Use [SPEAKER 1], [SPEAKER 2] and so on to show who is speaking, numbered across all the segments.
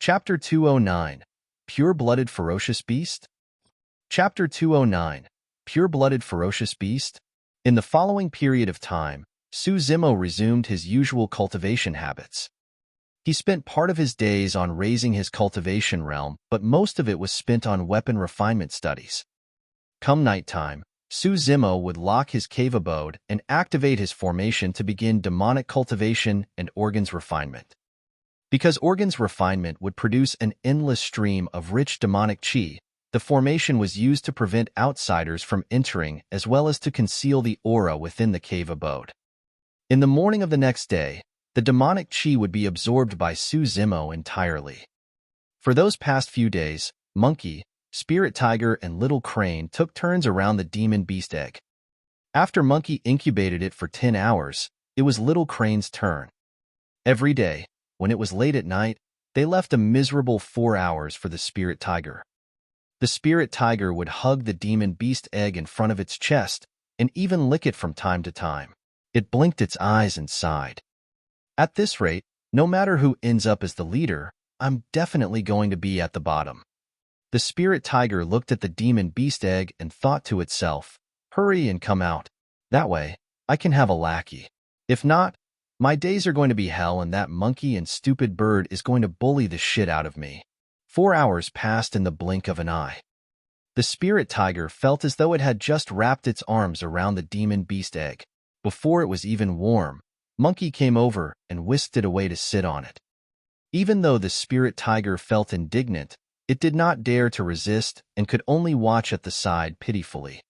[SPEAKER 1] Chapter 209, Pure-Blooded Ferocious Beast? Chapter 209, Pure-Blooded Ferocious Beast? In the following period of time, Zimo resumed his usual cultivation habits. He spent part of his days on raising his cultivation realm, but most of it was spent on weapon refinement studies. Come nighttime, Zimo would lock his cave abode and activate his formation to begin demonic cultivation and organs refinement. Because organs refinement would produce an endless stream of rich demonic chi, the formation was used to prevent outsiders from entering as well as to conceal the aura within the cave abode. In the morning of the next day, the demonic chi would be absorbed by Zimo entirely. For those past few days, Monkey, Spirit Tiger, and Little Crane took turns around the demon beast egg. After Monkey incubated it for 10 hours, it was Little Crane's turn. Every day, when it was late at night, they left a miserable 4 hours for the Spirit Tiger. The Spirit Tiger would hug the demon beast egg in front of its chest and even lick it from time to time. It blinked its eyes and sighed. At this rate, no matter who ends up as the leader, I'm definitely going to be at the bottom. The Spirit Tiger looked at the demon beast egg and thought to itself, hurry and come out. That way, I can have a lackey. If not, my days are going to be hell and that monkey and stupid bird is going to bully the shit out of me. 4 hours passed in the blink of an eye. The Spirit Tiger felt as though it had just wrapped its arms around the demon beast egg. Before it was even warm, Monkey came over and whisked it away to sit on it. Even though the Spirit Tiger felt indignant, it did not dare to resist and could only watch at the side pitifully.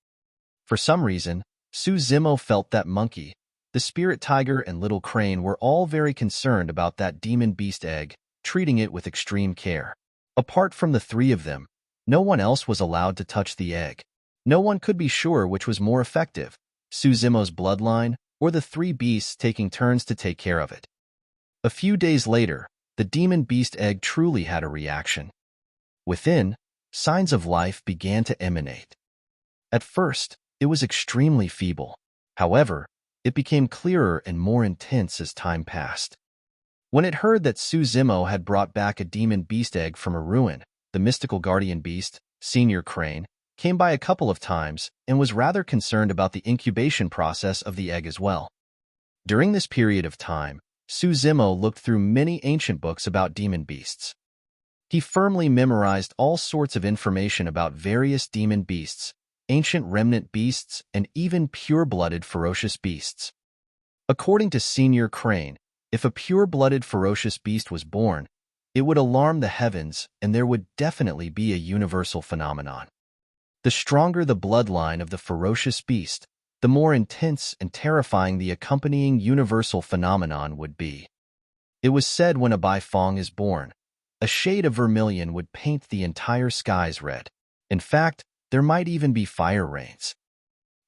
[SPEAKER 1] For some reason, Zimo felt that Monkey, the Spirit Tiger, and Little Crane were all very concerned about that demon beast egg, treating it with extreme care. Apart from the three of them, no one else was allowed to touch the egg. No one could be sure which was more effective, Zimo's bloodline or the three beasts taking turns to take care of it. A few days later, the demon beast egg truly had a reaction. Within, signs of life began to emanate. At first, it was extremely feeble. However, it became clearer and more intense as time passed. When it heard that Zimo had brought back a demon beast egg from a ruin, the mystical guardian beast, Senior Crane, came by a couple of times and was rather concerned about the incubation process of the egg as well. During this period of time, Zimo looked through many ancient books about demon beasts. He firmly memorized all sorts of information about various demon beasts, ancient remnant beasts, and even pure-blooded ferocious beasts. According to Senior Crane, if a pure-blooded ferocious beast was born, it would alarm the heavens and there would definitely be a universal phenomenon. The stronger the bloodline of the ferocious beast, the more intense and terrifying the accompanying universal phenomenon would be. It was said when a Baifeng is born, a shade of vermilion would paint the entire skies red. In fact, there might even be fire rains.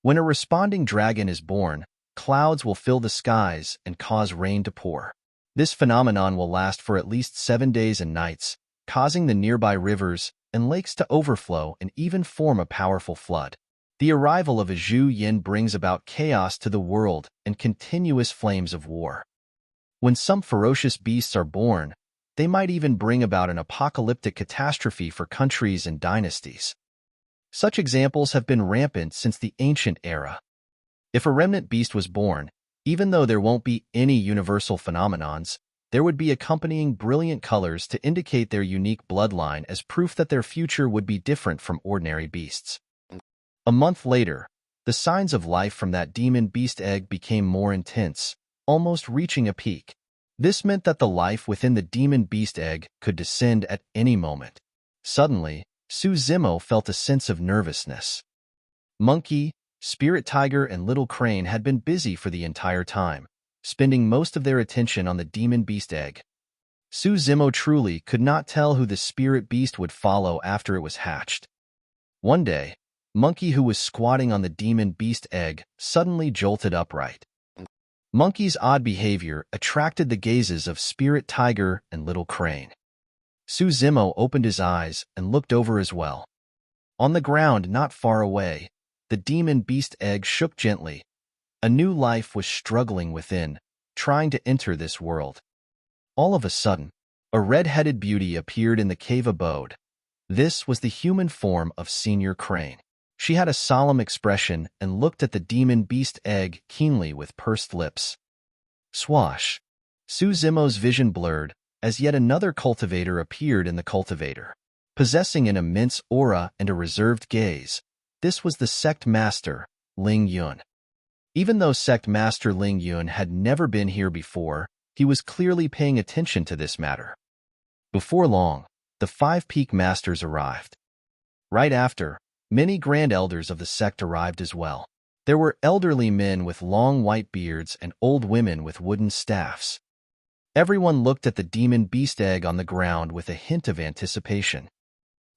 [SPEAKER 1] When a responding dragon is born, clouds will fill the skies and cause rain to pour. This phenomenon will last for at least 7 days and nights, causing the nearby rivers and lakes to overflow and even form a powerful flood. The arrival of a Zhu Yin brings about chaos to the world and continuous flames of war. When some ferocious beasts are born, they might even bring about an apocalyptic catastrophe for countries and dynasties. Such examples have been rampant since the ancient era. If a remnant beast was born, even though there won't be any universal phenomenons, there would be accompanying brilliant colors to indicate their unique bloodline as proof that their future would be different from ordinary beasts. A month later, the signs of life from that demon beast egg became more intense, almost reaching a peak. This meant that the life within the demon beast egg could descend at any moment. Suddenly, Zimo felt a sense of nervousness. Monkey, Spirit Tiger, and Little Crane had been busy for the entire time, spending most of their attention on the demon beast egg. Zimo truly could not tell who the spirit beast would follow after it was hatched. One day, Monkey, who was squatting on the demon beast egg, suddenly jolted upright. Monkey's odd behavior attracted the gazes of Spirit Tiger and Little Crane. Zimo opened his eyes and looked over as well. On the ground not far away, the demon beast egg shook gently. A new life was struggling within, trying to enter this world. All of a sudden, A red-headed beauty appeared in the cave abode. This was the human form of Senior Crane. She had a solemn expression and looked at the demon beast egg keenly with pursed lips. Swash! Suzimo's vision blurred as yet another cultivator appeared in the cultivator. Possessing an immense aura and a reserved gaze, this was the sect master, Ling Yun. Even though sect master Ling Yun had never been here before, he was clearly paying attention to this matter. Before long, the 5 peak masters arrived. Right after, many grand elders of the sect arrived as well. There were elderly men with long white beards and old women with wooden staffs. Everyone looked at the demon beast egg on the ground with a hint of anticipation.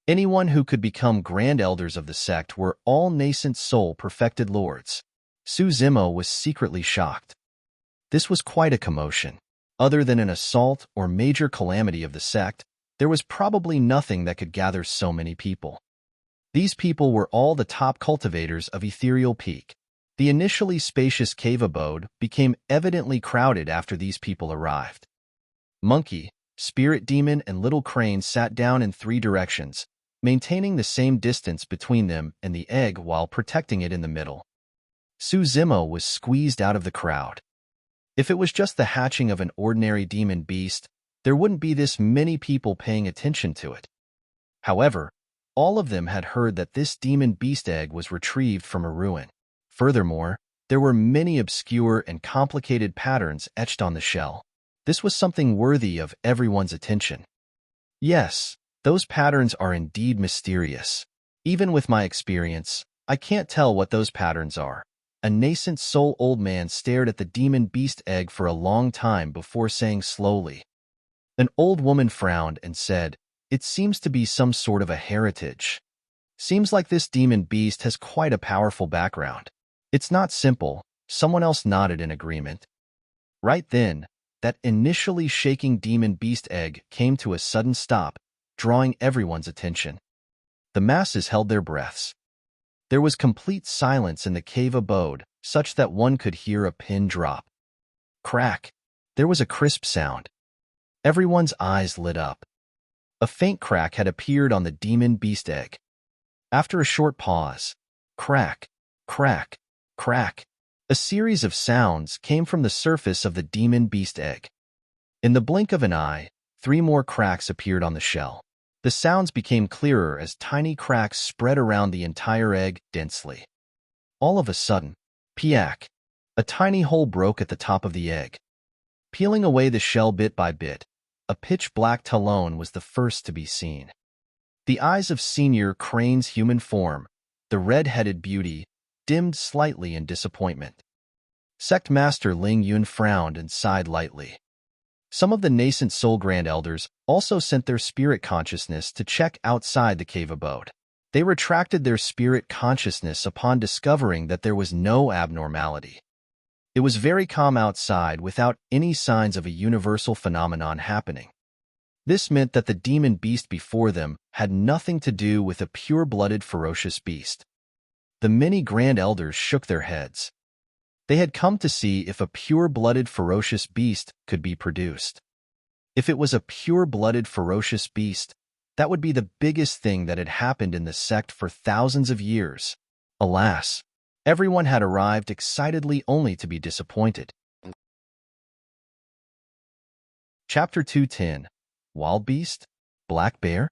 [SPEAKER 1] Anyone who could become grand elders of the sect were all nascent soul-perfected lords. Suzimo was secretly shocked. This was quite a commotion. Other than an assault or major calamity of the sect, there was probably nothing that could gather so many people. These people were all the top cultivators of Ethereal Peak. The initially spacious cave abode became evidently crowded after these people arrived. Monkey, Spirit Demon, and Little Crane sat down in 3 directions, maintaining the same distance between them and the egg while protecting it in the middle. Suzimo was squeezed out of the crowd. If it was just the hatching of an ordinary demon beast, there wouldn't be this many people paying attention to it. However, all of them had heard that this demon beast egg was retrieved from a ruin. Furthermore, there were many obscure and complicated patterns etched on the shell. This was something worthy of everyone's attention. Yes, those patterns are indeed mysterious. Even with my experience, I can't tell what those patterns are. A nascent soul old man stared at the demon beast egg for a long time before saying slowly. An old woman frowned and said, "It seems to be some sort of a heritage. Seems like this demon beast has quite a powerful background. It's not simple." Someone else nodded in agreement. Right then, that initially shaking demon beast egg came to a sudden stop, drawing everyone's attention. The masses held their breaths. There was complete silence in the cave abode, such that one could hear a pin drop. Crack! There was a crisp sound. Everyone's eyes lit up. A faint crack had appeared on the demon beast egg. After a short pause, crack, crack, crack, a series of sounds came from the surface of the demon beast egg. In the blink of an eye, 3 more cracks appeared on the shell. The sounds became clearer as tiny cracks spread around the entire egg densely. All of a sudden, piak! A tiny hole broke at the top of the egg. Peeling away the shell bit by bit, a pitch-black talon was the first to be seen. The eyes of Senior Crane's human form, the red-headed beauty, dimmed slightly in disappointment. Sect Master Ling Yun frowned and sighed lightly. Some of the nascent soul grand elders also sent their spirit consciousness to check outside the cave abode. They retracted their spirit consciousness upon discovering that there was no abnormality. It was very calm outside without any signs of a universal phenomenon happening. This meant that the demon beast before them had nothing to do with a pure-blooded ferocious beast. The many grand elders shook their heads. They had come to see if a pure-blooded ferocious beast could be produced. If it was a pure-blooded ferocious beast, that would be the biggest thing that had happened in the sect for thousands of years. Alas, everyone had arrived excitedly only to be disappointed. Chapter 210. Wild Beast? Black Bear?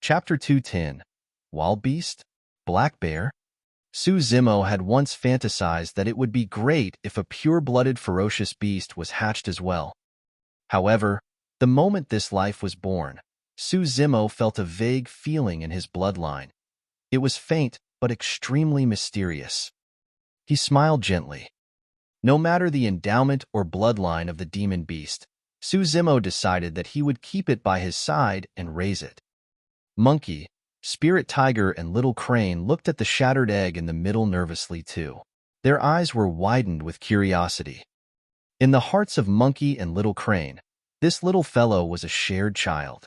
[SPEAKER 1] Chapter 210. Wild Beast? Black Bear? Suzimo had once fantasized that it would be great if a pure-blooded ferocious beast was hatched as well. However, the moment this life was born, Suzimo felt a vague feeling in his bloodline. It was faint but extremely mysterious. He smiled gently. No matter the endowment or bloodline of the demon beast, Suzimo decided that he would keep it by his side and raise it. Monkey, Spirit Tiger, and Little Crane looked at the shattered egg in the middle nervously too. Their eyes were widened with curiosity. In the hearts of Monkey and Little Crane, this little fellow was a shared child.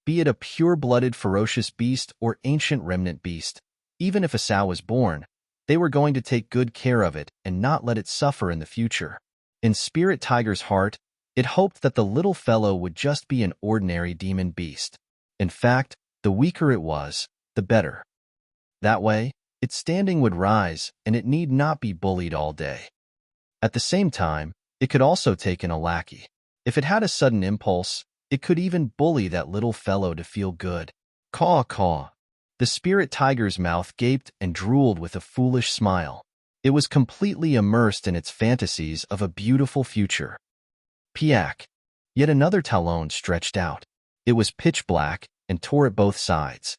[SPEAKER 1] Be it a pure-blooded ferocious beast or ancient remnant beast, even if a sow was born, they were going to take good care of it and not let it suffer in the future. In Spirit Tiger's heart, It hoped that the little fellow would just be an ordinary demon beast. In fact, the weaker it was, the better. That way, its standing would rise, and it need not be bullied all day. At the same time, it could also take in a lackey. If it had a sudden impulse, it could even bully that little fellow to feel good. Caw, caw. The spirit tiger's mouth gaped and drooled with a foolish smile. It was completely immersed in its fantasies of a beautiful future. Piak. Yet another talon stretched out. It was pitch black and tore at both sides.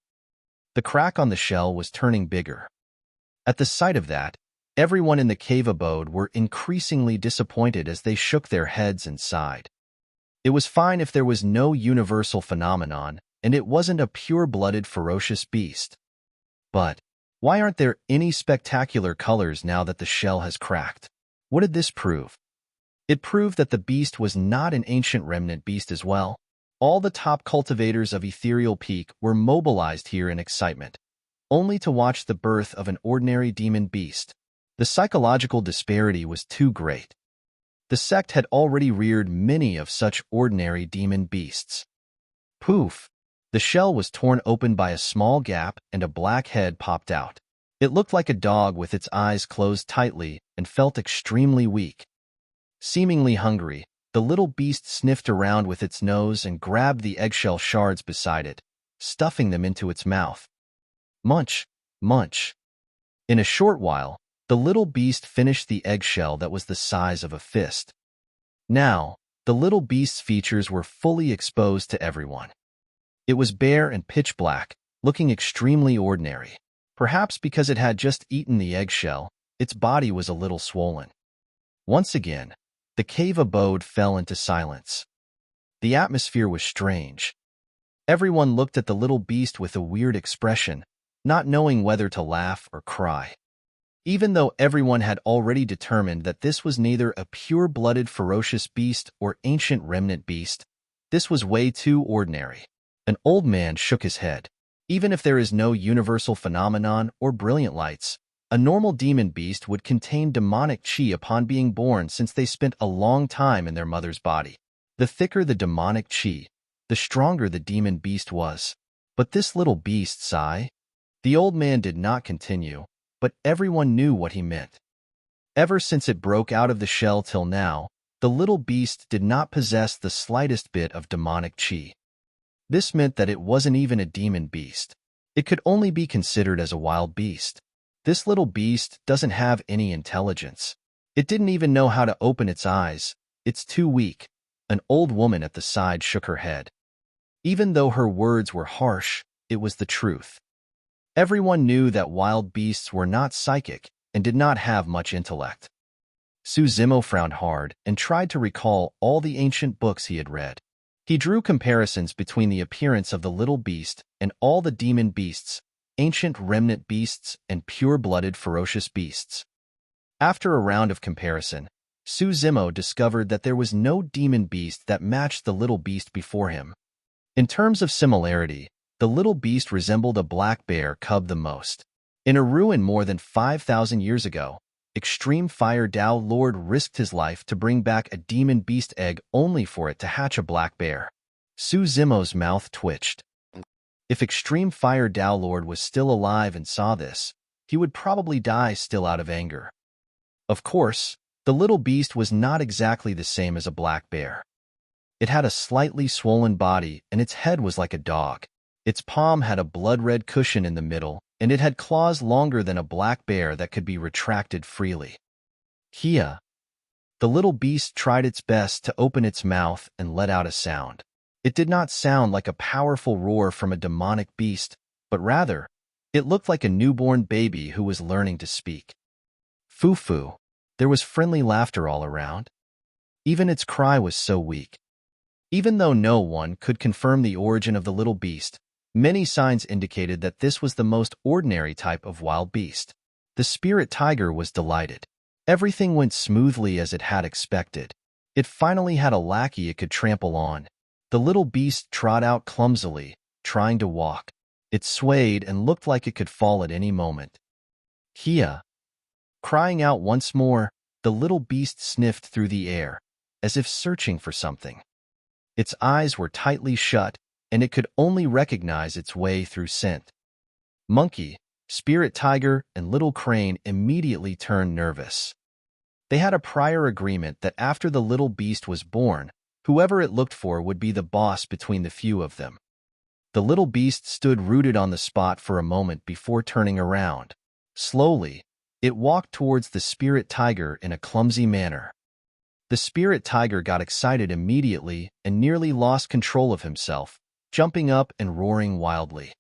[SPEAKER 1] The crack on the shell was turning bigger. At the sight of that, everyone in the cave abode were increasingly disappointed as they shook their heads and sighed. It was fine if there was no universal phenomenon, and it wasn't a pure-blooded ferocious beast. But why aren't there any spectacular colors now that the shell has cracked? What did this prove? It proved that the beast was not an ancient remnant beast as well. All the top cultivators of Ethereal Peak were mobilized here in excitement, only to watch the birth of an ordinary demon beast. The psychological disparity was too great. The sect had already reared many of such ordinary demon beasts. Poof! The shell was torn open by a small gap and a black head popped out. It looked like a dog with its eyes closed tightly and felt extremely weak. Seemingly hungry, the little beast sniffed around with its nose and grabbed the eggshell shards beside it, stuffing them into its mouth. Munch, munch. In a short while, the little beast finished the eggshell that was the size of a fist. Now, the little beast's features were fully exposed to everyone. It was bare and pitch black, looking extremely ordinary. Perhaps because it had just eaten the eggshell, its body was a little swollen. Once again, the cave abode fell into silence. The atmosphere was strange. Everyone looked at the little beast with a weird expression, not knowing whether to laugh or cry. Even though everyone had already determined that this was neither a pure-blooded ferocious beast or ancient remnant beast, this was way too ordinary. An old man shook his head. Even if there is no universal phenomenon or brilliant lights, a normal demon beast would contain demonic chi upon being born since they spent a long time in their mother's body. The thicker the demonic chi, the stronger the demon beast was. But this little beast, sigh? The old man did not continue, but everyone knew what he meant. Ever since it broke out of the shell till now, the little beast did not possess the slightest bit of demonic chi. This meant that it wasn't even a demon beast. It could only be considered as a wild beast. This little beast doesn't have any intelligence. It didn't even know how to open its eyes. It's too weak. An old woman at the side shook her head. Even though her words were harsh, it was the truth. Everyone knew that wild beasts were not psychic and did not have much intellect. Suzimo frowned hard and tried to recall all the ancient books he had read. He drew comparisons between the appearance of the little beast and all the demon beasts, ancient remnant beasts, and pure-blooded ferocious beasts. After a round of comparison, Suzimo discovered that there was no demon beast that matched the little beast before him. In terms of similarity, the little beast resembled a black bear cub the most. In a ruin more than 5,000 years ago, Extreme Fire Tao Lord risked his life to bring back a demon beast egg only for it to hatch a black bear. Suzimo's mouth twitched. If Extreme Fire Tao Lord was still alive and saw this, he would probably die still out of anger. Of course, the little beast was not exactly the same as a black bear. It had a slightly swollen body and its head was like a dog. Its palm had a blood-red cushion in the middle, and it had claws longer than a black bear that could be retracted freely. Kia. The little beast tried its best to open its mouth and let out a sound. It did not sound like a powerful roar from a demonic beast, but rather, it looked like a newborn baby who was learning to speak. Foo-foo. There was friendly laughter all around. Even its cry was so weak. Even though no one could confirm the origin of the little beast, many signs indicated that this was the most ordinary type of wild beast. The spirit tiger was delighted. Everything went smoothly as it had expected. It finally had a lackey it could trample on. The little beast trod out clumsily, trying to walk. It swayed and looked like it could fall at any moment. Kia. Crying out once more, the little beast sniffed through the air. as if searching for something. Its eyes were tightly shut, and it could only recognize its way through scent. Monkey, Spirit Tiger, and Little Crane immediately turned nervous. They had a prior agreement that after the little beast was born, whoever it looked for would be the boss between the few of them. The little beast stood rooted on the spot for a moment before turning around. Slowly, it walked towards the Spirit Tiger in a clumsy manner. The Spirit Tiger got excited immediately and nearly lost control of himself, jumping up and roaring wildly.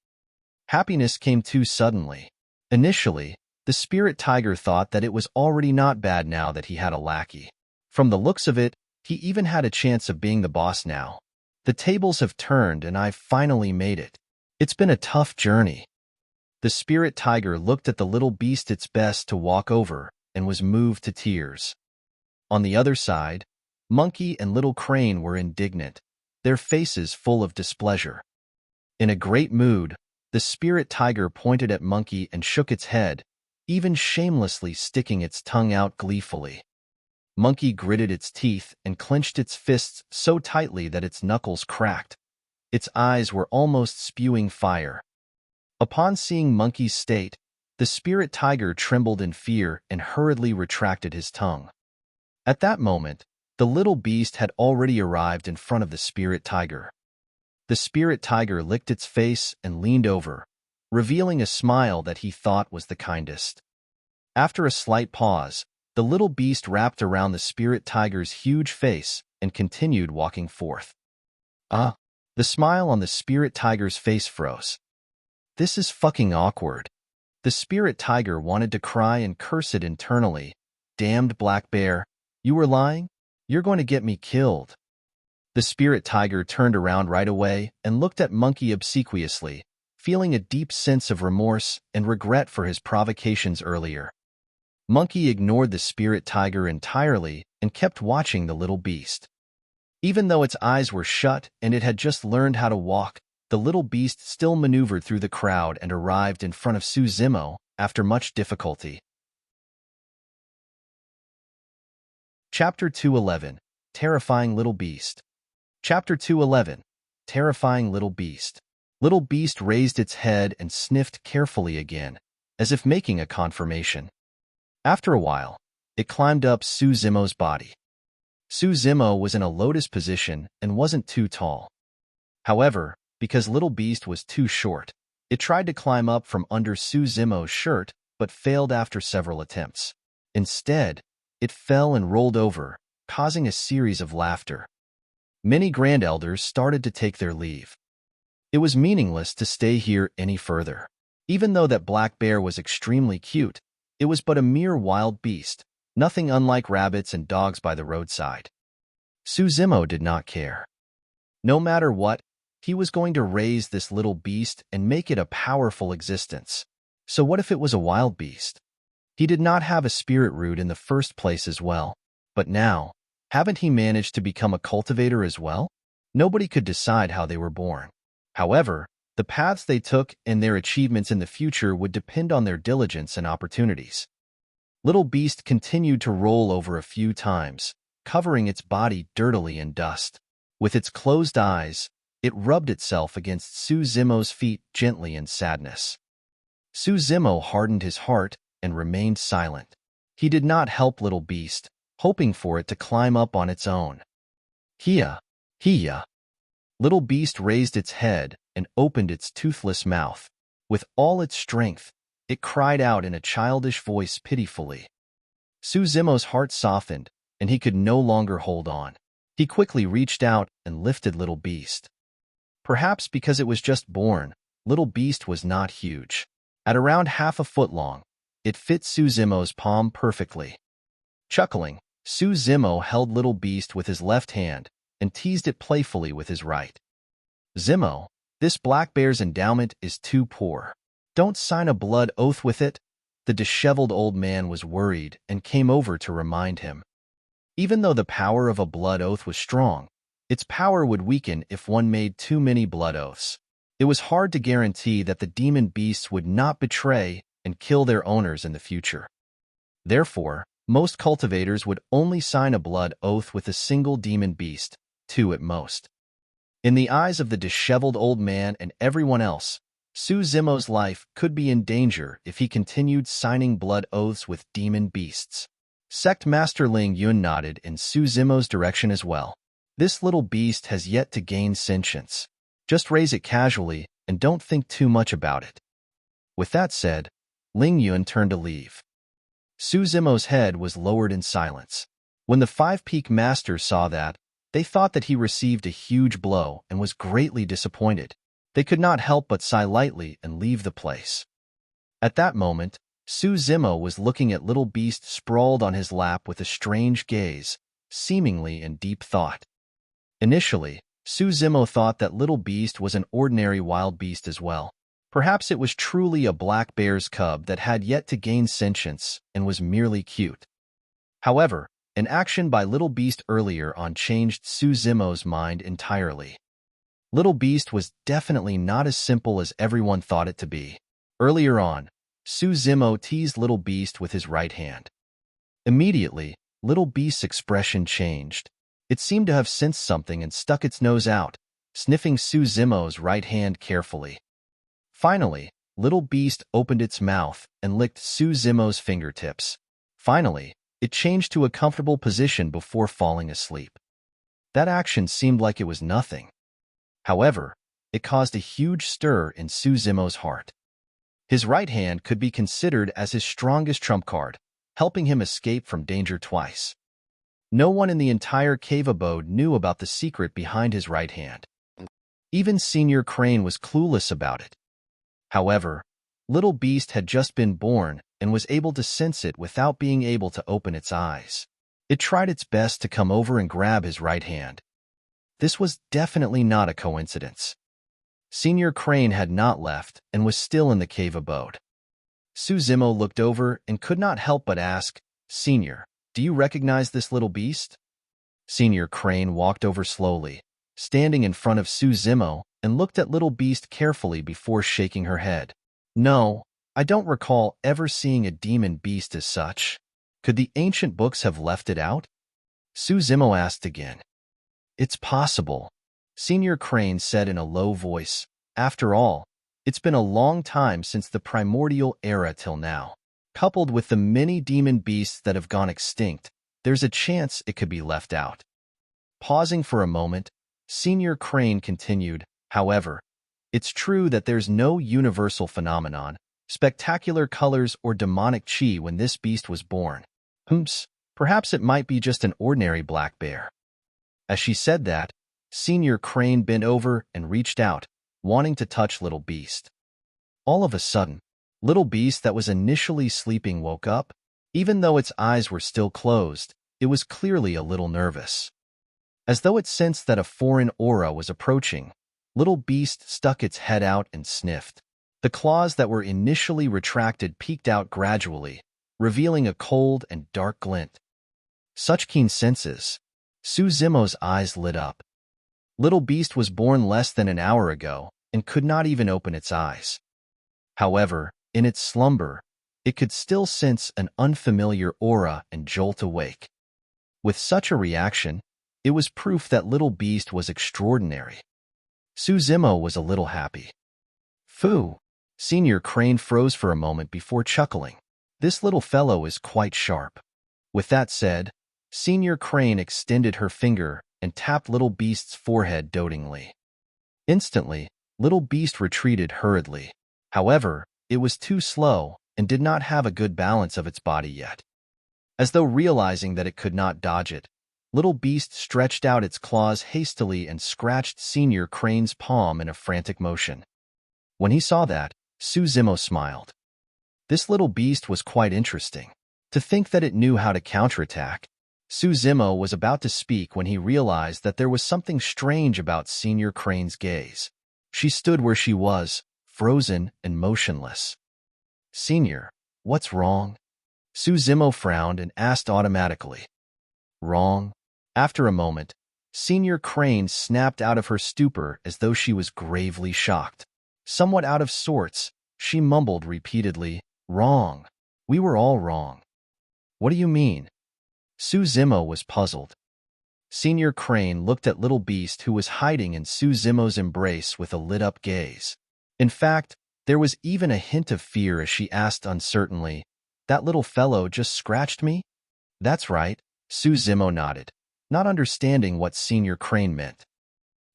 [SPEAKER 1] Happiness came too suddenly. Initially, the Spirit Tiger thought that it was already not bad now that he had a lackey. From the looks of it, he even had a chance of being the boss now. The tables have turned and I've finally made it. It's been a tough journey. The Spirit Tiger looked at the little beast its best to walk over and was moved to tears. On the other side, Monkey and Little Crane were indignant, their faces full of displeasure. In a great mood, the Spirit Tiger pointed at Monkey and shook its head, even shamelessly sticking its tongue out gleefully. Monkey gritted its teeth and clenched its fists so tightly that its knuckles cracked. Its eyes were almost spewing fire. Upon seeing Monkey's state, the Spirit Tiger trembled in fear and hurriedly retracted his tongue. At that moment, the little beast had already arrived in front of the Spirit Tiger. The Spirit Tiger licked its face and leaned over, revealing a smile that he thought was the kindest. After a slight pause, the little beast wrapped around the Spirit Tiger's huge face and continued walking forth. The smile on the Spirit Tiger's face froze. This is fucking awkward. The Spirit Tiger wanted to cry and curse it internally. Damned black bear, you were lying? You're going to get me killed. The Spirit Tiger turned around right away and looked at Monkey obsequiously, feeling a deep sense of remorse and regret for his provocations earlier. Monkey ignored the Spirit Tiger entirely and kept watching the little beast. Even though its eyes were shut and it had just learned how to walk, the little beast still maneuvered through the crowd and arrived in front of Suzimo after much difficulty. Chapter 211, Terrifying Little Beast. Chapter 211, Terrifying Little Beast. Little Beast raised its head and sniffed carefully again, as if making a confirmation. After a while, it climbed up Suzimo's body. Suzimo was in a lotus position and wasn't too tall. However, because Little Beast was too short, it tried to climb up from under Suzimo's shirt but failed after several attempts. Instead, it fell and rolled over, causing a series of laughter. Many Grand Elders started to take their leave. It was meaningless to stay here any further. Even though that black bear was extremely cute, it was but a mere wild beast, nothing unlike rabbits and dogs by the roadside. Suzimo did not care. No matter what, he was going to raise this little beast and make it a powerful existence. So what if it was a wild beast? He did not have a spirit root in the first place as well, but now, haven't he managed to become a cultivator as well? Nobody could decide how they were born. However, the paths they took and their achievements in the future would depend on their diligence and opportunities. Little Beast continued to roll over a few times, covering its body dirtily in dust. With its closed eyes, it rubbed itself against Suzimo's feet gently in sadness. Suzimo hardened his heart and remained silent. He did not help Little Beast, hoping for it to climb up on its own. Hiya! Hiya! Little Beast raised its head and opened its toothless mouth. With all its strength, it cried out in a childish voice pitifully. Suzimo's heart softened, and he could no longer hold on. He quickly reached out and lifted Little Beast. Perhaps because it was just born, Little Beast was not huge. At around half a foot long, it fit Suzimo's palm perfectly. Chuckling, Suzimo held Little Beast with his left hand and teased it playfully with his right. Zimo, this black bear's endowment is too poor. Don't sign a blood oath with it. The disheveled old man was worried and came over to remind him. Even though the power of a blood oath was strong, its power would weaken if one made too many blood oaths. It was hard to guarantee that the demon beasts would not betray and kill their owners in the future. Therefore, Most cultivators would only sign a blood oath with a single demon beast, 2 at most. In the eyes of the disheveled old man and everyone else, Su Zimo's life could be in danger if he continued signing blood oaths with demon beasts. Sect Master Ling Yun nodded in Su Zimo's direction as well. This little beast has yet to gain sentience. Just raise it casually and don't think too much about it. With that said, Ling Yun turned to leave. Su Zimo's head was lowered in silence. When the Five-Peak Masters saw that, they thought that he received a huge blow and was greatly disappointed. They could not help but sigh lightly and leave the place. At that moment, Su Zimo was looking at Little Beast sprawled on his lap with a strange gaze, seemingly in deep thought. Initially, Su Zimo thought that Little Beast was an ordinary wild beast as well. Perhaps it was truly a black bear's cub that had yet to gain sentience and was merely cute. However, an action by Little Beast earlier on changed Su Zimo's mind entirely. Little Beast was definitely not as simple as everyone thought it to be. Earlier on, Su Zimo teased Little Beast with his right hand. Immediately, Little Beast's expression changed. It seemed to have sensed something and stuck its nose out, sniffing Su Zimo's right hand carefully. Finally, Little Beast opened its mouth and licked Su Zimo's fingertips. Finally, it changed to a comfortable position before falling asleep. That action seemed like it was nothing. However, it caused a huge stir in Su Zimo's heart. His right hand could be considered as his strongest trump card, helping him escape from danger twice. No one in the entire cave abode knew about the secret behind his right hand. Even Senior Crane was clueless about it. However, Little Beast had just been born and was able to sense it without being able to open its eyes. It tried its best to come over and grab his right hand. This was definitely not a coincidence. Senior Crane had not left and was still in the cave abode. Su Zimo looked over and could not help but ask, "Senior, do you recognize this little beast?" Senior Crane walked over slowly, standing in front of Su Zimo, and looked at Little Beast carefully before shaking her head. "No, I don't recall ever seeing a demon beast as such. Could the ancient books have left it out?" Su Zimo asked again. "It's possible," Senior Crane said in a low voice. "After all, it's been a long time since the Primordial era till now. Coupled with the many demon beasts that have gone extinct, there's a chance it could be left out." Pausing for a moment, Senior Crane continued, "However, it's true that there's no universal phenomenon, spectacular colors or demonic chi when this beast was born. Perhaps it might be just an ordinary black bear." As she said that, Senior Crane bent over and reached out, wanting to touch Little Beast. All of a sudden, Little Beast that was initially sleeping woke up. Even though its eyes were still closed, it was clearly a little nervous. As though it sensed that a foreign aura was approaching, Little Beast stuck its head out and sniffed. The claws that were initially retracted peeked out gradually, revealing a cold and dark glint. Such keen senses. Su Zimo's eyes lit up. Little Beast was born less than an hour ago and could not even open its eyes. However, in its slumber, it could still sense an unfamiliar aura and jolt awake. With such a reaction, it was proof that Little Beast was extraordinary. Su Zimo was a little happy. "Phew!" Senior Crane froze for a moment before chuckling. "This little fellow is quite sharp." With that said, Senior Crane extended her finger and tapped Little Beast's forehead dotingly. Instantly, Little Beast retreated hurriedly. However, it was too slow and did not have a good balance of its body yet. As though realizing that it could not dodge it, Little Beast stretched out its claws hastily and scratched Senior Crane's palm in a frantic motion. When he saw that, Su Zimo smiled. This little beast was quite interesting. To think that it knew how to counterattack. Su Zimo was about to speak when he realized that there was something strange about Senior Crane's gaze. She stood where she was, frozen and motionless. "Senior, what's wrong?" Su Zimo frowned and asked automatically. "Wrong?" After a moment, Senior Crane snapped out of her stupor as though she was gravely shocked. Somewhat out of sorts, she mumbled repeatedly, "Wrong. We were all wrong." What do you mean? Suzimo was puzzled. Senior Crane looked at Little Beast, who was hiding in Suzimo's embrace, with a lit-up gaze. In fact, there was even a hint of fear as she asked uncertainly, "That little fellow just scratched me?" "That's right," Suzimo nodded, not understanding what Senior Crane meant.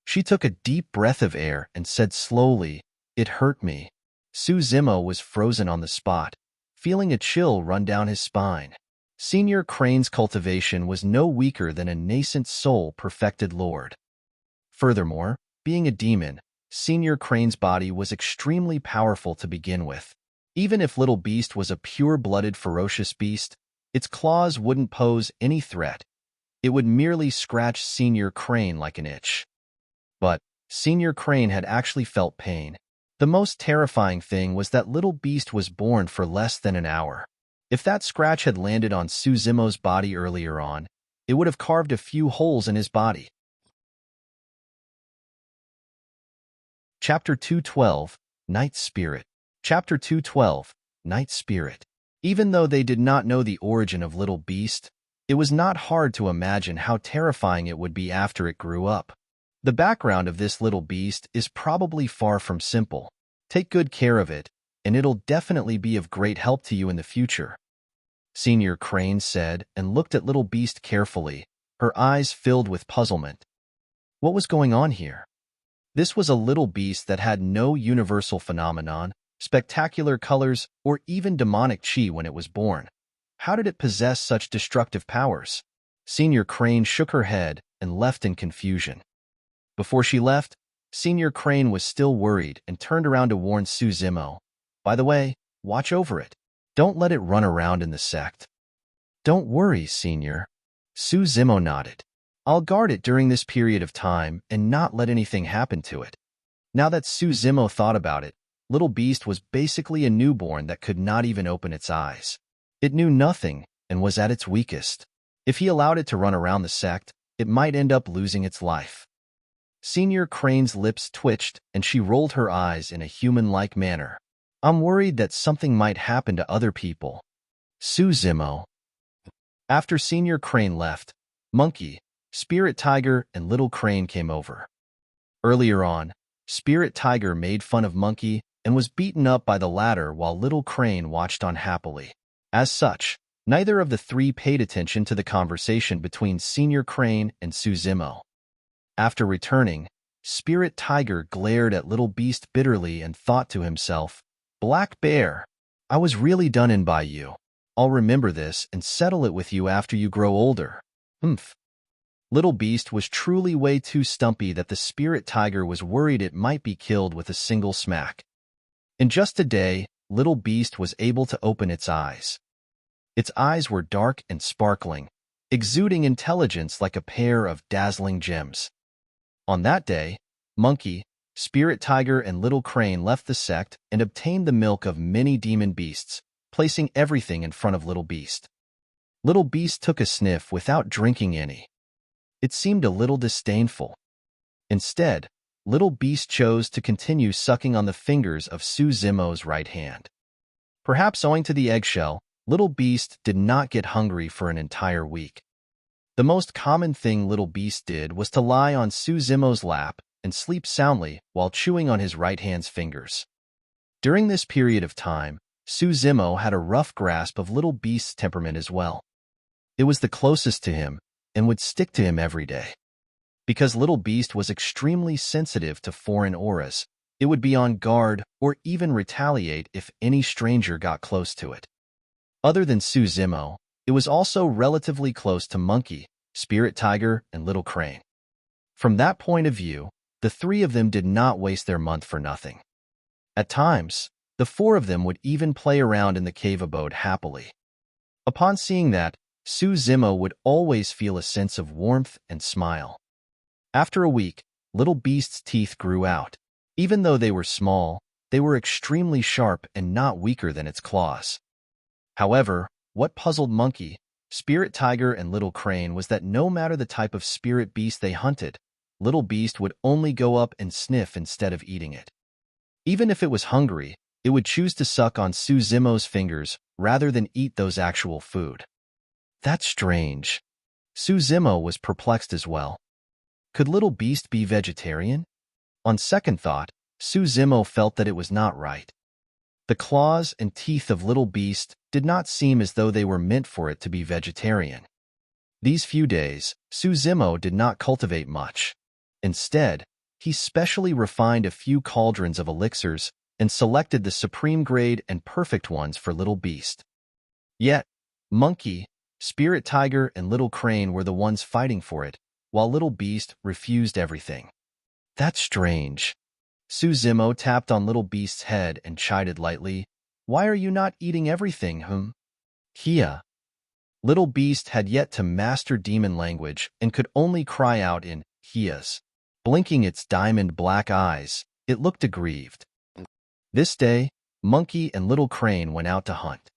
[SPEAKER 1] She took a deep breath of air and said slowly, "It hurt me." Suzimo was frozen on the spot, feeling a chill run down his spine. Senior Crane's cultivation was no weaker than a nascent soul-perfected lord. Furthermore, being a demon, Senior Crane's body was extremely powerful to begin with. Even if Little Beast was a pure-blooded ferocious beast, its claws wouldn't pose any threat. It would merely scratch Senior Crane like an itch. But Senior Crane had actually felt pain. The most terrifying thing was that Little Beast was born for less than an hour. If that scratch had landed on Suzimo's body earlier on, it would have carved a few holes in his body. Chapter 212, Night Spirit. Chapter 212, Night Spirit. Even though they did not know the origin of Little Beast, it was not hard to imagine how terrifying it would be after it grew up. The background of this little beast is probably far from simple. Take good care of it, and it'll definitely be of great help to you in the future. Senior Crane said and looked at Little Beast carefully, her eyes filled with puzzlement. What was going on here? This was a little beast that had no universal phenomenon, spectacular colors, or even demonic chi when it was born. How did it possess such destructive powers? Senior Crane shook her head and left in confusion. Before she left, Senior Crane was still worried and turned around to warn Suzimo. "By the way, watch over it. Don't let it run around in the sect." "Don't worry, Senior." Suzimo nodded. "I'll guard it during this period of time and not let anything happen to it." Now that Suzimo thought about it, Little Beast was basically a newborn that could not even open its eyes. It knew nothing and was at its weakest. If he allowed it to run around the sect, it might end up losing its life. Senior Crane's lips twitched and she rolled her eyes in a human-like manner. "I'm worried that something might happen to other people." Suzimo. After Senior Crane left, Monkey, Spirit Tiger, and Little Crane came over. Earlier on, Spirit Tiger made fun of Monkey and was beaten up by the latter while Little Crane watched on happily. As such, neither of the three paid attention to the conversation between Senior Crane and Suzimo. After returning, Spirit Tiger glared at Little Beast bitterly and thought to himself, "Black Bear, I was really done in by you. I'll remember this and settle it with you after you grow older." Humph. Little Beast was truly way too stumpy that the Spirit Tiger was worried it might be killed with a single smack. In just a day, Little Beast was able to open its eyes. Its eyes were dark and sparkling, exuding intelligence like a pair of dazzling gems. On that day, Monkey, Spirit Tiger, and Little Crane left the sect and obtained the milk of many demon beasts, placing everything in front of Little Beast. Little Beast took a sniff without drinking any. It seemed a little disdainful. Instead, Little Beast chose to continue sucking on the fingers of Suzimo's right hand. Perhaps owing to the eggshell, Little Beast did not get hungry for an entire week. The most common thing Little Beast did was to lie on Suzimo's lap and sleep soundly while chewing on his right hand's fingers. During this period of time, Suzimo had a rough grasp of Little Beast's temperament as well. It was the closest to him and would stick to him every day. Because Little Beast was extremely sensitive to foreign auras, it would be on guard or even retaliate if any stranger got close to it. Other than Suzimo, it was also relatively close to Monkey, Spirit Tiger, and Little Crane. From that point of view, the three of them did not waste their month for nothing. At times, the four of them would even play around in the cave abode happily. Upon seeing that, Suzimo would always feel a sense of warmth and smile. After a week, Little Beast's teeth grew out. Even though they were small, they were extremely sharp and not weaker than its claws. However, what puzzled Monkey, Spirit Tiger, and Little Crane was that no matter the type of spirit beast they hunted, Little Beast would only go up and sniff instead of eating it. Even if it was hungry, it would choose to suck on Suzimo's fingers rather than eat those actual food. That's strange. Suzimo was perplexed as well. Could Little Beast be vegetarian? On second thought, Suzimo felt that it was not right. The claws and teeth of Little Beast did not seem as though they were meant for it to be vegetarian. These few days, Suzimo did not cultivate much. Instead, he specially refined a few cauldrons of elixirs and selected the supreme grade and perfect ones for Little Beast. Yet, Monkey, Spirit Tiger, and Little Crane were the ones fighting for it, while Little Beast refused everything. That's strange. Suzimo tapped on Little Beast's head and chided lightly, "Why are you not eating everything, Kia." Little Beast had yet to master demon language and could only cry out in Kias. Blinking its diamond black eyes, it looked aggrieved. This day, Monkey and Little Crane went out to hunt.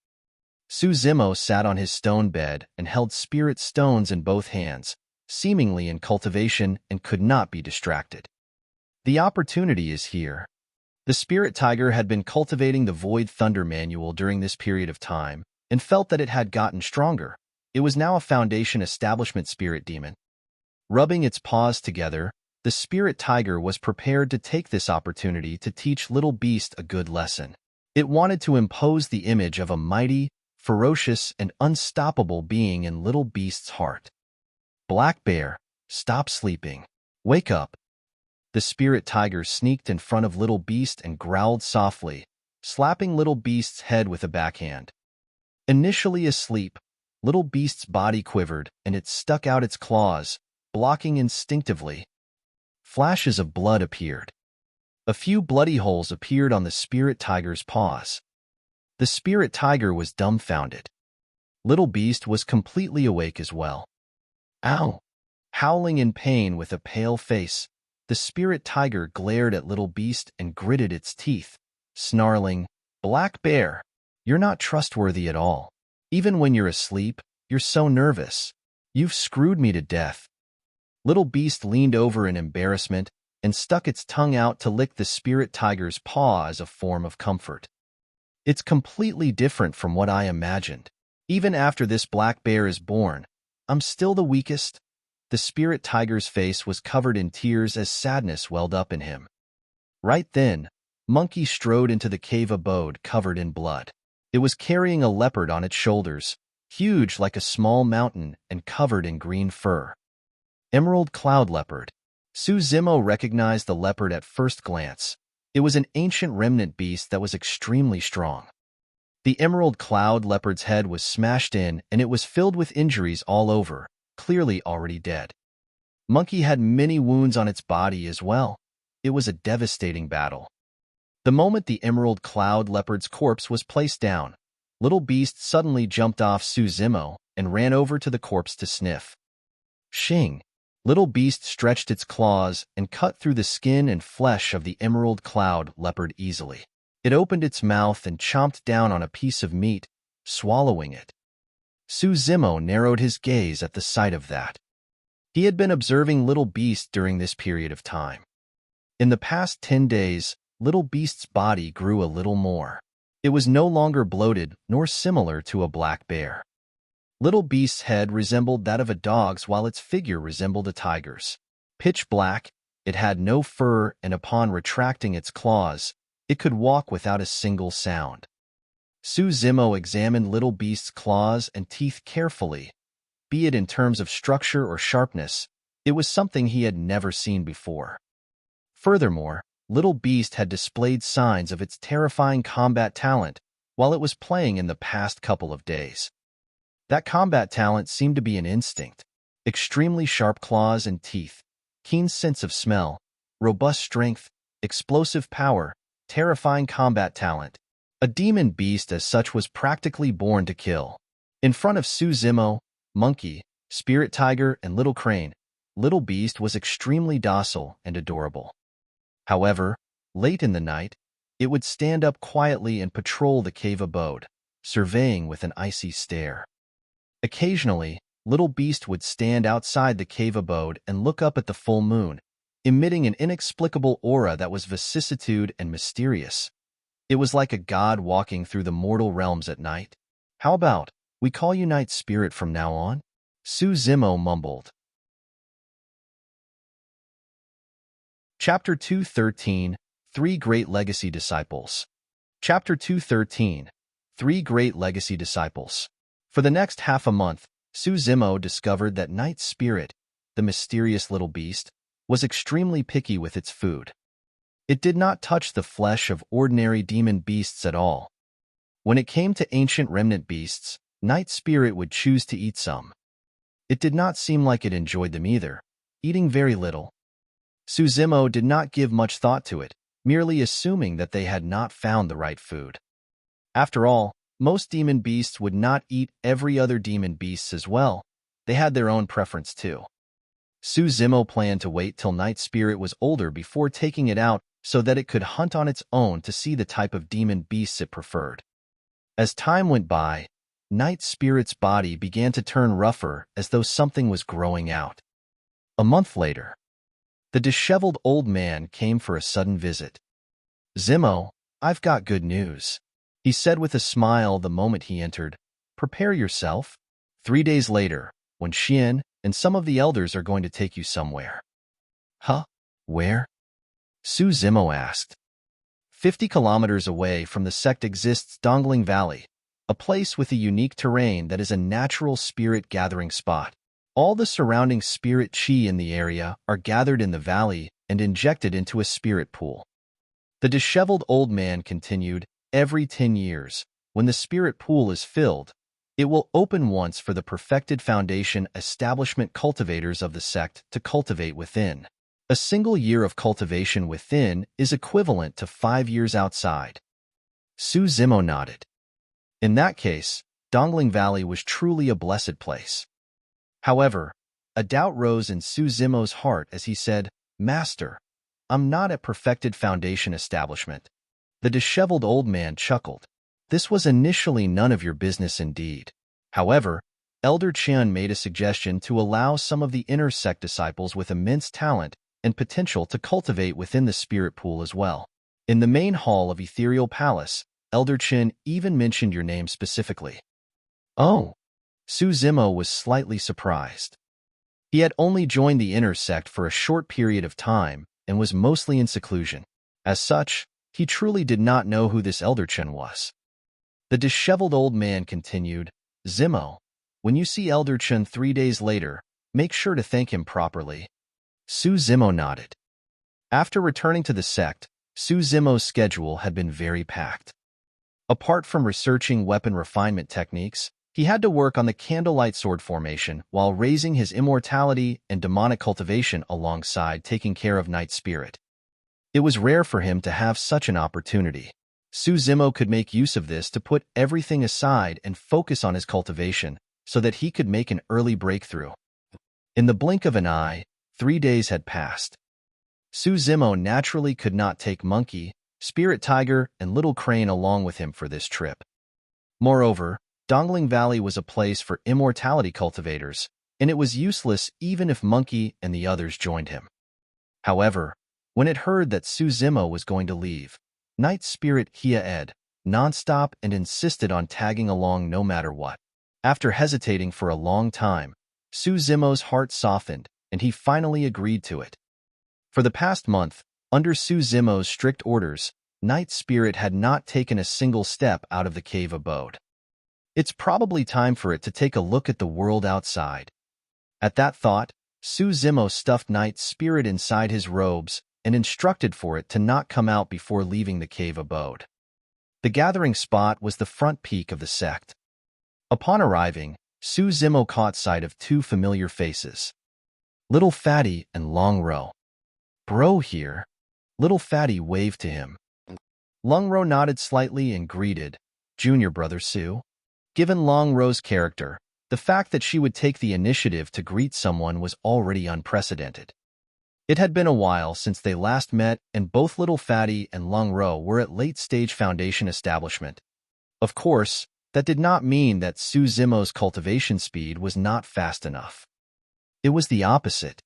[SPEAKER 1] Suzimo sat on his stone bed and held spirit stones in both hands, seemingly in cultivation, and could not be distracted. The opportunity is here. The Spirit Tiger had been cultivating the Void Thunder Manual during this period of time and felt that it had gotten stronger. It was now a Foundation Establishment Spirit Demon. Rubbing its paws together, the Spirit Tiger was prepared to take this opportunity to teach Little Beast a good lesson. It wanted to impose the image of a mighty, ferocious, and unstoppable being in Little Beast's heart. "Black Bear, stop sleeping. Wake up." The Spirit Tiger sneaked in front of Little Beast and growled softly, slapping Little Beast's head with a backhand. Initially asleep, Little Beast's body quivered and it stuck out its claws, blocking instinctively. Flashes of blood appeared. A few bloody holes appeared on the Spirit Tiger's paws. The Spirit Tiger was dumbfounded. Little Beast was completely awake as well. "Ow!" Howling in pain with a pale face, the Spirit Tiger glared at Little Beast and gritted its teeth, snarling, "Black Bear, you're not trustworthy at all. Even when you're asleep, you're so nervous. You've screwed me to death." Little Beast leaned over in embarrassment and stuck its tongue out to lick the Spirit Tiger's paw as a form of comfort. "It's completely different from what I imagined. Even after this Black Bear is born, I'm still the weakest." The Spirit Tiger's face was covered in tears as sadness welled up in him. Right then, Monkey strode into the cave abode covered in blood. It was carrying a leopard on its shoulders, huge like a small mountain and covered in green fur. Emerald Cloud Leopard. Suzimo recognized the leopard at first glance. It was an ancient remnant beast that was extremely strong. The Emerald Cloud Leopard's head was smashed in and it was filled with injuries all over, clearly already dead. Monkey had many wounds on its body as well. It was a devastating battle. The moment the Emerald Cloud Leopard's corpse was placed down, Little Beast suddenly jumped off Suzimo and ran over to the corpse to sniff. Shing! Little Beast stretched its claws and cut through the skin and flesh of the Emerald Cloud Leopard easily. It opened its mouth and chomped down on a piece of meat, swallowing it. Suzimo narrowed his gaze at the sight of that. He had been observing Little Beast during this period of time. In the past 10 days, Little Beast's body grew a little more. It was no longer bloated nor similar to a black bear. Little Beast's head resembled that of a dog's while its figure resembled a tiger's. Pitch black, it had no fur and upon retracting its claws, it could walk without a single sound. Suzimo examined Little Beast's claws and teeth carefully. Be it in terms of structure or sharpness, it was something he had never seen before. Furthermore, Little Beast had displayed signs of its terrifying combat talent while it was playing in the past couple of days. That combat talent seemed to be an instinct. Extremely sharp claws and teeth, keen sense of smell, robust strength, explosive power, terrifying combat talent. A demon beast as such was practically born to kill. In front of Suzimo, Monkey, Spirit Tiger, and Little Crane, Little Beast was extremely docile and adorable. However, late in the night, it would stand up quietly and patrol the cave abode, surveying with an icy stare. Occasionally, Little Beast would stand outside the cave abode and look up at the full moon, emitting an inexplicable aura that was vicissitude and mysterious. It was like a god walking through the mortal realms at night. "How about We call you Night Spirit from now on? Su Zimo mumbled. Chapter 213, Three Great Legacy Disciples. Chapter 213, Three Great Legacy Disciples. For the next half a month, Su Zimo discovered that Night Spirit, the mysterious little beast, was extremely picky with its food. It did not touch the flesh of ordinary demon beasts at all. When it came to ancient remnant beasts, Night Spirit would choose to eat some. It did not seem like it enjoyed them either, eating very little. Su Zimo did not give much thought to it, merely assuming that they had not found the right food. After all, most demon beasts would not eat every other demon beasts as well. They had their own preference too. Su Zimo planned to wait till Night Spirit was older before taking it out so that it could hunt on its own to see the type of demon beasts it preferred. As time went by, Night Spirit's body began to turn rougher as though something was growing out. A month later, the disheveled old man came for a sudden visit. "Zimo, I've got good news," he said with a smile the moment he entered. "Prepare yourself. 3 days later, when Xian and some of the elders are going to take you somewhere." "Huh? Where?" Su Zimo asked. 50 kilometers away from the sect exists Dongling Valley, a place with a unique terrain that is a natural spirit gathering spot. All the surrounding spirit chi in the area are gathered in the valley and injected into a spirit pool. The disheveled old man continued, "Every 10 years, when the spirit pool is filled, it will open once for the perfected foundation establishment cultivators of the sect to cultivate within. A single year of cultivation within is equivalent to 5 years outside." Su Zimo nodded. In that case, Dongling Valley was truly a blessed place. However, a doubt rose in Su Zimo's heart as he said, "Master, I'm not at perfected foundation establishment." The disheveled old man chuckled. This was initially none of your business indeed. However, Elder Chen made a suggestion to allow some of the inner sect disciples with immense talent and potential to cultivate within the spirit pool as well. In the main hall of Ethereal Palace, Elder Chen even mentioned your name specifically. "Oh." Su Zimo was slightly surprised. He had only joined the inner sect for a short period of time and was mostly in seclusion. As such, he truly did not know who this Elder Chen was. The disheveled old man continued, "Zimo, when you see Elder Chen 3 days later, make sure to thank him properly." Su Zimo nodded. After returning to the sect, Su Zimo's schedule had been very packed. Apart from researching weapon refinement techniques, he had to work on the candlelight sword formation while raising his immortality and demonic cultivation alongside taking care of Night Spirit. It was rare for him to have such an opportunity. Su Zimo could make use of this to put everything aside and focus on his cultivation so that he could make an early breakthrough. In the blink of an eye, 3 days had passed. Su Zimo naturally could not take Monkey, Spirit Tiger, and Little Crane along with him for this trip. Moreover, Dongling Valley was a place for immortality cultivators, and it was useless even if Monkey and the others joined him. However, when it heard that Su Zimo was going to leave, Night Spirit Hia-ed nonstop and insisted on tagging along no matter what. After hesitating for a long time, Su Zimo's heart softened, and he finally agreed to it. For the past month, under Su Zimo's strict orders, Night Spirit had not taken a single step out of the cave abode. It's probably time for it to take a look at the world outside. At that thought, Su Zimo stuffed Night Spirit inside his robes and instructed for it to not come out before leaving the cave abode. The gathering spot was the front peak of the sect. Upon arriving, Su Zimo caught sight of 2 familiar faces. Little Fatty and Long Ro. "Bro here." Little Fatty waved to him. Long Ro nodded slightly and greeted, "Junior brother Su." Given Long Ro's character, the fact that she would take the initiative to greet someone was already unprecedented. It had been a while since they last met, and both Little Fatty and Long Ro were at late-stage foundation establishment. Of course, that did not mean that Su Zimo's cultivation speed was not fast enough. It was the opposite.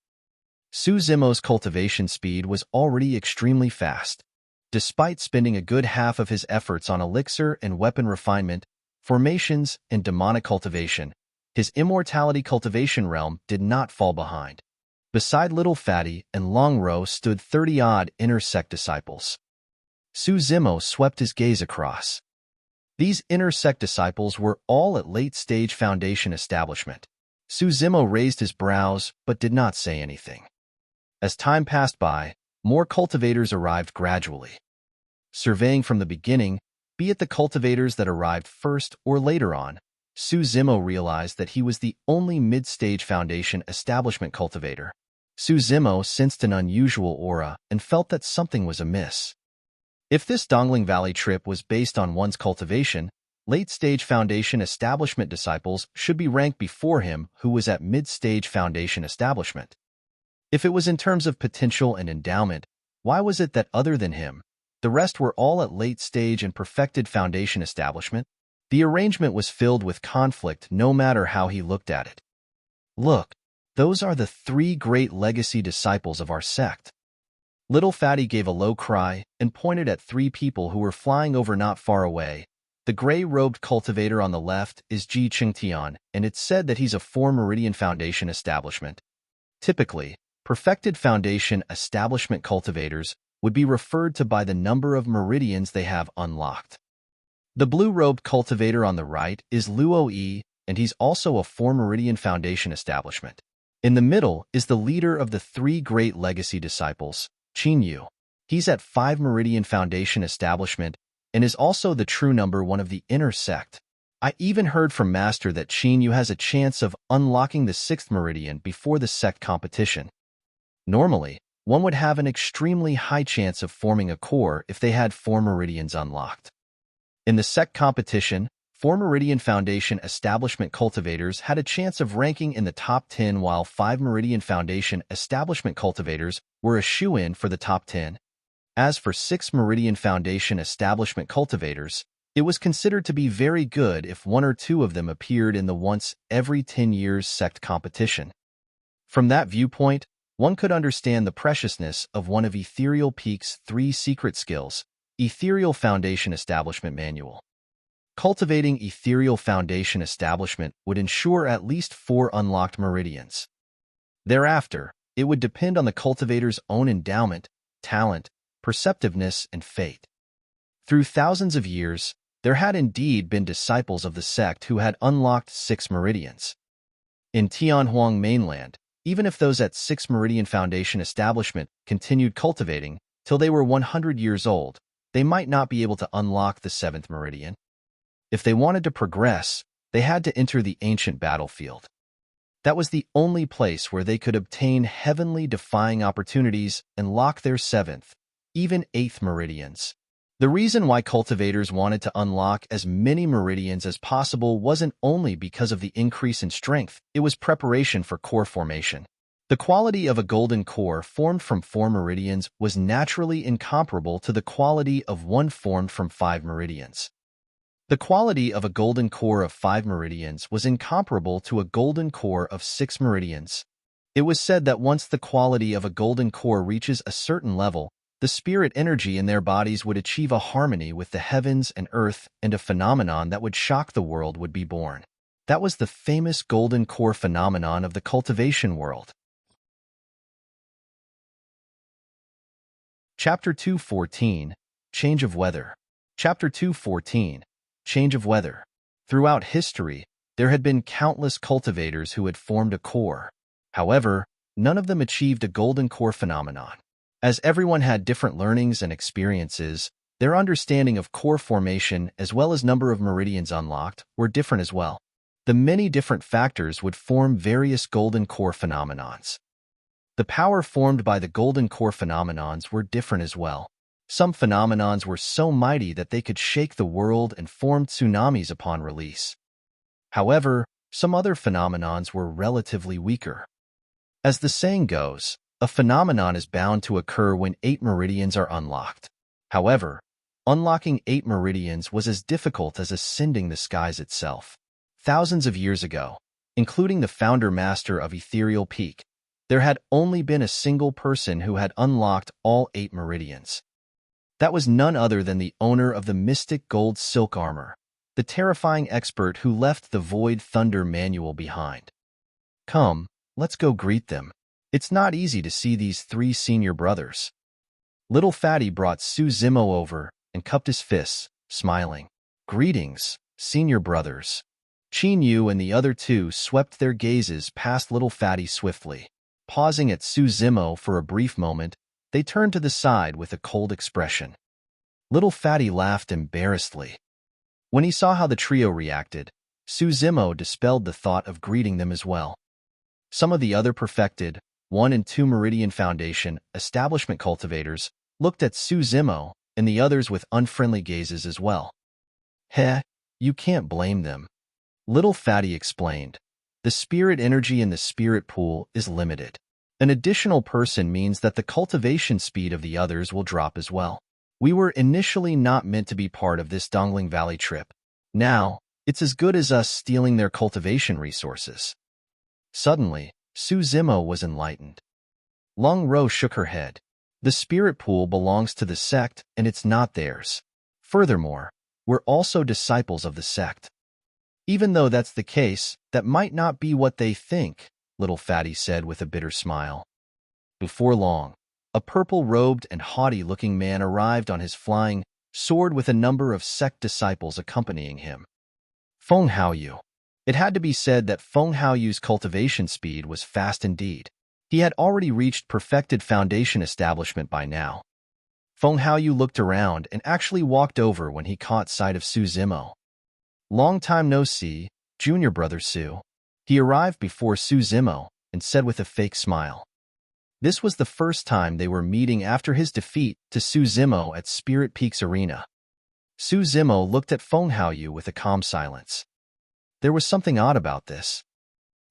[SPEAKER 1] Su Zimo's cultivation speed was already extremely fast. Despite spending a good half of his efforts on elixir and weapon refinement, formations, and demonic cultivation, his immortality cultivation realm did not fall behind. Beside Little Fatty and Long Row stood 30-odd inner sect disciples. Suzimo swept his gaze across. These inner sect disciples were all at late-stage foundation establishment. Suzimo raised his brows but did not say anything. As time passed by, more cultivators arrived gradually. Surveying from the beginning, be it the cultivators that arrived first or later on, Suzimo realized that he was the only mid-stage foundation establishment cultivator. Suzimo sensed an unusual aura and felt that something was amiss. If this Dongling Valley trip was based on one's cultivation, late-stage foundation establishment disciples should be ranked before him who was at mid-stage foundation establishment. If it was in terms of potential and endowment, why was it that other than him, the rest were all at late-stage and perfected foundation establishment? The arrangement was filled with conflict no matter how he looked at it. Look, those are the 3 great legacy disciples of our sect. Little Fatty gave a low cry and pointed at 3 people who were flying over not far away. The gray-robed cultivator on the left is Ji Qingtian, and it's said that he's a 4 Meridian Foundation establishment. Typically, perfected foundation establishment cultivators would be referred to by the number of meridians they have unlocked. The blue-robed cultivator on the right is Luo Yi, and he's also a 4 Meridian Foundation establishment. In the middle is the leader of the 3 great legacy disciples, Qin Yu. He's at 5 Meridian Foundation establishment and is also the true number 1 of the inner sect. I even heard from Master that Qin Yu has a chance of unlocking the 6th Meridian before the sect competition. Normally, one would have an extremely high chance of forming a core if they had 4 Meridians unlocked. In the sect competition, 4 Meridian Foundation establishment cultivators had a chance of ranking in the top 10 while 5 Meridian Foundation establishment cultivators were a shoo-in for the top 10. As for 6 Meridian Foundation establishment cultivators, it was considered to be very good if 1 or 2 of them appeared in the once every 10 years sect competition. From that viewpoint, one could understand the preciousness of one of Ethereal Peak's 3 secret skills, Ethereal Foundation Establishment Manual. Cultivating Ethereal Foundation Establishment would ensure at least 4 unlocked meridians. Thereafter, it would depend on the cultivator's own endowment, talent, perceptiveness, and fate. Through thousands of years, there had indeed been disciples of the sect who had unlocked 6 meridians. In Tianhuang mainland, even if those at 6 Meridian Foundation Establishment continued cultivating till they were 100 years old, they might not be able to unlock the 7th Meridian. If they wanted to progress, they had to enter the ancient battlefield. That was the only place where they could obtain heavenly-defying opportunities and lock their 7th, even 8th meridians. The reason why cultivators wanted to unlock as many meridians as possible wasn't only because of the increase in strength, it was preparation for core formation. The quality of a golden core formed from 4 meridians was naturally incomparable to the quality of one formed from 5 meridians. The quality of a golden core of 5 meridians was incomparable to a golden core of 6 meridians. It was said that once the quality of a golden core reaches a certain level, the spirit energy in their bodies would achieve a harmony with the heavens and earth, and a phenomenon that would shock the world would be born. That was the famous golden core phenomenon of the cultivation world. Chapter 2:14, Change of Weather. Chapter 2:14, Change of Weather. Throughout history, there had been countless cultivators who had formed a core. However, none of them achieved a golden core phenomenon. As everyone had different learnings and experiences, their understanding of core formation as well as number of meridians unlocked were different as well. The many different factors would form various golden core phenomenons. The power formed by the golden core phenomenons were different as well. Some phenomenons were so mighty that they could shake the world and form tsunamis upon release. However, some other phenomenons were relatively weaker. As the saying goes, a phenomenon is bound to occur when 8 meridians are unlocked. However, unlocking 8 meridians was as difficult as ascending the skies itself. Thousands of years ago, including the founder master of Ethereal Peak, there had only been a single person who had unlocked all 8 meridians. That was none other than the owner of the mystic gold silk armor, the terrifying expert who left the Void Thunder manual behind. Come, let's go greet them. It's not easy to see these three senior brothers. Little Fatty brought Su Zimo over and cupped his fists, smiling. Greetings, senior brothers. Qin Yu and the other two swept their gazes past Little Fatty swiftly. Pausing at Su Zimo for a brief moment, they turned to the side with a cold expression. Little Fatty laughed embarrassedly. When he saw how the trio reacted, Su Zimo dispelled the thought of greeting them as well. Some of the other perfected, 1 and 2 Meridian Foundation establishment cultivators looked at Su Zimo and the others with unfriendly gazes as well. Heh, you can't blame them. Little Fatty explained. The spirit energy in the spirit pool is limited. An additional person means that the cultivation speed of the others will drop as well. We were initially not meant to be part of this Dongling Valley trip. Now, it's as good as us stealing their cultivation resources. Suddenly, Su Zimo was enlightened. Long Ro shook her head. The spirit pool belongs to the sect and it's not theirs. Furthermore, we're also disciples of the sect. Even though that's the case, that might not be what they think, Little Fatty said with a bitter smile. Before long, a purple-robed and haughty-looking man arrived on his flying sword with a number of sect disciples accompanying him. Feng Haoyu. It had to be said that Feng Haoyu's cultivation speed was fast indeed. He had already reached perfected foundation establishment by now. Feng Haoyu looked around and actually walked over when he caught sight of Su Zimo. Long time no see, junior brother Su. He arrived before Su Zimo and said with a fake smile. This was the first time they were meeting after his defeat to Su Zimo at Spirit Peaks Arena. Su Zimo looked at Feng Haoyu with a calm silence. There was something odd about this.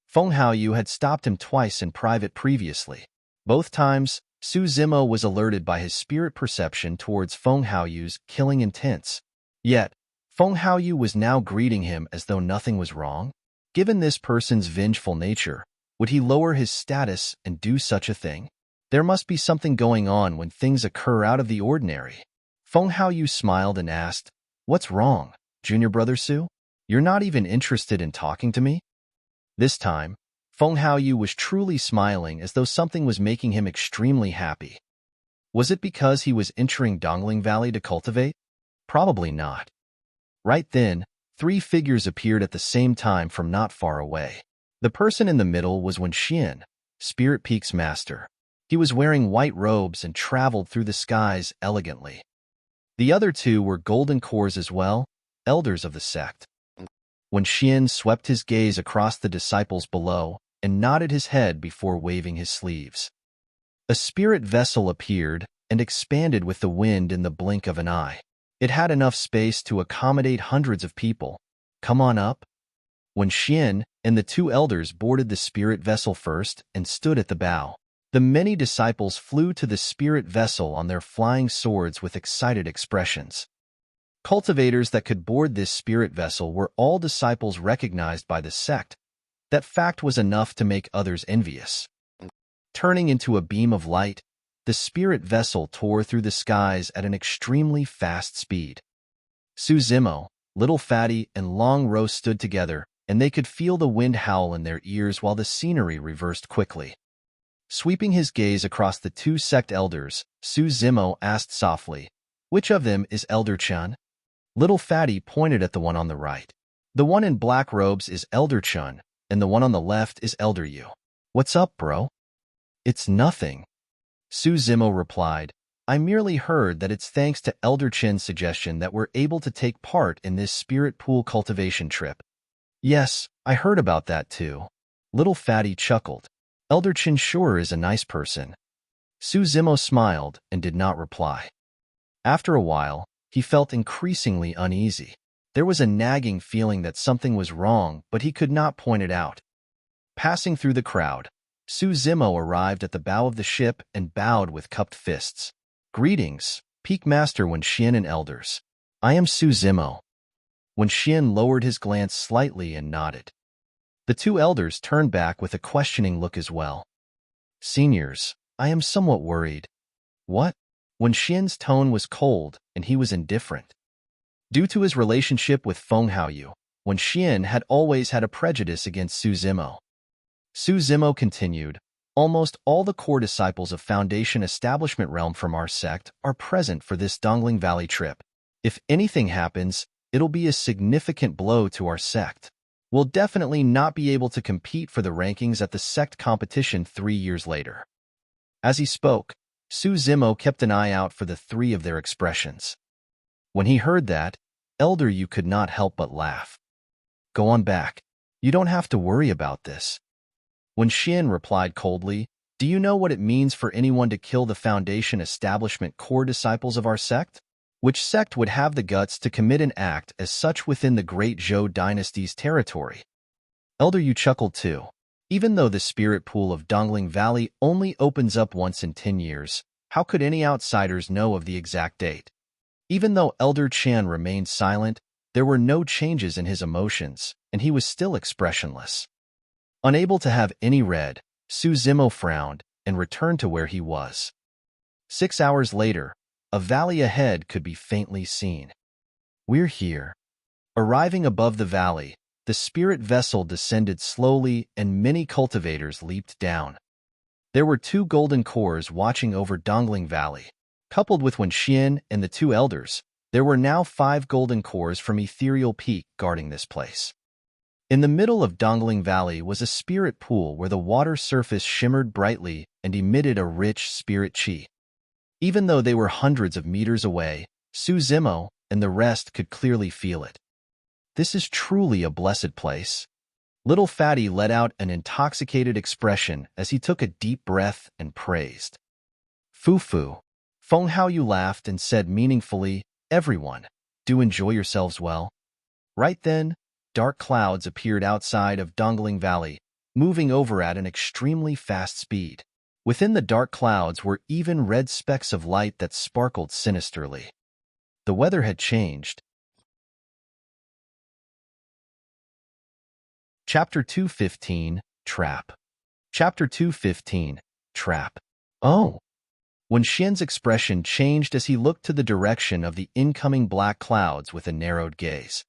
[SPEAKER 1] Feng Haoyu had stopped him twice in private previously. Both times, Su Zimo was alerted by his spirit perception towards Feng Haoyu's killing intents. Yet, Feng Haoyu was now greeting him as though nothing was wrong. Given this person's vengeful nature, would he lower his status and do such a thing? There must be something going on when things occur out of the ordinary. Feng Haoyu smiled and asked, "What's wrong, junior brother Su? You're not even interested in talking to me?" This time, Feng Haoyu was truly smiling as though something was making him extremely happy. Was it because he was entering Dongling Valley to cultivate? Probably not. Right then, 3 figures appeared at the same time from not far away. The person in the middle was Wenxian, Spirit Peak's master. He was wearing white robes and traveled through the skies elegantly. The other 2 were golden cores as well, elders of the sect. Wenxian swept his gaze across the disciples below and nodded his head before waving his sleeves. A spirit vessel appeared and expanded with the wind in the blink of an eye. It had enough space to accommodate hundreds of people. Come on up. Wenxian and the 2 elders boarded the spirit vessel first and stood at the bow. The many disciples flew to the spirit vessel on their flying swords with excited expressions. Cultivators that could board this spirit vessel were all disciples recognized by the sect. That fact was enough to make others envious. Turning into a beam of light, the spirit vessel tore through the skies at an extremely fast speed. Su Zimo, Little Fatty, and Long Ro stood together, and they could feel the wind howl in their ears while the scenery reversed quickly. Sweeping his gaze across the 2 sect elders, Su Zimo asked softly, "Which of them is Elder Chun?" Little Fatty pointed at the one on the right. "The one in black robes is Elder Chun, and the one on the left is Elder Yu." "What's up, bro?" "It's nothing," Su Zimo replied. "I merely heard that it's thanks to Elder Chin's suggestion that we're able to take part in this spirit pool cultivation trip." "Yes, I heard about that too." Little Fatty chuckled. "Elder Chin sure is a nice person." Su Zimo smiled and did not reply. After a while, he felt increasingly uneasy. There was a nagging feeling that something was wrong, but he could not point it out. Passing through the crowd, Su Zimo arrived at the bow of the ship and bowed with cupped fists. "Greetings, Peak Master Wenxian and elders. I am Su Zimo." Wenxian lowered his glance slightly and nodded. The 2 elders turned back with a questioning look as well. "Seniors, I am somewhat worried." "What?" Wenxian's tone was cold, and he was indifferent. Due to his relationship with Feng Haoyu, Wen Xian had always had a prejudice against Su Zimo. Su Zimo continued, almost all the core disciples of Foundation Establishment Realm from our sect are present for this Dongling Valley trip. If anything happens, it'll be a significant blow to our sect. We'll definitely not be able to compete for the rankings at the sect competition 3 years later. As he spoke, Su Zimo kept an eye out for the three of their expressions. When he heard that, Elder Yu could not help but laugh. Go on back. You don't have to worry about this. When Xian replied coldly, do you know what it means for anyone to kill the Foundation Establishment core disciples of our sect? Which sect would have the guts to commit an act as such within the Great Zhou dynasty's territory? Elder Yu chuckled too. Even though the spirit pool of Dongling Valley only opens up once in 10 years, how could any outsiders know of the exact date? Even though Elder Chan remained silent, there were no changes in his emotions, and he was still expressionless. Unable to have any red, Su Zimo frowned and returned to where he was. 6 hours later, a valley ahead could be faintly seen. We're here. Arriving above the valley, the spirit vessel descended slowly and many cultivators leaped down. There were 2 golden cores watching over Dongling Valley. Coupled with Wen Xian and the 2 elders, there were now 5 golden cores from Ethereal Peak guarding this place. In the middle of Dongling Valley was a spirit pool where the water surface shimmered brightly and emitted a rich spirit qi. Even though they were hundreds of meters away, Su Zimo and the rest could clearly feel it. This is truly a blessed place. Little Fatty let out an intoxicated expression as he took a deep breath and praised. Fu. Feng Haoyu laughed and said meaningfully, everyone, do enjoy yourselves well. Right then, dark clouds appeared outside of Dongling Valley, moving over at an extremely fast speed. Within the dark clouds were even red specks of light that sparkled sinisterly. The weather had changed. Chapter 215, Trap. Chapter 215, Trap. Oh! When Xian's expression changed as he looked to the direction of the incoming black clouds with a narrowed gaze.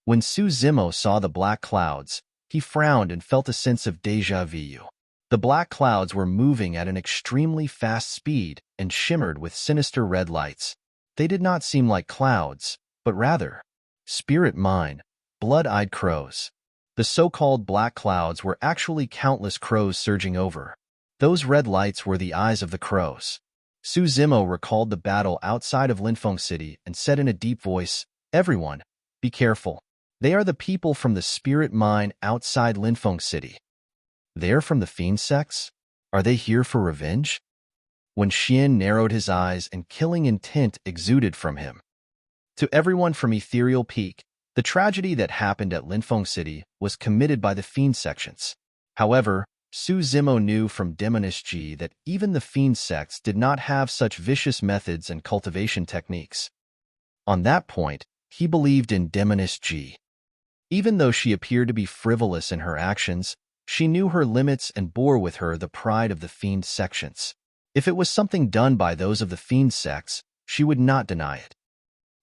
[SPEAKER 1] When Su Zimo saw the black clouds, he frowned and felt a sense of déjà vu. The black clouds were moving at an extremely fast speed and shimmered with sinister red lights. They did not seem like clouds, but rather spirit mine, blood-eyed crows. The so-called black clouds were actually countless crows surging over. Those red lights were the eyes of the crows. Su Zimo recalled the battle outside of Linfeng City and said in a deep voice, everyone, be careful. They are the people from the spirit mine outside Linfeng City. They are from the fiend sects? Are they here for revenge? When Xian narrowed his eyes and killing intent exuded from him. To everyone from Ethereal Peak, the tragedy that happened at Linfeng City was committed by the fiend sections. However, Su Zimo knew from Demonist Ji that even the fiend sects did not have such vicious methods and cultivation techniques. On that point, he believed in Demonist Ji. Even though she appeared to be frivolous in her actions, she knew her limits and bore with her the pride of the fiend sections. If it was something done by those of the fiend sects, she would not deny it.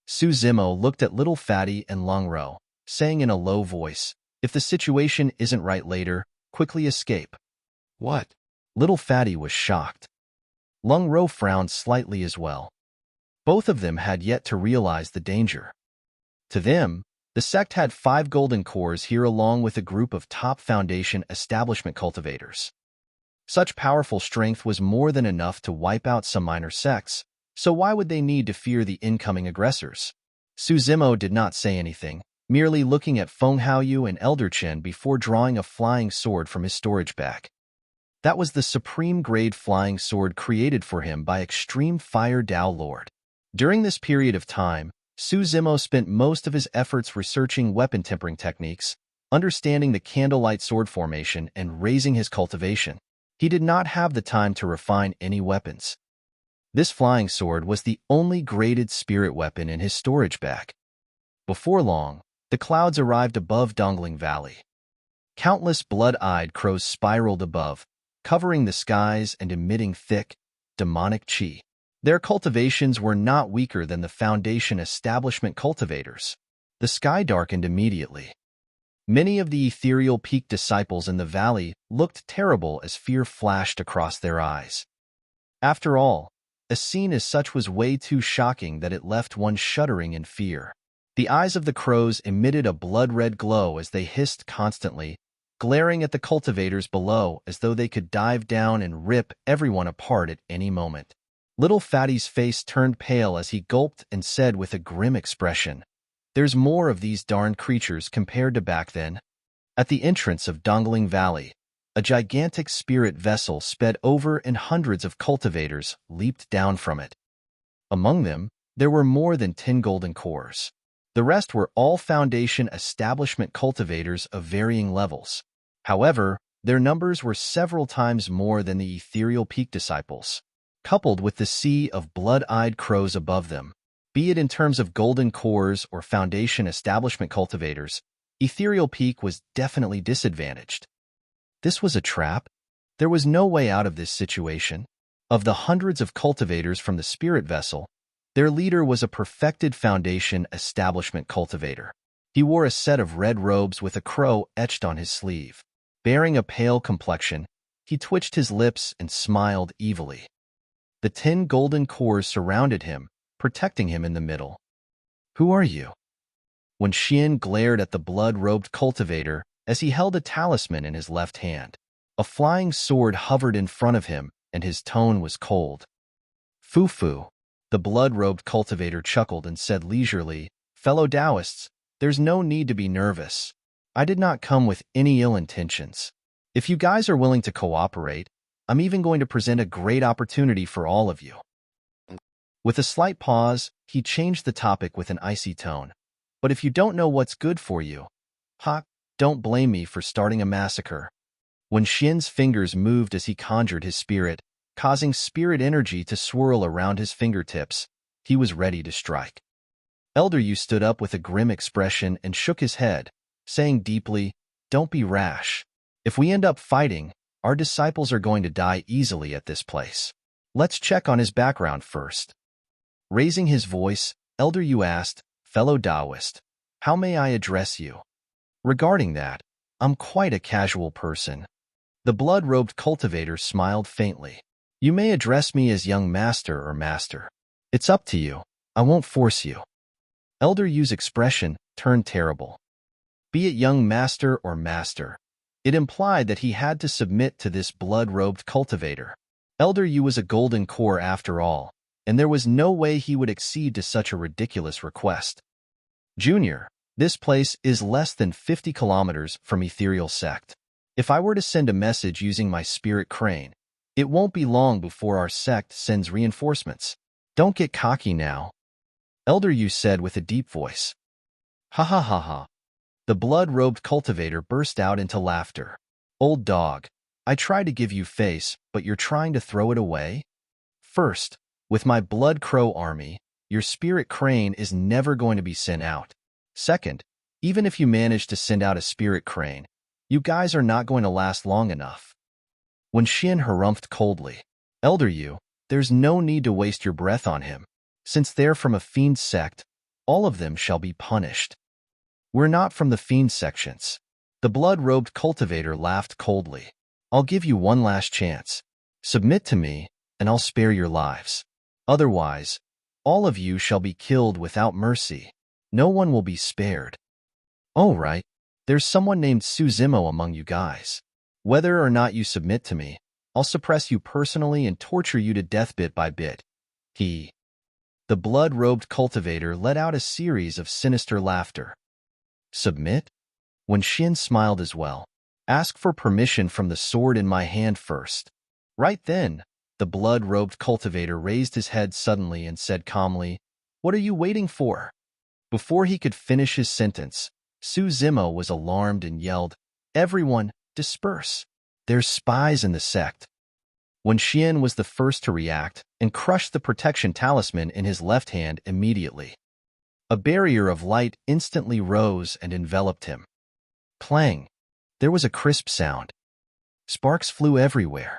[SPEAKER 1] Su Zimo looked at Little Fatty and Long Ro, saying in a low voice, if the situation isn't right later, quickly escape. What? Little Fatty was shocked. Long Ro frowned slightly as well. Both of them had yet to realize the danger. To them, the sect had 5 golden cores here along with a group of top Foundation Establishment cultivators. Such powerful strength was more than enough to wipe out some minor sects, so why would they need to fear the incoming aggressors? Su Zimo did not say anything, merely looking at Feng Haoyu and Elder Chen before drawing a flying sword from his storage bag. That was the supreme-grade flying sword created for him by Extreme Fire Dao Lord. During this period of time, Su Zimo spent most of his efforts researching weapon tempering techniques, understanding the candlelight sword formation, and raising his cultivation. He did not have the time to refine any weapons. This flying sword was the only graded spirit weapon in his storage bag. Before long, the clouds arrived above Dongling Valley. Countless blood-eyed crows spiraled above, covering the skies and emitting thick, demonic qi. Their cultivations were not weaker than the Foundation establishment cultivators. The sky darkened immediately. Many of the ethereal peak disciples in the valley looked terrible as fear flashed across their eyes. After all, a scene as such was way too shocking that it left one shuddering in fear. The eyes of the crows emitted a blood-red glow as they hissed constantly, glaring at the cultivators below as though they could dive down and rip everyone apart at any moment. Little Fatty's face turned pale as he gulped and said with a grim expression, "There's more of these darned creatures compared to back then." At the entrance of Dongling Valley, a gigantic spirit vessel sped over and hundreds of cultivators leaped down from it. Among them, there were more than 10 golden cores. The rest were all Foundation establishment cultivators of varying levels. However, their numbers were several times more than the ethereal peak disciples. Coupled with the sea of blood-eyed crows above them, be it in terms of golden cores or Foundation establishment cultivators, Ethereal Peak was definitely disadvantaged. This was a trap. There was no way out of this situation. Of the hundreds of cultivators from the spirit vessel, their leader was a perfected Foundation establishment cultivator. He wore a set of red robes with a crow etched on his sleeve. Bearing a pale complexion, he twitched his lips and smiled evilly. The 10 golden cores surrounded him, protecting him in the middle. "Who are you?" When Xian glared at the blood-robed cultivator as he held a talisman in his left hand, a flying sword hovered in front of him and his tone was cold. "Fu-fu," the blood-robed cultivator chuckled and said leisurely, "Fellow Taoists, there's no need to be nervous. I did not come with any ill intentions. If you guys are willing to cooperate, I'm even going to present a great opportunity for all of you." With a slight pause, he changed the topic with an icy tone. "But if you don't know what's good for you, don't blame me for starting a massacre." When Xian's fingers moved as he conjured his spirit, causing spirit energy to swirl around his fingertips, he was ready to strike. Elder Yu stood up with a grim expression and shook his head, saying deeply, "Don't be rash. If we end up fighting, our disciples are going to die easily at this place. Let's check on his background first." Raising his voice, Elder Yu asked, "Fellow Taoist, how may I address you?" "Regarding that, I'm quite a casual person." The blood-robed cultivator smiled faintly. "You may address me as young master or master. It's up to you. I won't force you." Elder Yu's expression turned terrible. Be it young master or master, it implied that he had to submit to this blood-robed cultivator. Elder Yu was a golden core after all, and there was no way he would accede to such a ridiculous request. "Junior, this place is less than 50 kilometers from Ethereal Sect. If I were to send a message using my spirit crane, it won't be long before our sect sends reinforcements. Don't get cocky now," Elder Yu said with a deep voice. "Ha ha ha ha." The blood-robed cultivator burst out into laughter. "Old dog, I tried to give you face, but you're trying to throw it away? First, with my blood crow army, your spirit crane is never going to be sent out. Second, even if you manage to send out a spirit crane, you guys are not going to last long enough." When Xian harumphed coldly, "Elder Yu, there's no need to waste your breath on him. Since they're from a fiend sect, all of them shall be punished." "We're not from the fiend sections." The blood-robed cultivator laughed coldly. "I'll give you one last chance. Submit to me, and I'll spare your lives. Otherwise, all of you shall be killed without mercy. No one will be spared." "Oh, right. There's someone named Suzimo among you guys. Whether or not you submit to me, I'll suppress you personally and torture you to death bit by bit." The blood-robed cultivator let out a series of sinister laughter. "Submit?" When Xian smiled as well. "Ask for permission from the sword in my hand first." Right then, the blood-robed cultivator raised his head suddenly and said calmly, "What are you waiting for?" Before he could finish his sentence, Suzimo was alarmed and yelled, "Everyone, disperse! There's spies in the sect." When Xian was the first to react and crushed the protection talisman in his left hand immediately. A barrier of light instantly rose and enveloped him. Clang! There was a crisp sound. Sparks flew everywhere.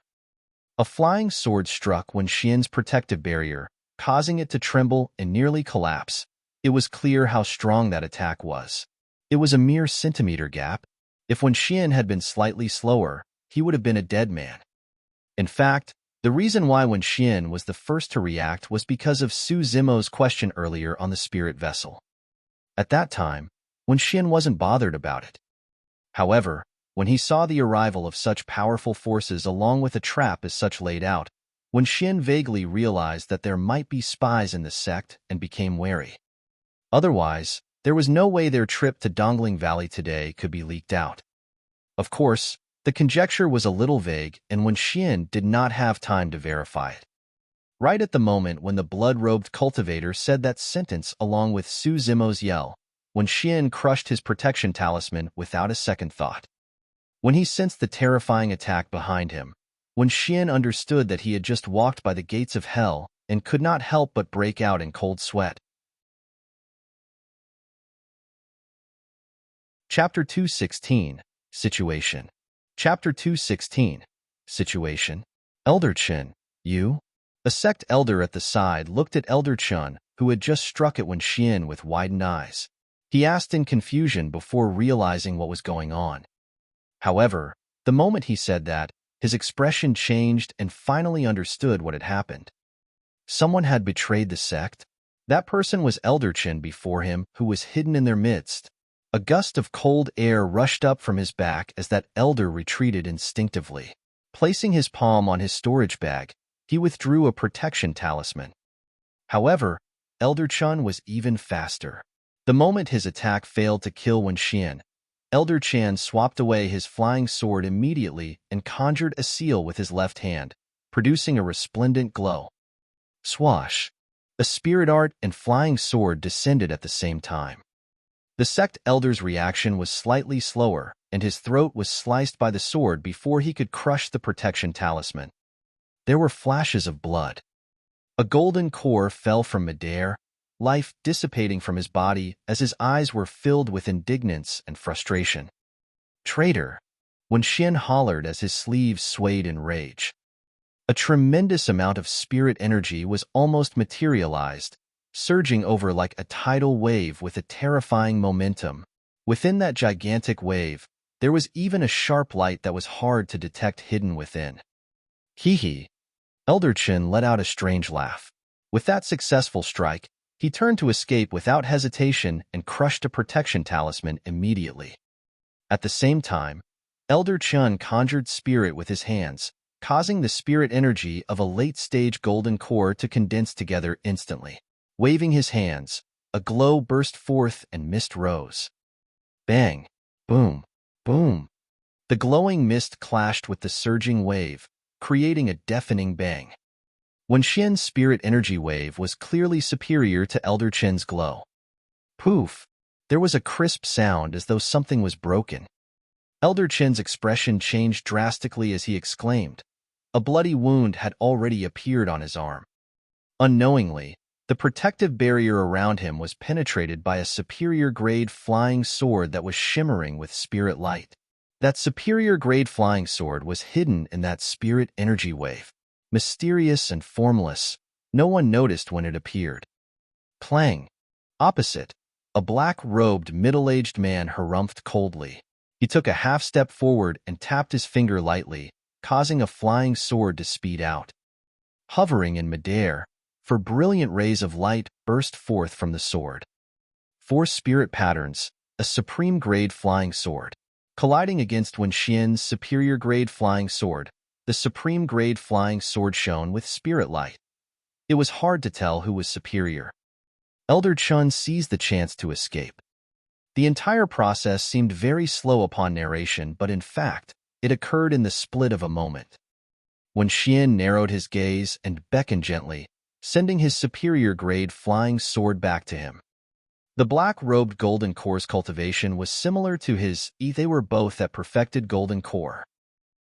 [SPEAKER 1] A flying sword struck Wen Xian's protective barrier, causing it to tremble and nearly collapse. It was clear how strong that attack was. It was a mere centimeter gap. If Wen Xian had been slightly slower, he would have been a dead man. In fact, the reason why Wen Xian was the first to react was because of Su Zimo's question earlier on the spirit vessel. At that time, Wen Xian wasn't bothered about it. However, when he saw the arrival of such powerful forces along with a trap as such laid out, Wen Xian vaguely realized that there might be spies in the sect and became wary. Otherwise, there was no way their trip to Dongling Valley today could be leaked out. Of course, the conjecture was a little vague, and Wen Xian did not have time to verify it. Right at the moment when the blood-robed cultivator said that sentence along with Su Zimo's yell, Wen Xian crushed his protection talisman without a second thought. When he sensed the terrifying attack behind him, Wen Xian understood that he had just walked by the gates of hell and could not help but break out in cold sweat. Chapter 216, Situation. Chapter 216, Situation. Elder Chen, you? A sect elder at the side looked at Elder Chen, who had just struck at Wen Xian with widened eyes. He asked in confusion before realizing what was going on. However, the moment he said that, his expression changed and finally understood what had happened. Someone had betrayed the sect. That person was Elder Chen before him, who was hidden in their midst. A gust of cold air rushed up from his back as that elder retreated instinctively. Placing his palm on his storage bag, he withdrew a protection talisman. However, Elder Chen was even faster. The moment his attack failed to kill Wen Xian, Elder Chen swapped away his flying sword immediately and conjured a seal with his left hand, producing a resplendent glow. Swash! A spirit art and flying sword descended at the same time. The sect elder's reaction was slightly slower, and his throat was sliced by the sword before he could crush the protection talisman. There were flashes of blood. A golden core fell from midair, life dissipating from his body as his eyes were filled with indignance and frustration. Traitor! Wen Xian hollered as his sleeves swayed in rage. A tremendous amount of spirit energy was almost materialized, surging over like a tidal wave with a terrifying momentum. Within that gigantic wave, there was even a sharp light that was hard to detect hidden within. Hee. Elder Chen let out a strange laugh. With that successful strike, he turned to escape without hesitation and crushed a protection talisman immediately. At the same time, Elder Chen conjured spirit with his hands, causing the spirit energy of a late-stage golden core to condense together instantly. Waving his hands, a glow burst forth and mist rose. Bang! Boom! Boom! The glowing mist clashed with the surging wave, creating a deafening bang. Wen Xian's spirit energy wave was clearly superior to Elder Chen's glow. Poof! There was a crisp sound as though something was broken. Elder Chen's expression changed drastically as he exclaimed. A bloody wound had already appeared on his arm. Unknowingly, the protective barrier around him was penetrated by a superior-grade flying sword that was shimmering with spirit light. That superior-grade flying sword was hidden in that spirit energy wave. Mysterious and formless, no one noticed when it appeared. Clang! Opposite, a black-robed, middle-aged man harumphed coldly. He took a half-step forward and tapped his finger lightly, causing a flying sword to speed out. Hovering in midair, for brilliant rays of light burst forth from the sword. 4 spirit patterns, a supreme-grade flying sword. Colliding against Wen Xian's superior-grade flying sword, the supreme-grade flying sword shone with spirit light. It was hard to tell who was superior. Elder Chen seized the chance to escape. The entire process seemed very slow upon narration, but in fact, it occurred in the split of a moment. Wen Xian narrowed his gaze and beckoned gently, sending his superior-grade flying sword back to him. The black-robed golden core's cultivation was similar to his. They were both at perfected golden core.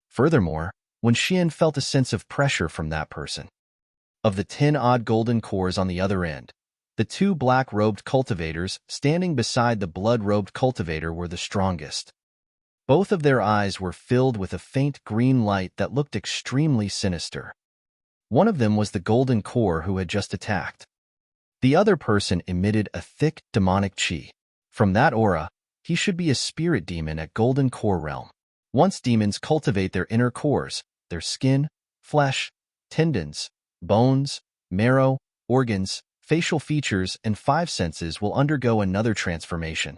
[SPEAKER 1] Furthermore, Wen Xian felt a sense of pressure from that person. Of the 10-odd golden cores on the other end, the 2 black-robed cultivators standing beside the blood-robed cultivator were the strongest. Both of their eyes were filled with a faint green light that looked extremely sinister. One of them was the golden core who had just attacked. The other person emitted a thick, demonic chi. From that aura, he should be a spirit demon at Golden Core realm. Once demons cultivate their inner cores, their skin, flesh, tendons, bones, marrow, organs, facial features, and five senses will undergo another transformation.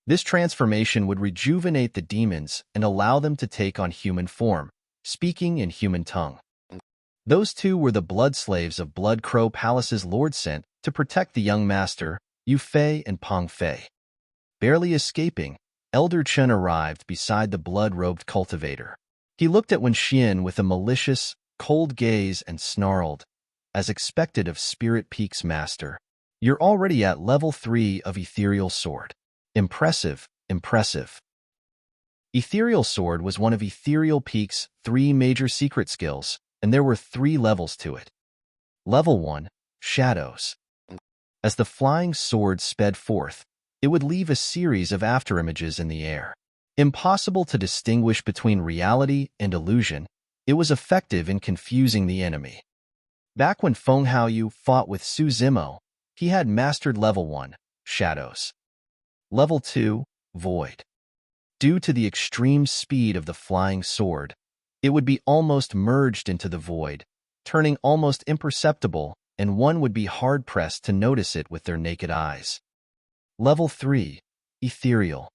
[SPEAKER 1] This transformation would rejuvenate the demons and allow them to take on human form, speaking in human tongue. Those two were the blood slaves of Blood Crow Palace's Lord sent to protect the young master, Yu Fei and Pong Fei. Barely escaping, Elder Chen arrived beside the blood-robed cultivator. He looked at Wen Xian with a malicious, cold gaze and snarled, as expected of Spirit Peak's master. You're already at level 3 of Ethereal Sword. Impressive, impressive. Ethereal Sword was one of Ethereal Peak's 3 major secret skills, and there were 3 levels to it. Level 1, Shadows. As the flying sword sped forth, it would leave a series of afterimages in the air. Impossible to distinguish between reality and illusion, it was effective in confusing the enemy. Back when Feng Haoyu fought with Su Zimo, he had mastered Level 1, Shadows. Level 2, Void. Due to the extreme speed of the flying sword, it would be almost merged into the void, turning almost imperceptible, and one would be hard-pressed to notice it with their naked eyes. Level 3, Ethereal.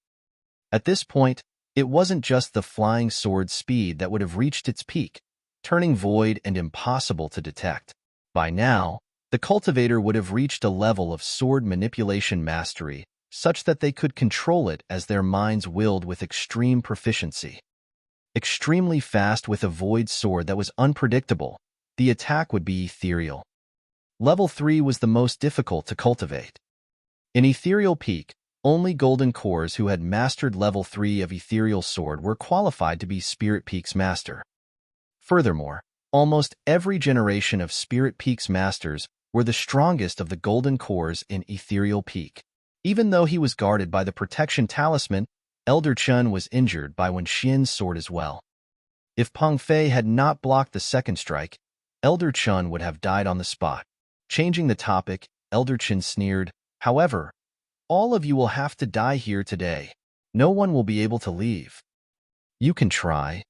[SPEAKER 1] At this point, it wasn't just the flying sword's speed that would have reached its peak, turning void and impossible to detect. By now, the cultivator would have reached a level of sword manipulation mastery such that they could control it as their minds willed with extreme proficiency. Extremely fast with a void sword that was unpredictable, the attack would be ethereal. Level 3 was the most difficult to cultivate. In Ethereal Peak, only Golden Cores who had mastered Level 3 of Ethereal Sword were qualified to be Spirit Peak's master. Furthermore, almost every generation of Spirit Peak's masters were the strongest of the Golden Cores in Ethereal Peak. Even though he was guarded by the Protection Talisman, Elder Chen was injured by Wen Xian's sword as well. If Peng Fei had not blocked the second strike, Elder Chen would have died on the spot. Changing the topic, Elder Chen sneered, "However, all of you will have to die here today. No one will be able to leave." "You can try."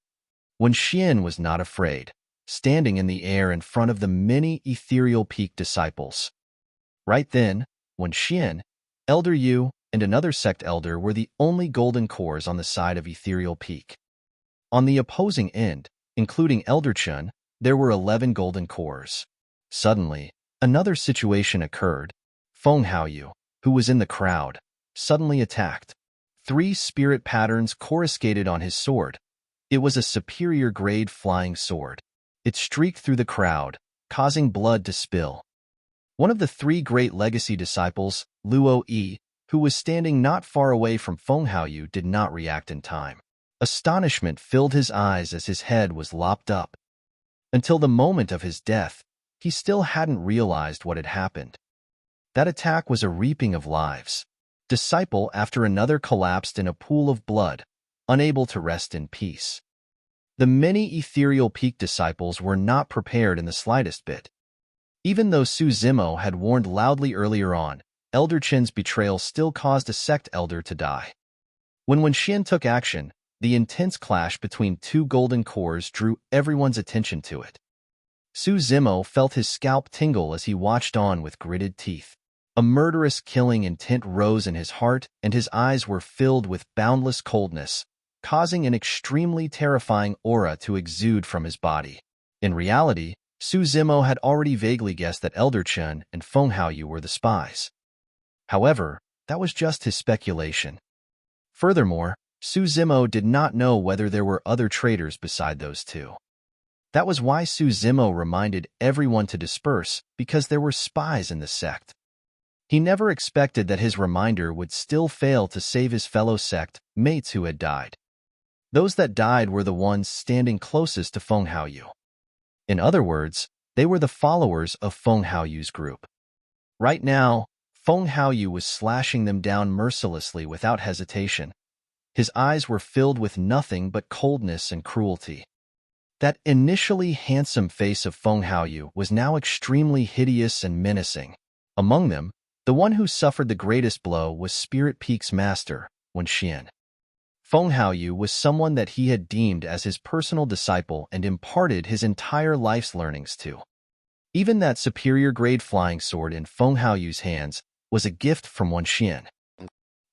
[SPEAKER 1] Wen Xian was not afraid, standing in the air in front of the many Ethereal Peak disciples. Right then, Wen Xian, Elder Yu, and another sect elder were the only Golden Cores on the side of Ethereal Peak. On the opposing end, including Elder Chen, there were 11 Golden Cores. Suddenly, another situation occurred. Feng Haoyu, who was in the crowd, suddenly attacked. 3 spirit patterns coruscated on his sword. It was a superior-grade flying sword. It streaked through the crowd, causing blood to spill. One of the 3 great legacy disciples, Luo Yi, who was standing not far away from Feng Haoyu, did not react in time. Astonishment filled his eyes as his head was lopped up. Until the moment of his death, he still hadn't realized what had happened. That attack was a reaping of lives. Disciple after another collapsed in a pool of blood, unable to rest in peace. The many Ethereal Peak disciples were not prepared in the slightest bit. Even though Su Zimo had warned loudly earlier on, Elder Chen's betrayal still caused a sect elder to die. When Wen Xian took action, the intense clash between 2 Golden Cores drew everyone's attention to it. Su Zimo felt his scalp tingle as he watched on with gritted teeth. A murderous killing intent rose in his heart, and his eyes were filled with boundless coldness, causing an extremely terrifying aura to exude from his body. In reality, Su Zimo had already vaguely guessed that Elder Chen and Feng Haoyu were the spies. However, that was just his speculation. Furthermore, Su Zimo did not know whether there were other traitors beside those 2. That was why Su Zimo reminded everyone to disperse, because there were spies in the sect. He never expected that his reminder would still fail to save his fellow sect mates who had died. Those that died were the ones standing closest to Feng Haoyu. In other words, they were the followers of Feng Haoyu's group. Right now, Feng Haoyu was slashing them down mercilessly without hesitation. His eyes were filled with nothing but coldness and cruelty. That initially handsome face of Feng Haoyu was now extremely hideous and menacing. Among them, the one who suffered the greatest blow was Spirit Peak's master, Wen Xian. Feng Haoyu was someone that he had deemed as his personal disciple and imparted his entire life's learnings to. Even that superior-grade flying sword in Feng Haoyu's hands was a gift from Wen Xian.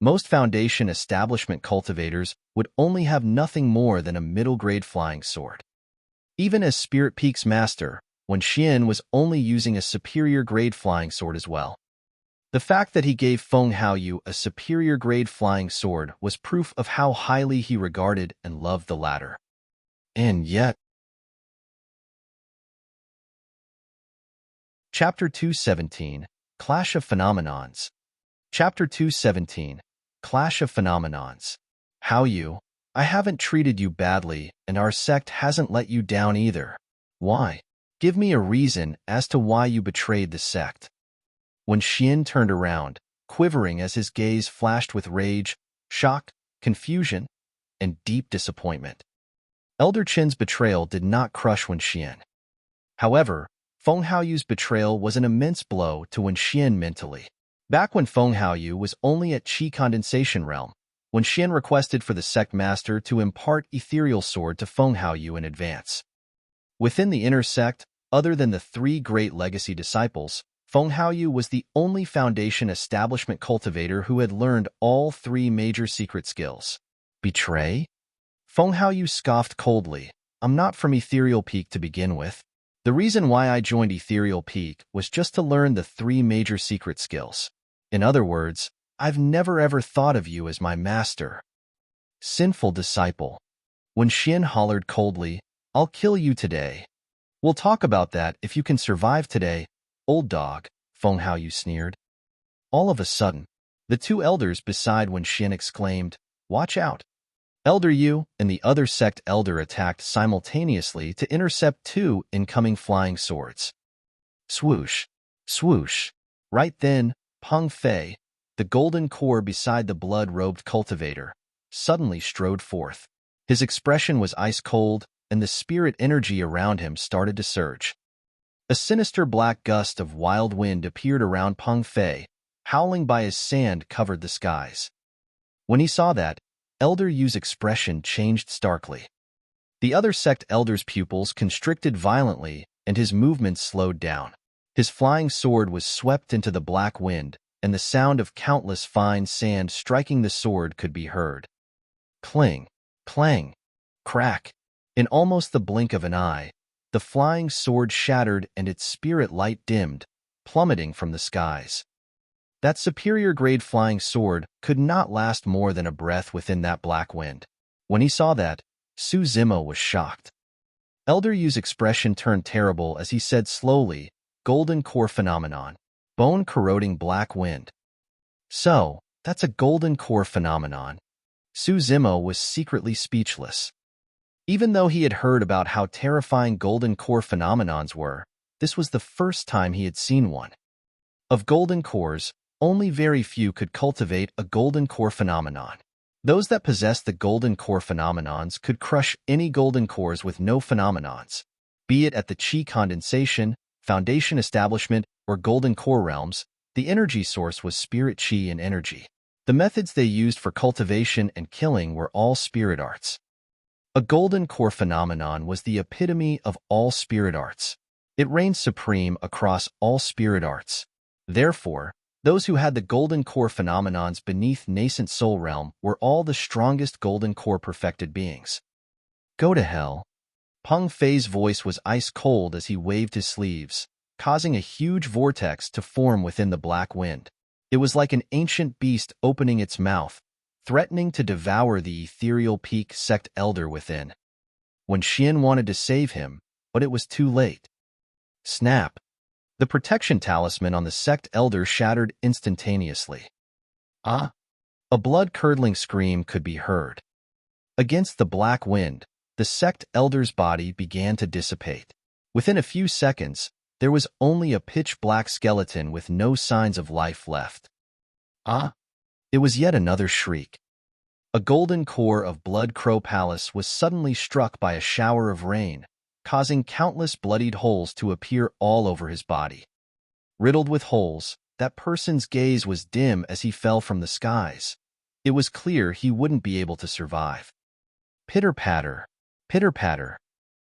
[SPEAKER 1] Most Foundation establishment cultivators would only have nothing more than a middle-grade flying sword. Even as Spirit Peak's master, Wen Xian was only using a superior-grade flying sword as well. The fact that he gave Feng Haoyu a superior-grade flying sword was proof of how highly he regarded and loved the latter. And yet... Chapter 217, Clash of Phenomenons. Chapter 217, Clash of Phenomenons. Haoyu, I haven't treated you badly, and our sect hasn't let you down either. Why? Give me a reason as to why you betrayed the sect. When Xian turned around, quivering as his gaze flashed with rage, shock, confusion, and deep disappointment. Elder Qin's betrayal did not crush Wen Xian. However, Feng Haoyu's betrayal was an immense blow to Wen Xian mentally. Back when Feng Haoyu was only at Qi Condensation Realm, Wen Xian requested for the sect master to impart Ethereal Sword to Feng Haoyu in advance. Within the inner sect, other than the three great legacy disciples, Feng Haoyu was the only Foundation establishment cultivator who had learned all three major secret skills. Betray? Feng Haoyu scoffed coldly. I'm not from Ethereal Peak to begin with. The reason why I joined Ethereal Peak was just to learn the three major secret skills. In other words, I've never ever thought of you as my master. Sinful disciple. When Xian hollered coldly, I'll kill you today. We'll talk about that if you can survive today, old dog, Feng Haoyu sneered. All of a sudden, the two elders beside Wen Xian exclaimed, Watch out! Elder Yu and the other sect elder attacked simultaneously to intercept two incoming flying swords. Swoosh! Swoosh! Right then, Peng Fei, the golden core beside the blood-robed cultivator, suddenly strode forth. His expression was ice-cold, and the spirit energy around him started to surge. A sinister black gust of wild wind appeared around Peng Fei, howling by as sand covered the skies. When he saw that, Elder Yu's expression changed starkly. The other sect elder's pupils constricted violently, and his movements slowed down. His flying sword was swept into the black wind, and the sound of countless fine sand striking the sword could be heard. Cling, clang, crack. In almost the blink of an eye, the flying sword shattered and its spirit light dimmed, plummeting from the skies. That superior-grade flying sword could not last more than a breath within that black wind. When he saw that, Su Zimo was shocked. Elder Yu's expression turned terrible as he said slowly, Golden Core Phenomenon. Bone-corroding black wind. So, that's a Golden Core Phenomenon. Su Zimo was secretly speechless. Even though he had heard about how terrifying Golden Core Phenomenons were, this was the first time he had seen one. Of Golden Cores, only very few could cultivate a Golden Core Phenomenon. Those that possessed the Golden Core Phenomenons could crush any Golden Cores with no Phenomenons, be it at the Qi Condensation, Foundation Establishment, or Golden Core realms. The energy source was Spirit Qi and energy. The methods they used for cultivation and killing were all spirit arts. A Golden Core Phenomenon was the epitome of all spirit arts. It reigned supreme across all spirit arts. Therefore, those who had the Golden Core Phenomenons beneath nascent soul realm were all the strongest Golden Core perfected beings. Go to hell. Peng Fei's voice was ice-cold as he waved his sleeves, causing a huge vortex to form within the black wind. It was like an ancient beast opening its mouth, threatening to devour the Ethereal Peak sect elder within. When Xian wanted to save him, but it was too late. Snap! The protection talisman on the sect elder shattered instantaneously. Ah! A blood-curdling scream could be heard. Against the black wind, the sect elder's body began to dissipate. Within a few seconds, there was only a pitch-black skeleton with no signs of life left. Ah! It was yet another shriek. A golden core of Blood Crow Palace was suddenly struck by a shower of rain, causing countless bloodied holes to appear all over his body. Riddled with holes, that person's gaze was dim as he fell from the skies. It was clear he wouldn't be able to survive. Pitter-patter, pitter-patter.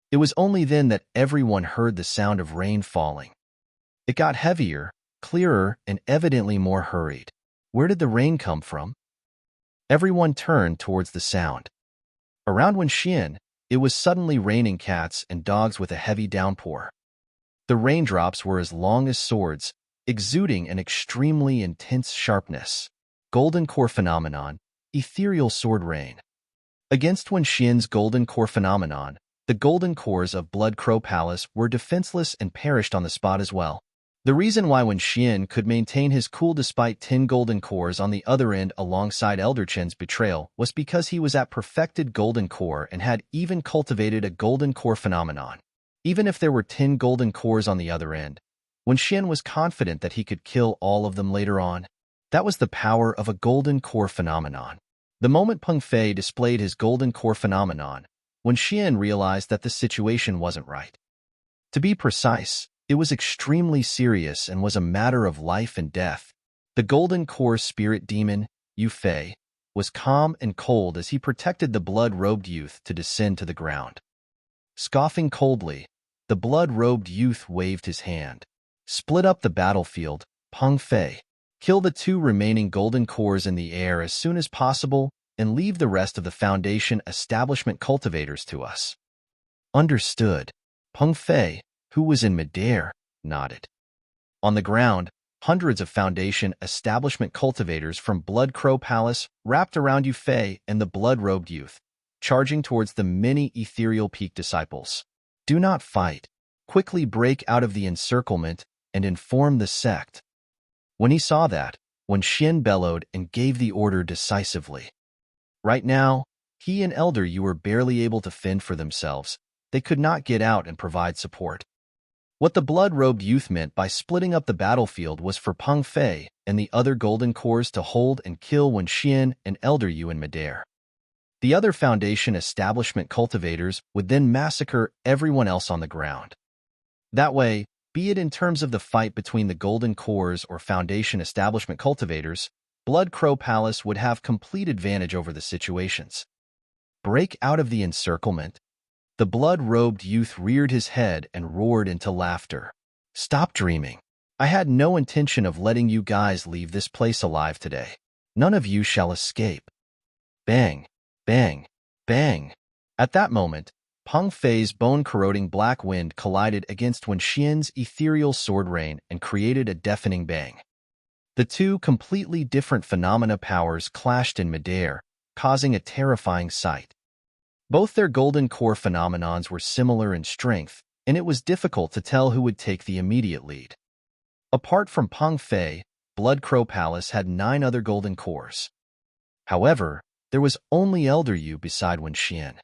[SPEAKER 1] It was only then that everyone heard the sound of rain falling. It got heavier, clearer, and evidently more hurried. Where did the rain come from? Everyone turned towards the sound. Around Wenxian, it was suddenly raining cats and dogs with a heavy downpour. The raindrops were as long as swords, exuding an extremely intense sharpness. Golden core phenomenon, ethereal sword rain. Against Wenxian's golden core phenomenon, the golden cores of Blood Crow Palace were defenseless and perished on the spot as well. The reason why Wenxian could maintain his cool despite 10 golden cores on the other end alongside Elder Chen's betrayal was because he was at perfected golden core and had even cultivated a golden core phenomenon. Even if there were 10 golden cores on the other end, Wenxian was confident that he could kill all of them later on. That was the power of a golden core phenomenon. The moment Peng Fei displayed his golden core phenomenon, Wenxian realized that the situation wasn't right. To be precise, it was extremely serious and was a matter of life and death. The golden core spirit demon, Yu Fei, was calm and cold as he protected the blood-robed youth to descend to the ground. Scoffing coldly, the blood-robed youth waved his hand. Split up the battlefield, Peng Fei. Kill the 2 remaining golden cores in the air as soon as possible and leave the rest of the Foundation establishment cultivators to us. Understood. Peng Fei, who was in midair, nodded. On the ground, hundreds of Foundation establishment cultivators from Blood Crow Palace wrapped around Yu Fei and the blood-robed youth, charging towards the many ethereal peak disciples. Do not fight. Quickly break out of the encirclement and inform the sect. When he saw that, Wenxian bellowed and gave the order decisively. Right now, he and Elder Yu were barely able to fend for themselves. They could not get out and provide support. What the blood-robed youth meant by splitting up the battlefield was for Peng Fei and the other golden cores to hold and kill Wenxian and Elder Yu in midair. The other Foundation establishment cultivators would then massacre everyone else on the ground. That way, be it in terms of the fight between the golden cores or Foundation establishment cultivators, Blood Crow Palace would have complete advantage over the situations. Break out of the encirclement. The blood-robed youth reared his head and roared into laughter. Stop dreaming. I had no intention of letting you guys leave this place alive today. None of you shall escape. Bang, bang, bang. At that moment, Peng Fei's bone-corroding black wind collided against Wenxian's ethereal sword rain and created a deafening bang. The 2 completely different phenomena powers clashed in midair, causing a terrifying sight. Both their golden core phenomenons were similar in strength, and it was difficult to tell who would take the immediate lead. Apart from Peng Fei, Blood Crow Palace had 9 other golden cores. However, there was only Elder Yu beside Wenxian.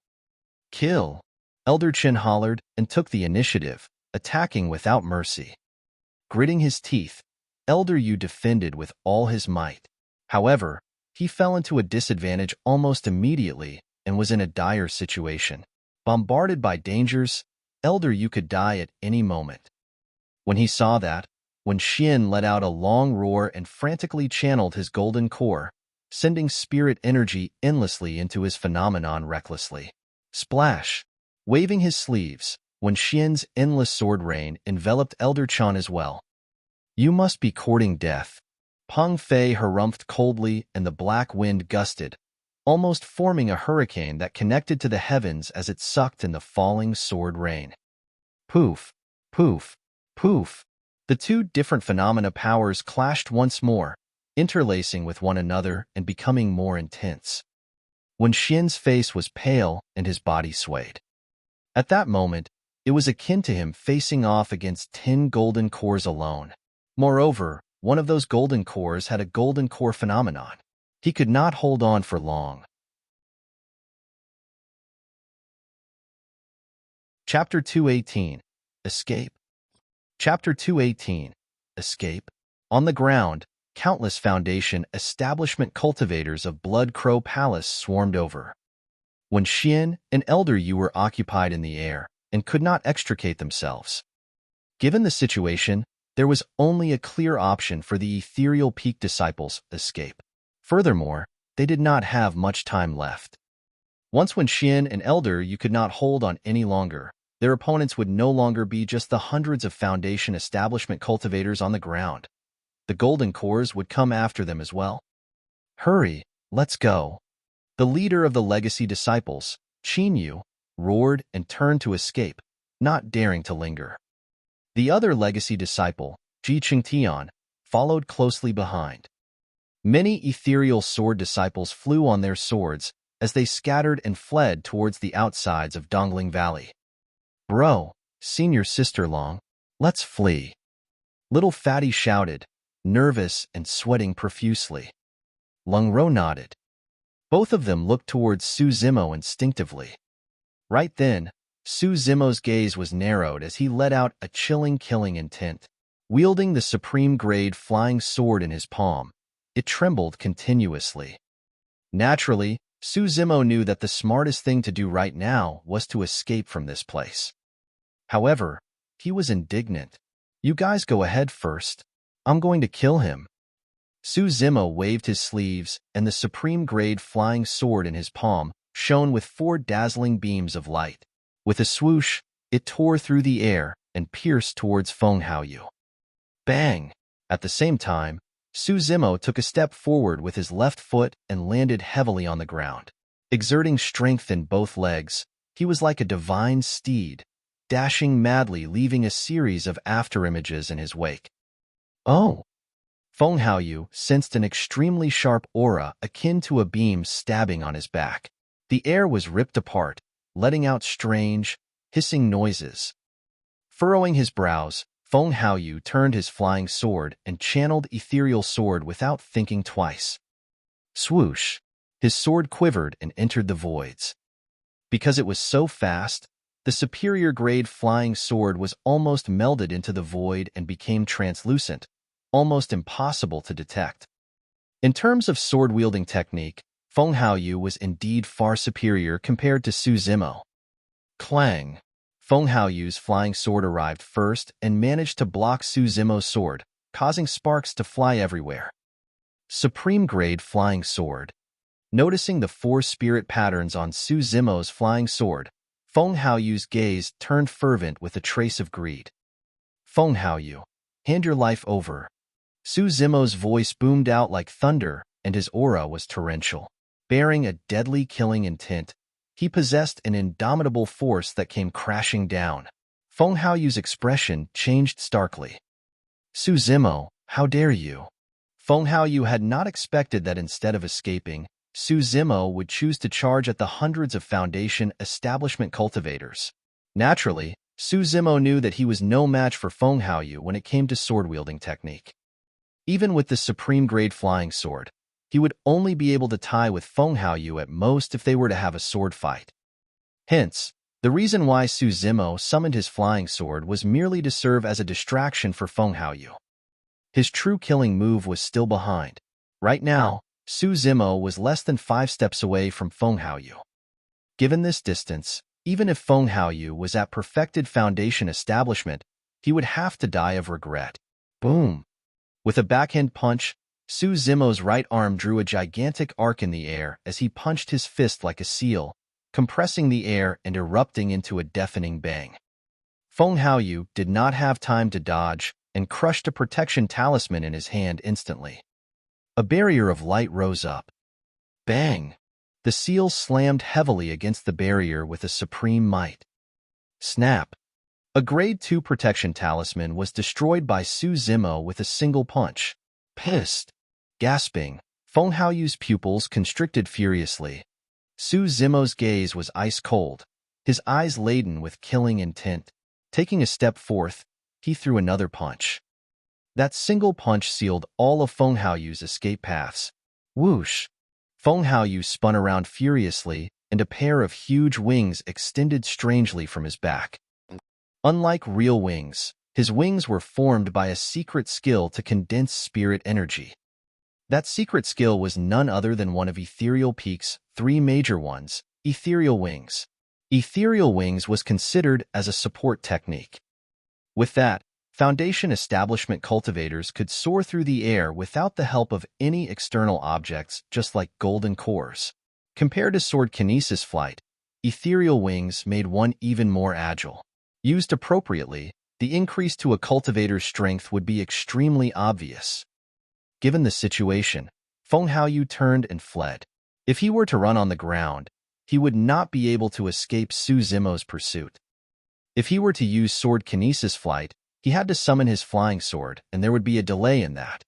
[SPEAKER 1] Kill! Elder Chen hollered and took the initiative, attacking without mercy. Gritting his teeth, Elder Yu defended with all his might. However, he fell into a disadvantage almost immediately and was in a dire situation. Bombarded by dangers, Elder Yu could die at any moment. When he saw that, Wenxian let out a long roar and frantically channeled his golden core, sending spirit energy endlessly into his phenomenon recklessly. Splash! Waving his sleeves, Wenxian's endless sword rain enveloped Elder Chen as well. You must be courting death. Peng Fei harumphed coldly and the black wind gusted, almost forming a hurricane that connected to the heavens as it sucked in the falling sword rain. Poof, poof, poof. The 2 different phenomena powers clashed once more, interlacing with one another and becoming more intense. Wenxian's face was pale and his body swayed. At that moment, it was akin to him facing off against 10 golden cores alone. Moreover, one of those golden cores had a golden core phenomenon. He could not hold on for long. Chapter 218. Escape. Chapter 218. Escape. On the ground, countless Foundation establishment cultivators of Blood Crow Palace swarmed over. When Xian and Elder Yu were occupied in the air and could not extricate themselves. Given the situation, there was only a clear option for the ethereal peak disciples: escape. Furthermore, they did not have much time left. Once when Xian and Elder Yu could not hold on any longer, their opponents would no longer be just the hundreds of Foundation establishment cultivators on the ground. The golden cores would come after them as well. Hurry, let's go. The leader of the legacy disciples, Qin Yu, roared and turned to escape, not daring to linger. The other legacy disciple, Ji Qingtian, followed closely behind. Many ethereal sword disciples flew on their swords as they scattered and fled towards the outsides of Dongling Valley. Bro, senior sister Long, let's flee. Little Fatty shouted, nervous and sweating profusely. Lung Ro nodded. Both of them looked towards Su Zimo instinctively. Right then, Su Zimo's gaze was narrowed as he let out a chilling killing intent. Wielding the supreme-grade flying sword in his palm, it trembled continuously. Naturally, Su Zimo knew that the smartest thing to do right now was to escape from this place. However, he was indignant. You guys go ahead first. I'm going to kill him. Su Zimo waved his sleeves, and the supreme-grade flying sword in his palm shone with 4 dazzling beams of light. With a swoosh, it tore through the air and pierced towards Feng Haoyu. Bang! At the same time, Su Zimo took a step forward with his left foot and landed heavily on the ground. Exerting strength in both legs, he was like a divine steed, dashing madly, leaving a series of afterimages in his wake. Oh! Feng Haoyu sensed an extremely sharp aura akin to a beam stabbing on his back. The air was ripped apart, letting out strange, hissing noises. Furrowing his brows, Feng Haoyu turned his flying sword and channeled ethereal sword without thinking twice. Swoosh! His sword quivered and entered the voids. Because it was so fast, the superior-grade flying sword was almost melded into the void and became translucent, almost impossible to detect. In terms of sword-wielding technique, Feng Haoyu was indeed far superior compared to Su Zimo. Clang! Feng Haoyu's flying sword arrived first and managed to block Su Zimo's sword, causing sparks to fly everywhere. Supreme-grade flying sword. Noticing the 4 spirit patterns on Su Zimo's flying sword, Feng Haoyu's gaze turned fervent with a trace of greed. Feng Haoyu, hand your life over. Su Zimo's voice boomed out like thunder, and his aura was torrential. Bearing a deadly killing intent, he possessed an indomitable force that came crashing down. Feng Haoyu's expression changed starkly. Su Zimo, how dare you? Feng Haoyu had not expected that instead of escaping, Su Zimo would choose to charge at the hundreds of Foundation establishment cultivators. Naturally, Su Zimo knew that he was no match for Feng Haoyu when it came to sword-wielding technique. Even with the supreme-grade flying sword, he would only be able to tie with Feng Haoyu at most if they were to have a sword fight. Hence, the reason why Su Zimo summoned his flying sword was merely to serve as a distraction for Feng Haoyu. His true killing move was still behind. Right now, Su Zimo was less than 5 steps away from Feng Haoyu. Given this distance, even if Feng Haoyu was at perfected Foundation establishment, he would have to die of regret. Boom! With a backhand punch, Su Zimo's right arm drew a gigantic arc in the air as he punched his fist like a seal, compressing the air and erupting into a deafening bang. Feng Haoyu did not have time to dodge and crushed a protection talisman in his hand instantly. A barrier of light rose up. Bang! The seal slammed heavily against the barrier with a supreme might. Snap! A Grade 2 protection talisman was destroyed by Su Zimo with a single punch. Pissed! Gasping, Feng Haoyu's pupils constricted furiously. Su Zimo's gaze was ice-cold, his eyes laden with killing intent. Taking a step forth, he threw another punch. That single punch sealed all of Feng Haoyu's escape paths. Whoosh! Feng Haoyu spun around furiously, and a pair of huge wings extended strangely from his back. Unlike real wings, his wings were formed by a secret skill to condense spirit energy. That secret skill was none other than one of Ethereal Peak's 3 major ones, Ethereal Wings. Ethereal Wings was considered as a support technique. With that, Foundation establishment cultivators could soar through the air without the help of any external objects, just like golden cores. Compared to sword kinesis flight, Ethereal Wings made one even more agile. Used appropriately, the increase to a cultivator's strength would be extremely obvious. Given the situation, Feng Haoyu turned and fled. If he were to run on the ground, he would not be able to escape Su Zimo's pursuit. If he were to use sword kinesis flight, he had to summon his flying sword, and there would be a delay in that.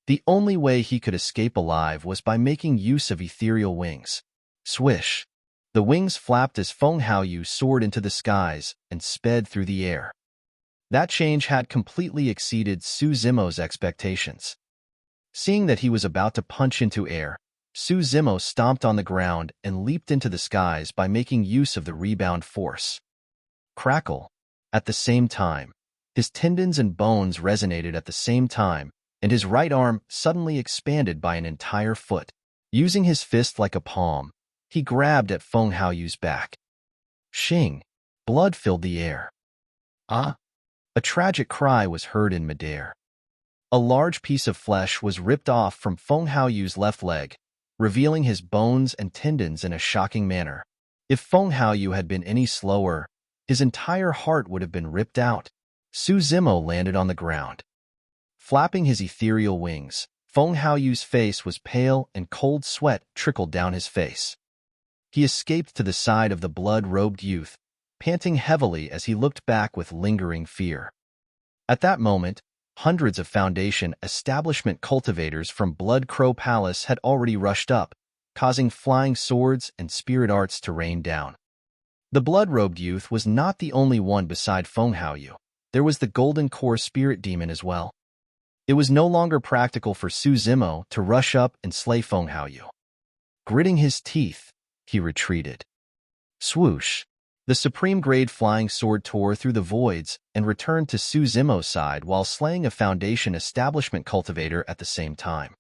[SPEAKER 1] The only way he could escape alive was by making use of Ethereal Wings. Swish! The wings flapped as Feng Haoyu soared into the skies and sped through the air. That change had completely exceeded Su Zimo's expectations. Seeing that he was about to punch into air, Su Zimo stomped on the ground and leaped into the skies by making use of the rebound force. Crackle! At the same time, his tendons and bones resonated at the same time, and his right arm suddenly expanded by an entire foot. Using his fist like a palm, he grabbed at Feng Haoyu's back. Shing! Blood filled the air. Ah! A tragic cry was heard in midair. A large piece of flesh was ripped off from Feng Haoyu's left leg, revealing his bones and tendons in a shocking manner. If Feng Haoyu had been any slower, his entire heart would have been ripped out. Su Zimo landed on the ground. Flapping his ethereal wings, Feng Haoyu's face was pale and cold sweat trickled down his face. He escaped to the side of the blood-robed youth, panting heavily as he looked back with lingering fear. At that moment, hundreds of Foundation establishment cultivators from Blood Crow Palace had already rushed up, causing flying swords and spirit arts to rain down. The blood-robed youth was not the only one beside Feng Haoyu. There was the Golden Core Spirit Demon as well. It was no longer practical for Su Zimo to rush up and slay Feng Haoyu. Gritting his teeth, he retreated. Swoosh! The supreme-grade flying sword tore through the voids and returned to Su Zimo's side while slaying a Foundation establishment cultivator at the same time.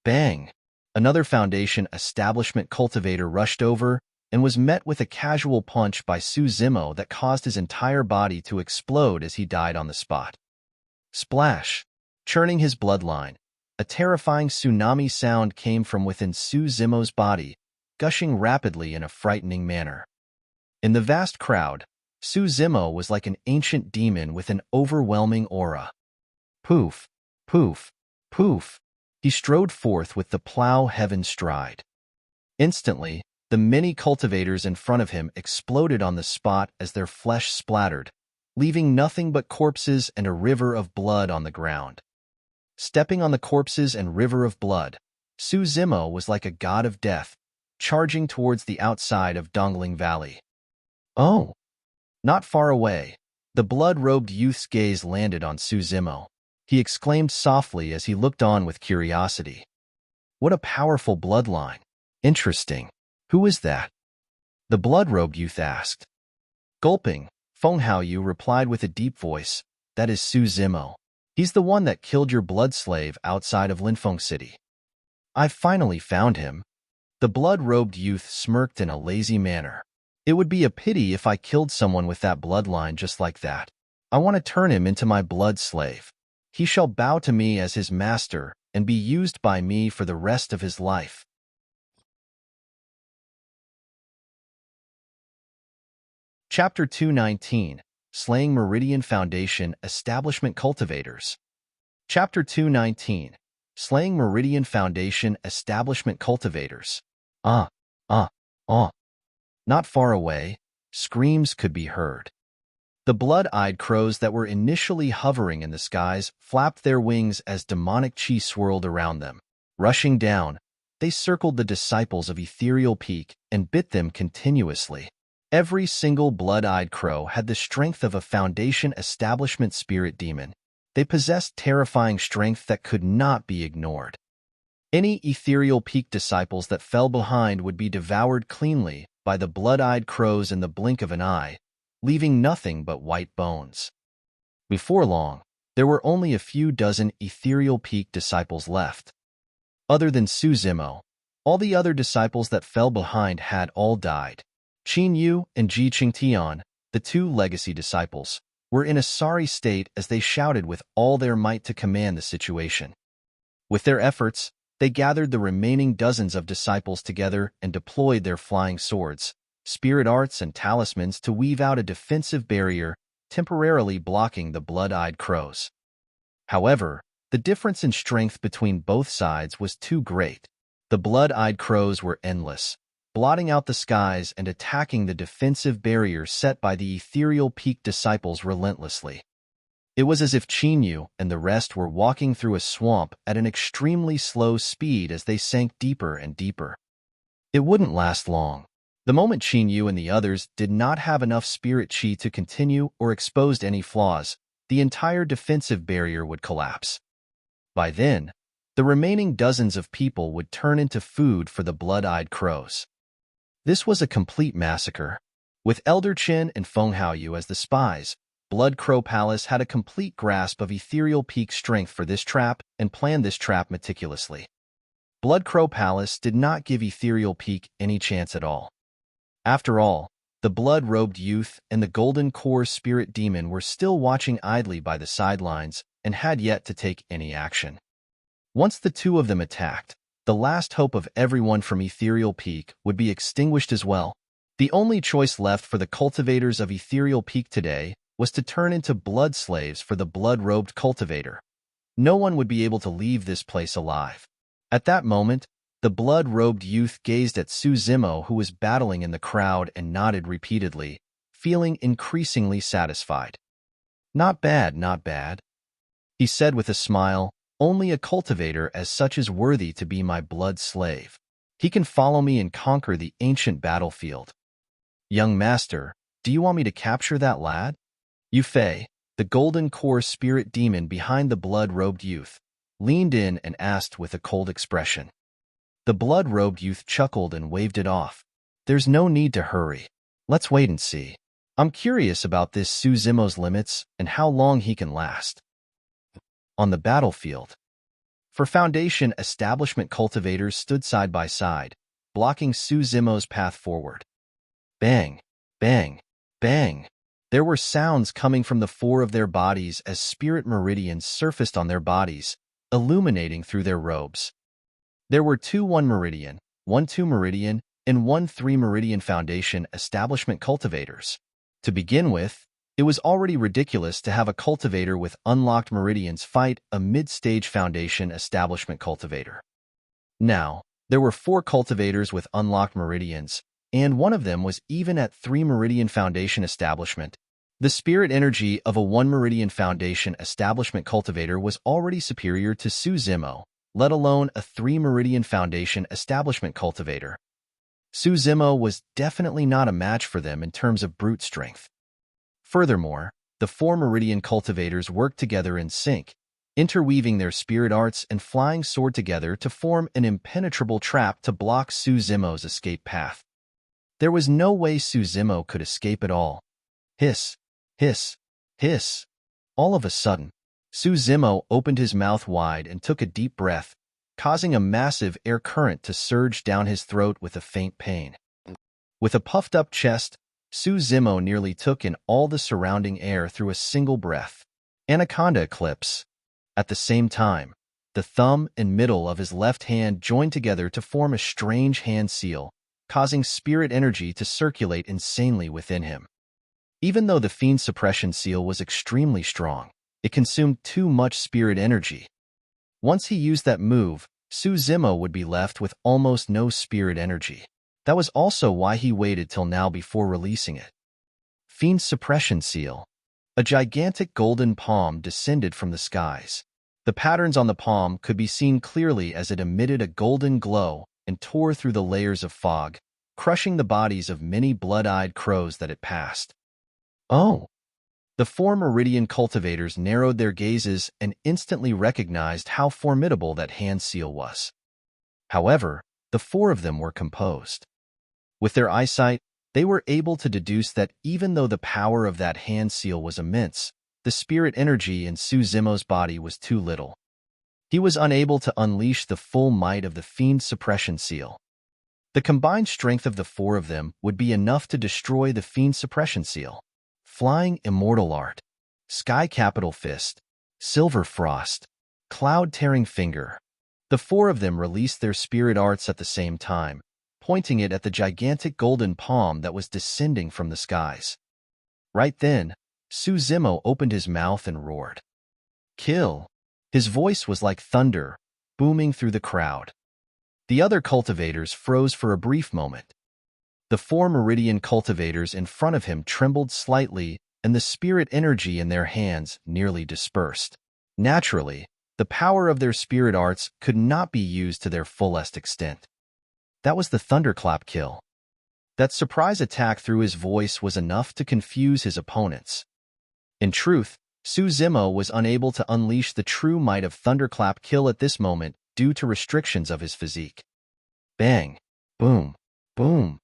[SPEAKER 1] Bang! Another Foundation establishment cultivator rushed over and was met with a casual punch by Su Zimo that caused his entire body to explode as he died on the spot. Splash! Churning his bloodline, a terrifying tsunami sound came from within Su Zimo's body, gushing rapidly in a frightening manner. In the vast crowd, Su Zimo was like an ancient demon with an overwhelming aura. Poof, poof, poof. He strode forth with the plow heaven stride. Instantly, the many cultivators in front of him exploded on the spot as their flesh splattered, leaving nothing but corpses and a river of blood on the ground. Stepping on the corpses and river of blood, Su Zimo was like a god of death, charging towards the outside of Dongling Valley. Oh! Not far away, the blood-robed youth's gaze landed on Su Zimo. He exclaimed softly as he looked on with curiosity. What a powerful bloodline. Interesting. Who is that? The blood-robed youth asked. Gulping, Feng Haoyu replied with a deep voice, that is Su Zimo. He's the one that killed your blood slave outside of Linfeng City. I've finally found him. The blood-robed youth smirked in a lazy manner. It would be a pity if I killed someone with that bloodline just like that. I want to turn him into my blood slave. He shall bow to me as his master and be used by me for the rest of his life. Chapter 219, Slaying Meridian Foundation Establishment Cultivators. Chapter 219, Slaying Meridian Foundation Establishment Cultivators. Not far away, screams could be heard. The blood-eyed crows that were initially hovering in the skies flapped their wings as demonic chi swirled around them. Rushing down, they circled the disciples of Ethereal Peak and bit them continuously. Every single blood-eyed crow had the strength of a Foundation establishment spirit demon. They possessed terrifying strength that could not be ignored. Any Ethereal Peak disciples that fell behind would be devoured cleanly by the blood-eyed crows in the blink of an eye, leaving nothing but white bones. Before long, there were only a few dozen Ethereal Peak disciples left. Other than Suzimo, all the other disciples that fell behind had all died. Qin Yu and Ji Qingtian, the two legacy disciples, were in a sorry state as they shouted with all their might to command the situation. With their efforts, they gathered the remaining dozens of disciples together and deployed their flying swords, spirit arts, and talismans to weave out a defensive barrier, temporarily blocking the blood-eyed crows. However, the difference in strength between both sides was too great. The blood-eyed crows were endless, blotting out the skies and attacking the defensive barrier set by the ethereal peak disciples relentlessly. It was as if Qinyu and the rest were walking through a swamp at an extremely slow speed as they sank deeper and deeper. It wouldn't last long. The moment Qinyu and the others did not have enough spirit chi to continue or exposed any flaws, the entire defensive barrier would collapse. By then, the remaining dozens of people would turn into food for the blood-eyed crows. This was a complete massacre. With Elder Qin and Feng Haoyu as the spies, Blood Crow Palace had a complete grasp of Ethereal Peak's strength for this trap and planned this trap meticulously. Blood Crow Palace did not give Ethereal Peak any chance at all. After all, the blood-robed youth and the Golden Core Spirit Demon were still watching idly by the sidelines and had yet to take any action. Once the two of them attacked, the last hope of everyone from Ethereal Peak would be extinguished as well. The only choice left for the cultivators of Ethereal Peak today was to turn into blood slaves for the blood-robed cultivator. No one would be able to leave this place alive. At that moment, the blood-robed youth gazed at Suzimo, who was battling in the crowd, and nodded repeatedly, feeling increasingly satisfied. "Not bad, not bad," he said with a smile. "Only a cultivator as such is worthy to be my blood slave. He can follow me and conquer the ancient battlefield." "Young master, do you want me to capture that lad?" Yu Fei, the Golden Core Spirit Demon behind the blood-robed youth, leaned in and asked with a cold expression. The blood-robed youth chuckled and waved it off. "There's no need to hurry. Let's wait and see. I'm curious about this Suzimo's limits and how long he can last." On the battlefield, for Foundation establishment, cultivators stood side by side, blocking Suzimo's path forward. Bang, bang, bang. There were sounds coming from the four of their bodies as spirit meridians surfaced on their bodies, illuminating through their robes. There were 2 1 Meridian, 1 2 Meridian, and 1 3 Meridian Foundation establishment cultivators. To begin with, it was already ridiculous to have a cultivator with unlocked meridians fight a mid-stage Foundation establishment cultivator. Now, there were 4 cultivators with unlocked meridians, and one of them was even at 3 Meridian Foundation establishment. The spirit energy of a 1 Meridian Foundation establishment cultivator was already superior to Suzimo, let alone a 3 Meridian Foundation establishment cultivator. Suzimo was definitely not a match for them in terms of brute strength. Furthermore, the 4 Meridian cultivators worked together in sync, interweaving their spirit arts and flying sword together to form an impenetrable trap to block Suzimo's escape path. There was no way Suzimo could escape at all. Hiss, hiss, hiss. All of a sudden, Suzimo opened his mouth wide and took a deep breath, causing a massive air current to surge down his throat with a faint pain. With a puffed-up chest, Suzimo nearly took in all the surrounding air through a single breath. Anaconda Eclipse. At the same time, the thumb and middle of his left hand joined together to form a strange hand seal, causing spirit energy to circulate insanely within him. Even though the Fiend Suppression Seal was extremely strong, it consumed too much spirit energy. Once he used that move, Suzimo would be left with almost no spirit energy. That was also why he waited till now before releasing it. Fiend Suppression Seal. A gigantic golden palm descended from the skies. The patterns on the palm could be seen clearly as it emitted a golden glow and tore through the layers of fog, crushing the bodies of many blood-eyed crows that it passed. Oh! The 4 Meridian cultivators narrowed their gazes and instantly recognized how formidable that hand seal was. However, the 4 of them were composed. With their eyesight, they were able to deduce that even though the power of that hand seal was immense, the spirit energy in Suzimo's body was too little. He was unable to unleash the full might of the Fiend's suppression seal. The combined strength of the four of them would be enough to destroy the Fiend's suppression seal. Flying Immortal Art, Sky Capital Fist, Silver Frost, Cloud-Tearing Finger. The four of them released their spirit arts at the same time, pointing it at the gigantic golden palm that was descending from the skies. Right then, Suzimo opened his mouth and roared. Kill! His voice was like thunder, booming through the crowd. The other cultivators froze for a brief moment. The four Meridian cultivators in front of him trembled slightly, and the spirit energy in their hands nearly dispersed. Naturally, the power of their spirit arts could not be used to their fullest extent. That was the thunderclap kill. That surprise attack through his voice was enough to confuse his opponents. In truth, Suzimo was unable to unleash the true might of thunderclap kill at this moment due to restrictions of his physique. Bang! Boom! Boom!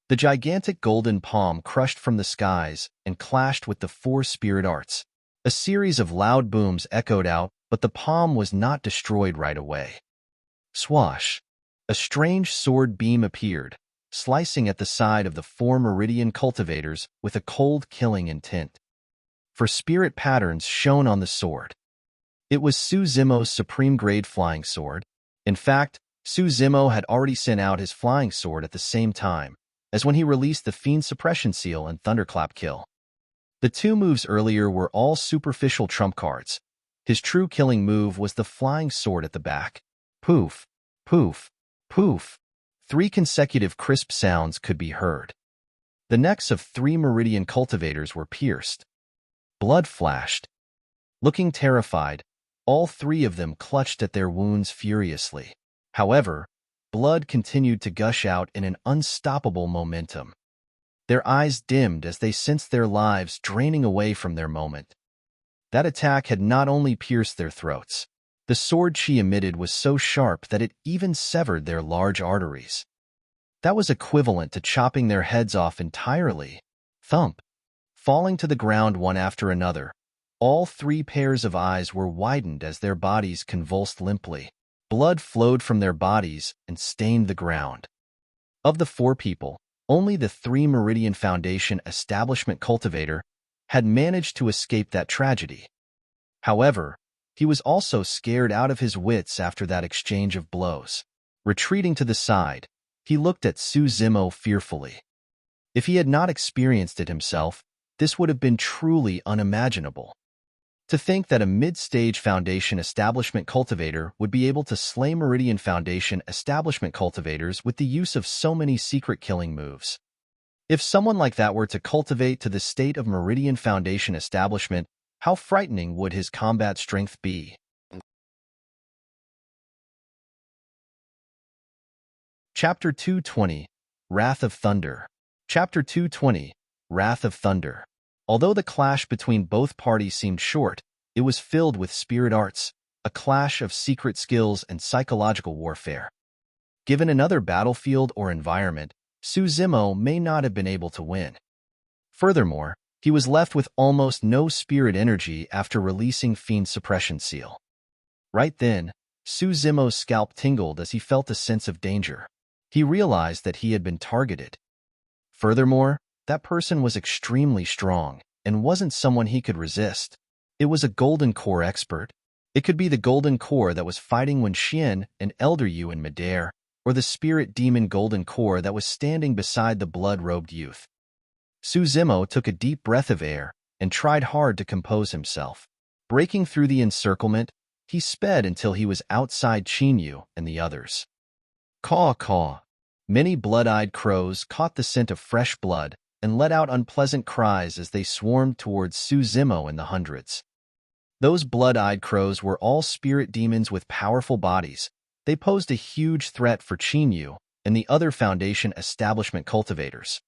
[SPEAKER 1] The gigantic golden palm crushed from the skies and clashed with the four spirit arts. A series of loud booms echoed out, but the palm was not destroyed right away. Swash! A strange sword beam appeared, slicing at the side of the four Meridian cultivators with a cold killing intent. For spirit patterns shown on the sword. It was Suzimo's supreme-grade flying sword. In fact, Suzimo had already sent out his flying sword at the same time as when he released the Fiend Suppression Seal and Thunderclap Kill. The two moves earlier were all superficial trump cards. His true killing move was the flying sword at the back. Poof, poof, poof. 3 consecutive crisp sounds could be heard. The necks of 3 Meridian cultivators were pierced. Blood flashed. Looking terrified, all 3 of them clutched at their wounds furiously. However, blood continued to gush out in an unstoppable momentum. Their eyes dimmed as they sensed their lives draining away from their moment. That attack had not only pierced their throats. The sword she emitted was so sharp that it even severed their large arteries. That was equivalent to chopping their heads off entirely. Thump! Falling to the ground one after another, all 3 pairs of eyes were widened as their bodies convulsed limply. Blood flowed from their bodies and stained the ground. Of the 4 people, only the 3 Meridian Foundation establishment cultivator had managed to escape that tragedy. However, he was also scared out of his wits after that exchange of blows. Retreating to the side, he looked at Suzimo fearfully. If he had not experienced it himself, this would have been truly unimaginable. To think that a mid-stage Foundation establishment cultivator would be able to slay Meridian Foundation establishment cultivators with the use of so many secret killing moves. If someone like that were to cultivate to the state of Meridian Foundation establishment, how frightening would his combat strength be? Chapter 220, Wrath of Thunder. Chapter 220, Wrath of Thunder. Although the clash between both parties seemed short, it was filled with spirit arts, a clash of secret skills and psychological warfare. Given another battlefield or environment, Suzimo may not have been able to win. Furthermore, he was left with almost no spirit energy after releasing Fiend Suppression Seal. Right then, Suzimo's scalp tingled as he felt a sense of danger. He realized that he had been targeted. Furthermore, that person was extremely strong and wasn't someone he could resist. It was a Golden Core expert. It could be the Golden Core that was fighting Wen Xian and Elder Yu in midair, or the Spirit Demon Golden Core that was standing beside the blood-robed youth. Suzimo took a deep breath of air and tried hard to compose himself. Breaking through the encirclement, he sped until he was outside Qinyu and the others. Caw caw. Many blood-eyed crows caught the scent of fresh blood and let out unpleasant cries as they swarmed towards Suzimo in the hundreds. Those blood-eyed crows were all spirit demons with powerful bodies. They posed a huge threat for Qinyu and the other Foundation establishment cultivators.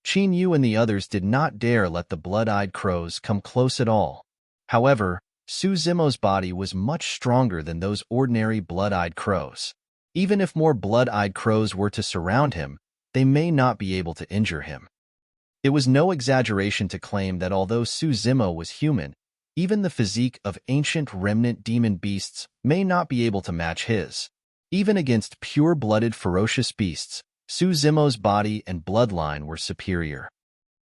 [SPEAKER 1] Qinyu and the others did not dare let the blood-eyed crows come close at all. However, Suzimo's body was much stronger than those ordinary blood-eyed crows. Even if more blood-eyed crows were to surround him, they may not be able to injure him. It was no exaggeration to claim that although Suzimo was human, Even the physique of ancient remnant demon beasts may not be able to match his. Even against pure-blooded ferocious beasts, Suzimo's body and bloodline were superior.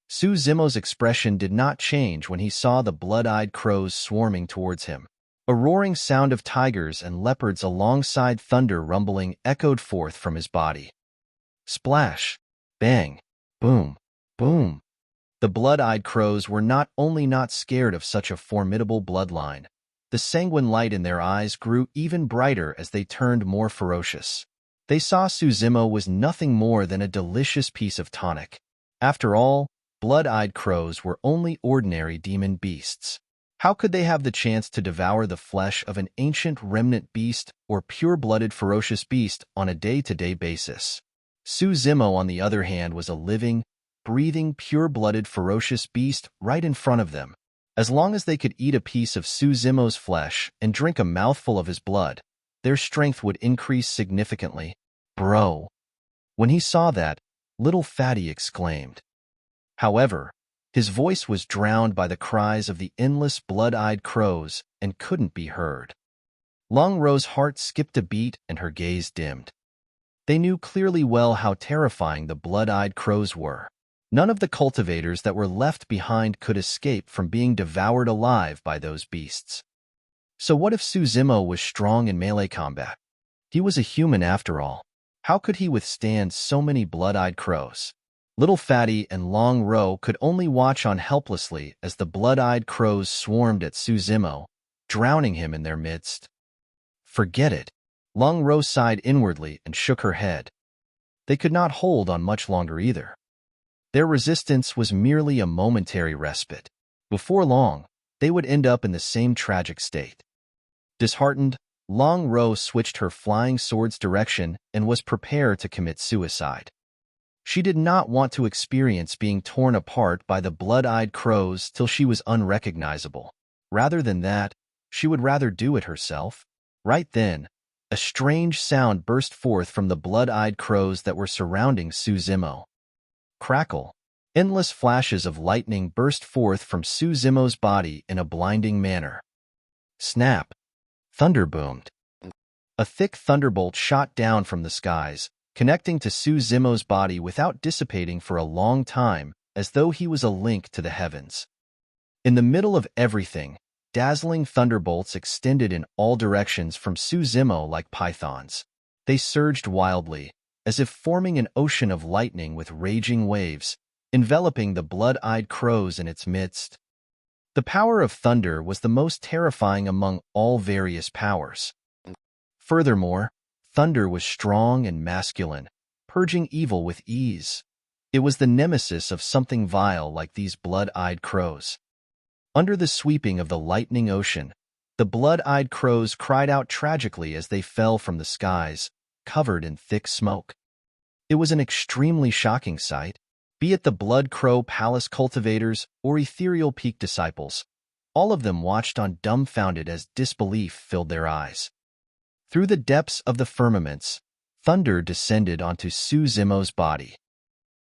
[SPEAKER 1] Suzimo's expression did not change when he saw the blood-eyed crows swarming towards him. A roaring sound of tigers and leopards alongside thunder rumbling echoed forth from his body. Splash! Bang! Boom! Boom! The blood-eyed crows were not only not scared of such a formidable bloodline, the sanguine light in their eyes grew even brighter as they turned more ferocious. They saw Suzimo was nothing more than a delicious piece of tonic. After all, blood-eyed crows were only ordinary demon beasts. How could they have the chance to devour the flesh of an ancient remnant beast or pure-blooded ferocious beast on a day-to-day basis? Suzimo, on the other hand, was a living, breathing, pure-blooded ferocious beast right in front of them. As long as they could eat a piece of Suzimo's flesh and drink a mouthful of his blood, their strength would increase significantly. Bro! When he saw that, little Fatty exclaimed. However, his voice was drowned by the cries of the endless blood-eyed crows and couldn't be heard. Long Ro's heart skipped a beat and her gaze dimmed. They knew clearly well how terrifying the blood-eyed crows were. None of the cultivators that were left behind could escape from being devoured alive by those beasts. So what if Suzimo was strong in melee combat? He was a human after all. How could he withstand so many blood-eyed crows? Little Fatty and Long Ro could only watch on helplessly as the blood-eyed crows swarmed at Suzimo, drowning him in their midst. Forget it. Long Ro sighed inwardly and shook her head. They could not hold on much longer either. Their resistance was merely a momentary respite. Before long, they would end up in the same tragic state. Disheartened, Long Ro switched her flying sword's direction and was prepared to commit suicide. She did not want to experience being torn apart by the blood-eyed crows till she was unrecognizable. Rather than that, she would rather do it herself. Right then, a strange sound burst forth from the blood-eyed crows that were surrounding Suzimo. Crackle! Endless flashes of lightning burst forth from Suzimo's body in a blinding manner. Snap! Thunder boomed. A thick thunderbolt shot down from the skies, connecting to Suzimo's body without dissipating for a long time, as though he was a link to the heavens. In the middle of everything, dazzling thunderbolts extended in all directions from Suzimo like pythons. They surged wildly, as if forming an ocean of lightning with raging waves, enveloping the blood-eyed crows in its midst. The power of thunder was the most terrifying among all various powers. Furthermore, thunder was strong and masculine, purging evil with ease. It was the nemesis of something vile like these blood-eyed crows. Under the sweeping of the lightning ocean, the blood-eyed crows cried out tragically as they fell from the skies, covered in thick smoke. It was an extremely shocking sight. Be it the Blood Crow Palace cultivators or Ethereal Peak disciples, all of them watched on dumbfounded as disbelief filled their eyes. Through the depths of the firmaments, thunder descended onto Suzimo's body.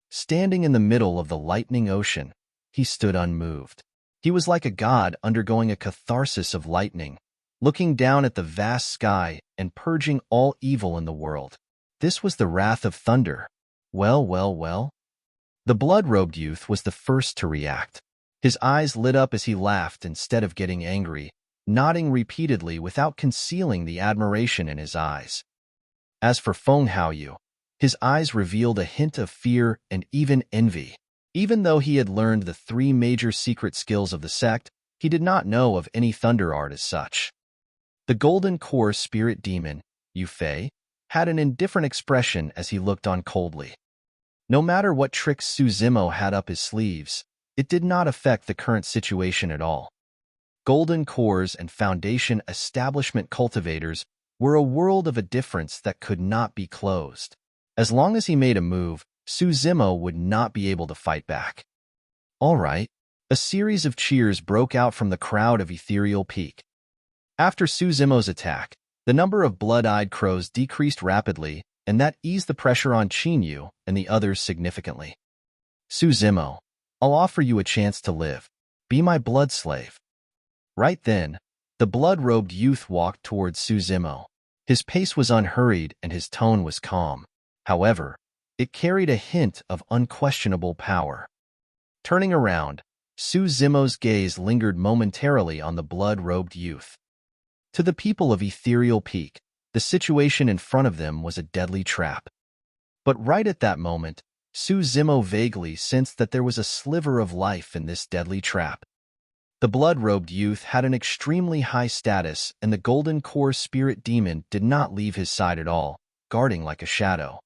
[SPEAKER 1] Standing in the middle of the lightning ocean, he stood unmoved. He was like a god undergoing a catharsis of lightning, looking down at the vast sky and purging all evil in the world. This was the wrath of thunder. Well, well, well. The blood-robed youth was the first to react. His eyes lit up as he laughed instead of getting angry, nodding repeatedly without concealing the admiration in his eyes. As for Feng Haoyu, his eyes revealed a hint of fear and even envy. Even though he had learned the 3 major secret skills of the sect, he did not know of any thunder art as such. The golden core spirit demon, Yu Fei, had an indifferent expression as he looked on coldly. No matter what tricks Suzimo had up his sleeves, it did not affect the current situation at all. Golden cores and foundation establishment cultivators were a world of a difference that could not be closed. As long as he made a move, Suzimo would not be able to fight back. All right. A series of cheers broke out from the crowd of Ethereal Peak. After Suzimo's attack, the number of blood-eyed crows decreased rapidly, and that eased the pressure on Qinyu and the others significantly. Suzimo, I'll offer you a chance to live. Be my blood slave. Right then, the blood-robed youth walked towards Suzimo. His pace was unhurried and his tone was calm. However, it carried a hint of unquestionable power. Turning around, Suzimo's gaze lingered momentarily on the blood-robed youth. To the people of Ethereal Peak, the situation in front of them was a deadly trap. But right at that moment, Suzimo vaguely sensed that there was a sliver of life in this deadly trap. The blood-robed youth had an extremely high status, and the golden core spirit demon did not leave his side at all, guarding like a shadow.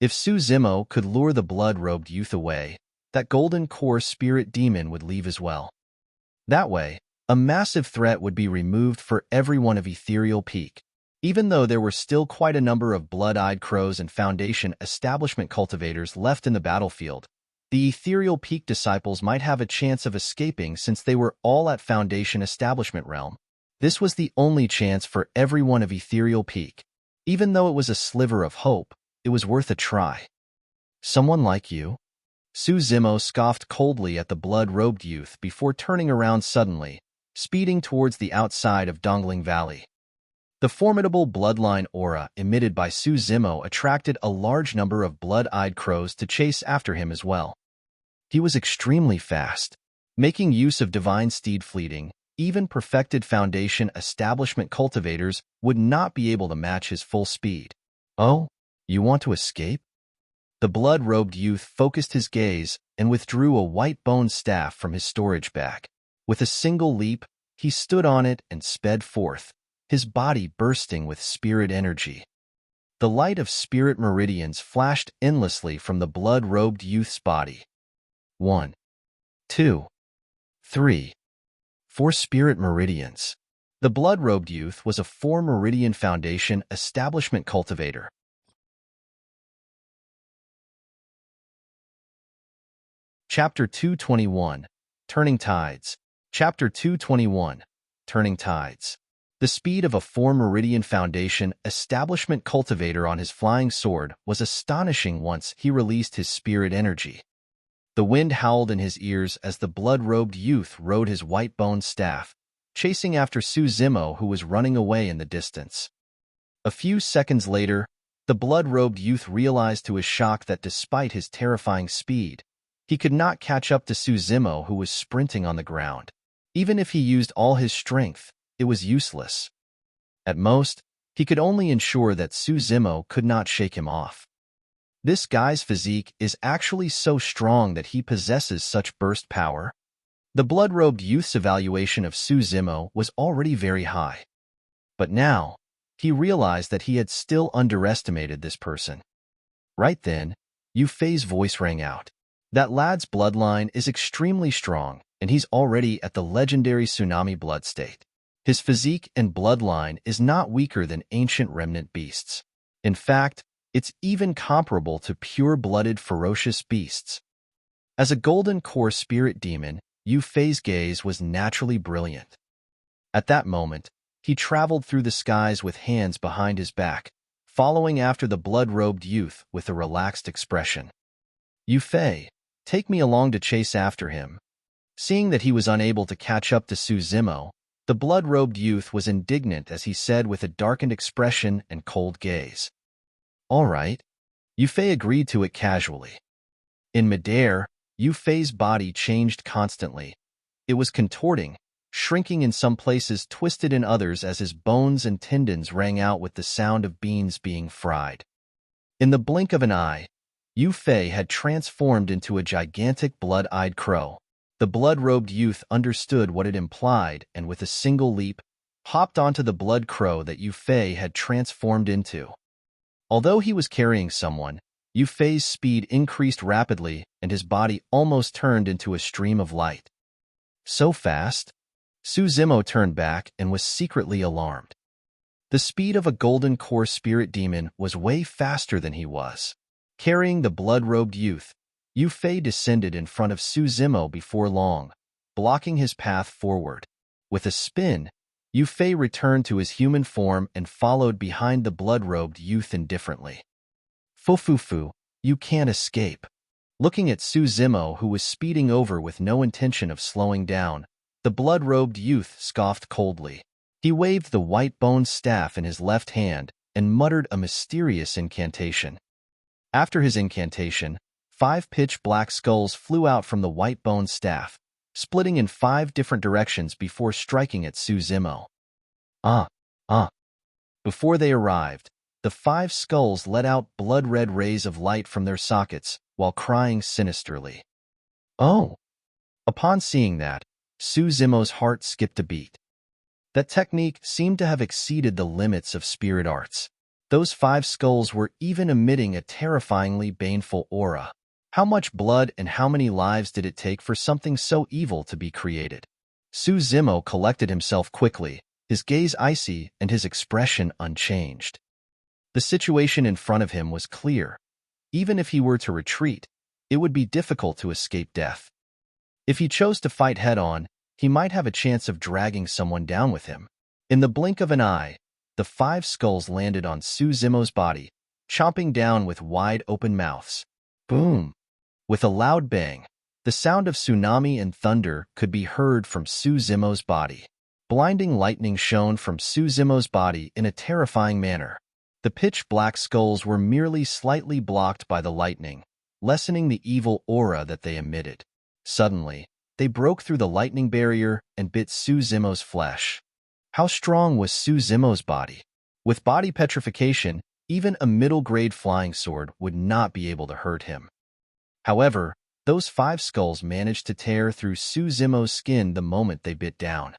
[SPEAKER 1] If Suzimo could lure the blood-robed youth away, that golden core spirit demon would leave as well. That way, a massive threat would be removed for everyone of Ethereal Peak. Even though there were still quite a number of blood-eyed crows and Foundation establishment cultivators left in the battlefield, the Ethereal Peak disciples might have a chance of escaping since they were all at Foundation establishment realm. This was the only chance for everyone of Ethereal Peak. Even though it was a sliver of hope, it was worth a try. Someone like you? Suzimo scoffed coldly at the blood-robed youth before turning around suddenly, speeding towards the outside of Dongling Valley. The formidable bloodline aura emitted by Suzimo attracted a large number of blood-eyed crows to chase after him as well. He was extremely fast, making use of divine steed fleeting. Even perfected Foundation establishment cultivators would not be able to match his full speed. Oh, you want to escape? The blood-robed youth focused his gaze and withdrew a white-bone staff from his storage bag. With a single leap, he stood on it and sped forth, his body bursting with spirit energy. The light of spirit meridians flashed endlessly from the blood-robed youth's body. 1, 2, 3, 4 spirit meridians. The blood-robed youth was a 4-Meridian Foundation establishment cultivator. Chapter 221, Turning Tides. Chapter 221, Turning Tides. The speed of a 4-Meridian Foundation establishment cultivator on his flying sword was astonishing once he released his spirit energy. The wind howled in his ears as the blood-robed youth rode his white-bone staff, chasing after Suzimo, who was running away in the distance. A few seconds later, the blood-robed youth realized to his shock that despite his terrifying speed, he could not catch up to Suzimo, who was sprinting on the ground. Even if he used all his strength, it was useless. At most, he could only ensure that Suzimo could not shake him off. This guy's physique is actually so strong that he possesses such burst power. The blood-robed youth's evaluation of Suzimo was already very high. But now, he realized that he had still underestimated this person. Right then, Yu Fei's voice rang out. That lad's bloodline is extremely strong, and he's already at the legendary tsunami blood state. His physique and bloodline is not weaker than ancient remnant beasts. In fact, it's even comparable to pure-blooded ferocious beasts. As a golden core spirit demon, Yu Fei's gaze was naturally brilliant. At that moment, he traveled through the skies with hands behind his back, following after the blood-robed youth with a relaxed expression. Yu Fei, take me along to chase after him. Seeing that he was unable to catch up to Suzimo, the blood-robed youth was indignant as he said with a darkened expression and cold gaze. All right. Yu Fei agreed to it casually. In midair, Yu Fei's body changed constantly. It was contorting, shrinking in some places, twisted in others as his bones and tendons rang out with the sound of beans being fried. In the blink of an eye, Yu Fei had transformed into a gigantic blood-eyed crow. The blood-robed youth understood what it implied and with a single leap, hopped onto the blood crow that Yu Fei had transformed into. Although he was carrying someone, Yu Fei's speed increased rapidly and his body almost turned into a stream of light. So fast? Suzimo turned back and was secretly alarmed. The speed of a golden core spirit demon was way faster than he was. Carrying the blood-robed youth, Yu Fei descended in front of Suzimo before long, blocking his path forward. With a spin, Yu Fei returned to his human form and followed behind the blood-robed youth indifferently. Fufufu, you can't escape. Looking at Suzimo, who was speeding over with no intention of slowing down, The blood-robed youth scoffed coldly. He waved the white-boned staff in his left hand and muttered a mysterious incantation. After his incantation, 5 pitch-black skulls flew out from the white-boned staff, splitting in 5 different directions before striking at Suzimo. Ah! Before they arrived, the 5 skulls let out blood-red rays of light from their sockets while crying sinisterly. Oh! Upon seeing that, Suzimo's heart skipped a beat. That technique seemed to have exceeded the limits of spirit arts. Those 5 skulls were even emitting a terrifyingly baneful aura. How much blood and how many lives did it take for something so evil to be created? Suzimo collected himself quickly, his gaze icy and his expression unchanged. The situation in front of him was clear. Even if he were to retreat, it would be difficult to escape death. If he chose to fight head-on, he might have a chance of dragging someone down with him. In the blink of an eye, the 5 skulls landed on Suzimo's body, chomping down with wide-open mouths. Boom! With a loud bang, the sound of tsunami and thunder could be heard from Suzimo's body. Blinding lightning shone from Suzimo's body in a terrifying manner. The pitch-black skulls were merely slightly blocked by the lightning, lessening the evil aura that they emitted. Suddenly, they broke through the lightning barrier and bit Suzimo's flesh. How strong was Suzimo's body? With body petrification, even a middle-grade flying sword would not be able to hurt him. However, those 5 skulls managed to tear through Suzimo's skin the moment they bit down.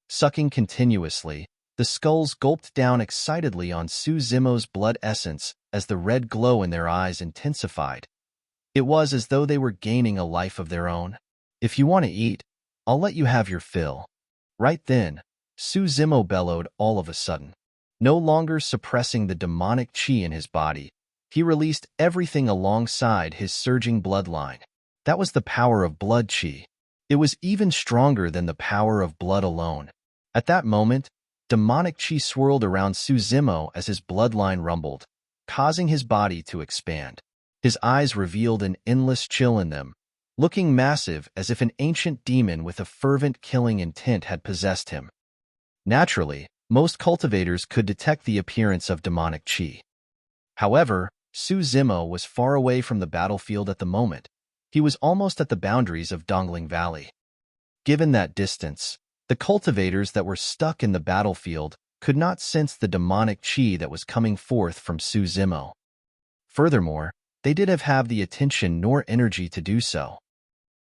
[SPEAKER 1] Sucking continuously, the skulls gulped down excitedly on Suzimo's blood essence as the red glow in their eyes intensified. It was as though they were gaining a life of their own. If you want to eat, I'll let you have your fill. Right then, Suzimo bellowed all of a sudden. No longer suppressing the demonic chi in his body, he released everything alongside his surging bloodline. That was the power of blood chi. It was even stronger than the power of blood alone. At that moment, demonic chi swirled around Suzimo as his bloodline rumbled, causing his body to expand. His eyes revealed an endless chill in them, looking massive as if an ancient demon with a fervent killing intent had possessed him. Naturally, most cultivators could detect the appearance of demonic chi. However, Suzimo was far away from the battlefield at the moment. He was almost at the boundaries of Dongling Valley. Given that distance, the cultivators that were stuck in the battlefield could not sense the demonic chi that was coming forth from Suzimo. Furthermore, they didn't have the attention nor energy to do so.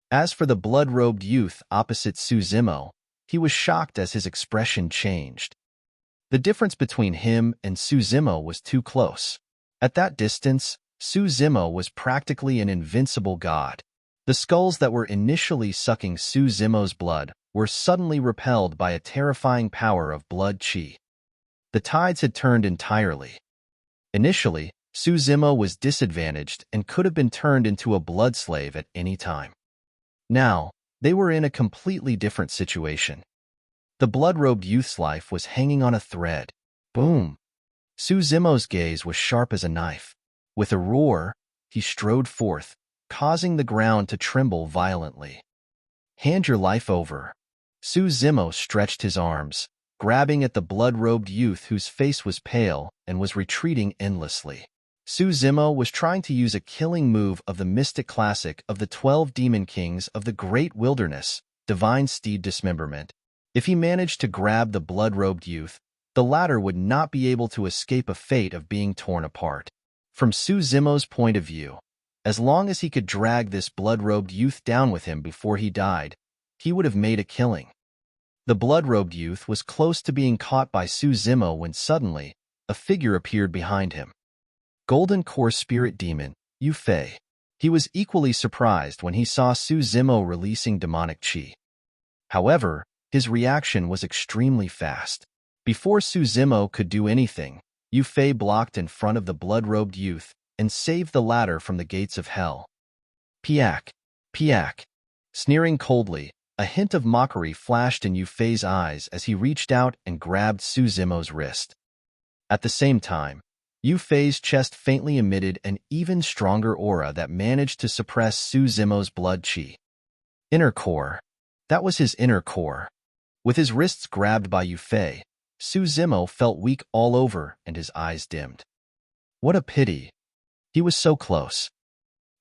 [SPEAKER 1] As for the blood-robed youth opposite Suzimo, he was shocked as his expression changed. The difference between him and Suzimo was too close. At that distance, Suzimo was practically an invincible god. The skulls that were initially sucking Suzimo's blood were suddenly repelled by a terrifying power of blood chi. The tides had turned entirely. Initially, Suzimo was disadvantaged and could have been turned into a blood slave at any time. Now, they were in a completely different situation. The blood-robed youth's life was hanging on a thread. Boom! Suzimo's gaze was sharp as a knife. With a roar, he strode forth, causing the ground to tremble violently. Hand your life over. Suzimo stretched his arms, grabbing at the blood-robed youth whose face was pale and was retreating endlessly. Suzimo was trying to use a killing move of the mystic classic of the 12 demon kings of the Great Wilderness, Divine Steed Dismemberment. If he managed to grab the blood-robed youth, the latter would not be able to escape a fate of being torn apart. From Suzimo's point of view, as long as he could drag this blood-robed youth down with him before he died, he would have made a killing. The blood-robed youth was close to being caught by Suzimo when suddenly, a figure appeared behind him. Golden Core Spirit Demon, Yufei. He was equally surprised when he saw Suzimo releasing demonic chi. However, his reaction was extremely fast. Before Suzimo could do anything, Yufei blocked in front of the blood-robed youth and saved the latter from the gates of hell. Piak! Piak! Sneering coldly, a hint of mockery flashed in Yufei's eyes as he reached out and grabbed Suzimo's wrist. At the same time, Yufei's chest faintly emitted an even stronger aura that managed to suppress Suzimo's blood chi. Inner core. That was his inner core. With his wrists grabbed by Yufei, Su Zimo felt weak all over and his eyes dimmed. What a pity. He was so close.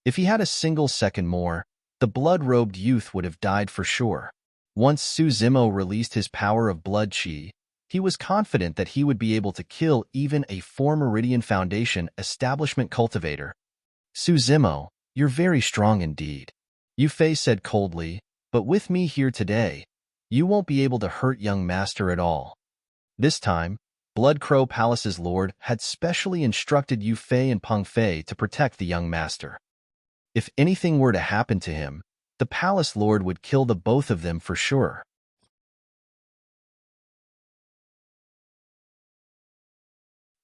[SPEAKER 1] If he had a single second more, the blood-robed youth would have died for sure. Once Su Zimo released his power of blood chi, he was confident that he would be able to kill even a Meridian Foundation establishment cultivator. Su Zimo, you're very strong indeed, Yufei said coldly, but with me here today, you won't be able to hurt young master at all. This time, Blood Crow Palace's lord had specially instructed Yufei and Peng Fei to protect the young master. If anything were to happen to him, the palace lord would kill the both of them for sure.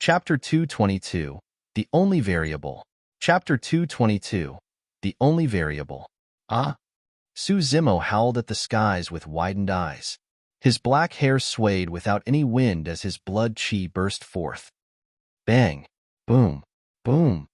[SPEAKER 1] Chapter 222, The Only Variable. Chapter 222, The Only Variable. Ah! Su Zimo howled at the skies with widened eyes. His black hair swayed without any wind as his blood chi burst forth. Bang! Boom! Boom!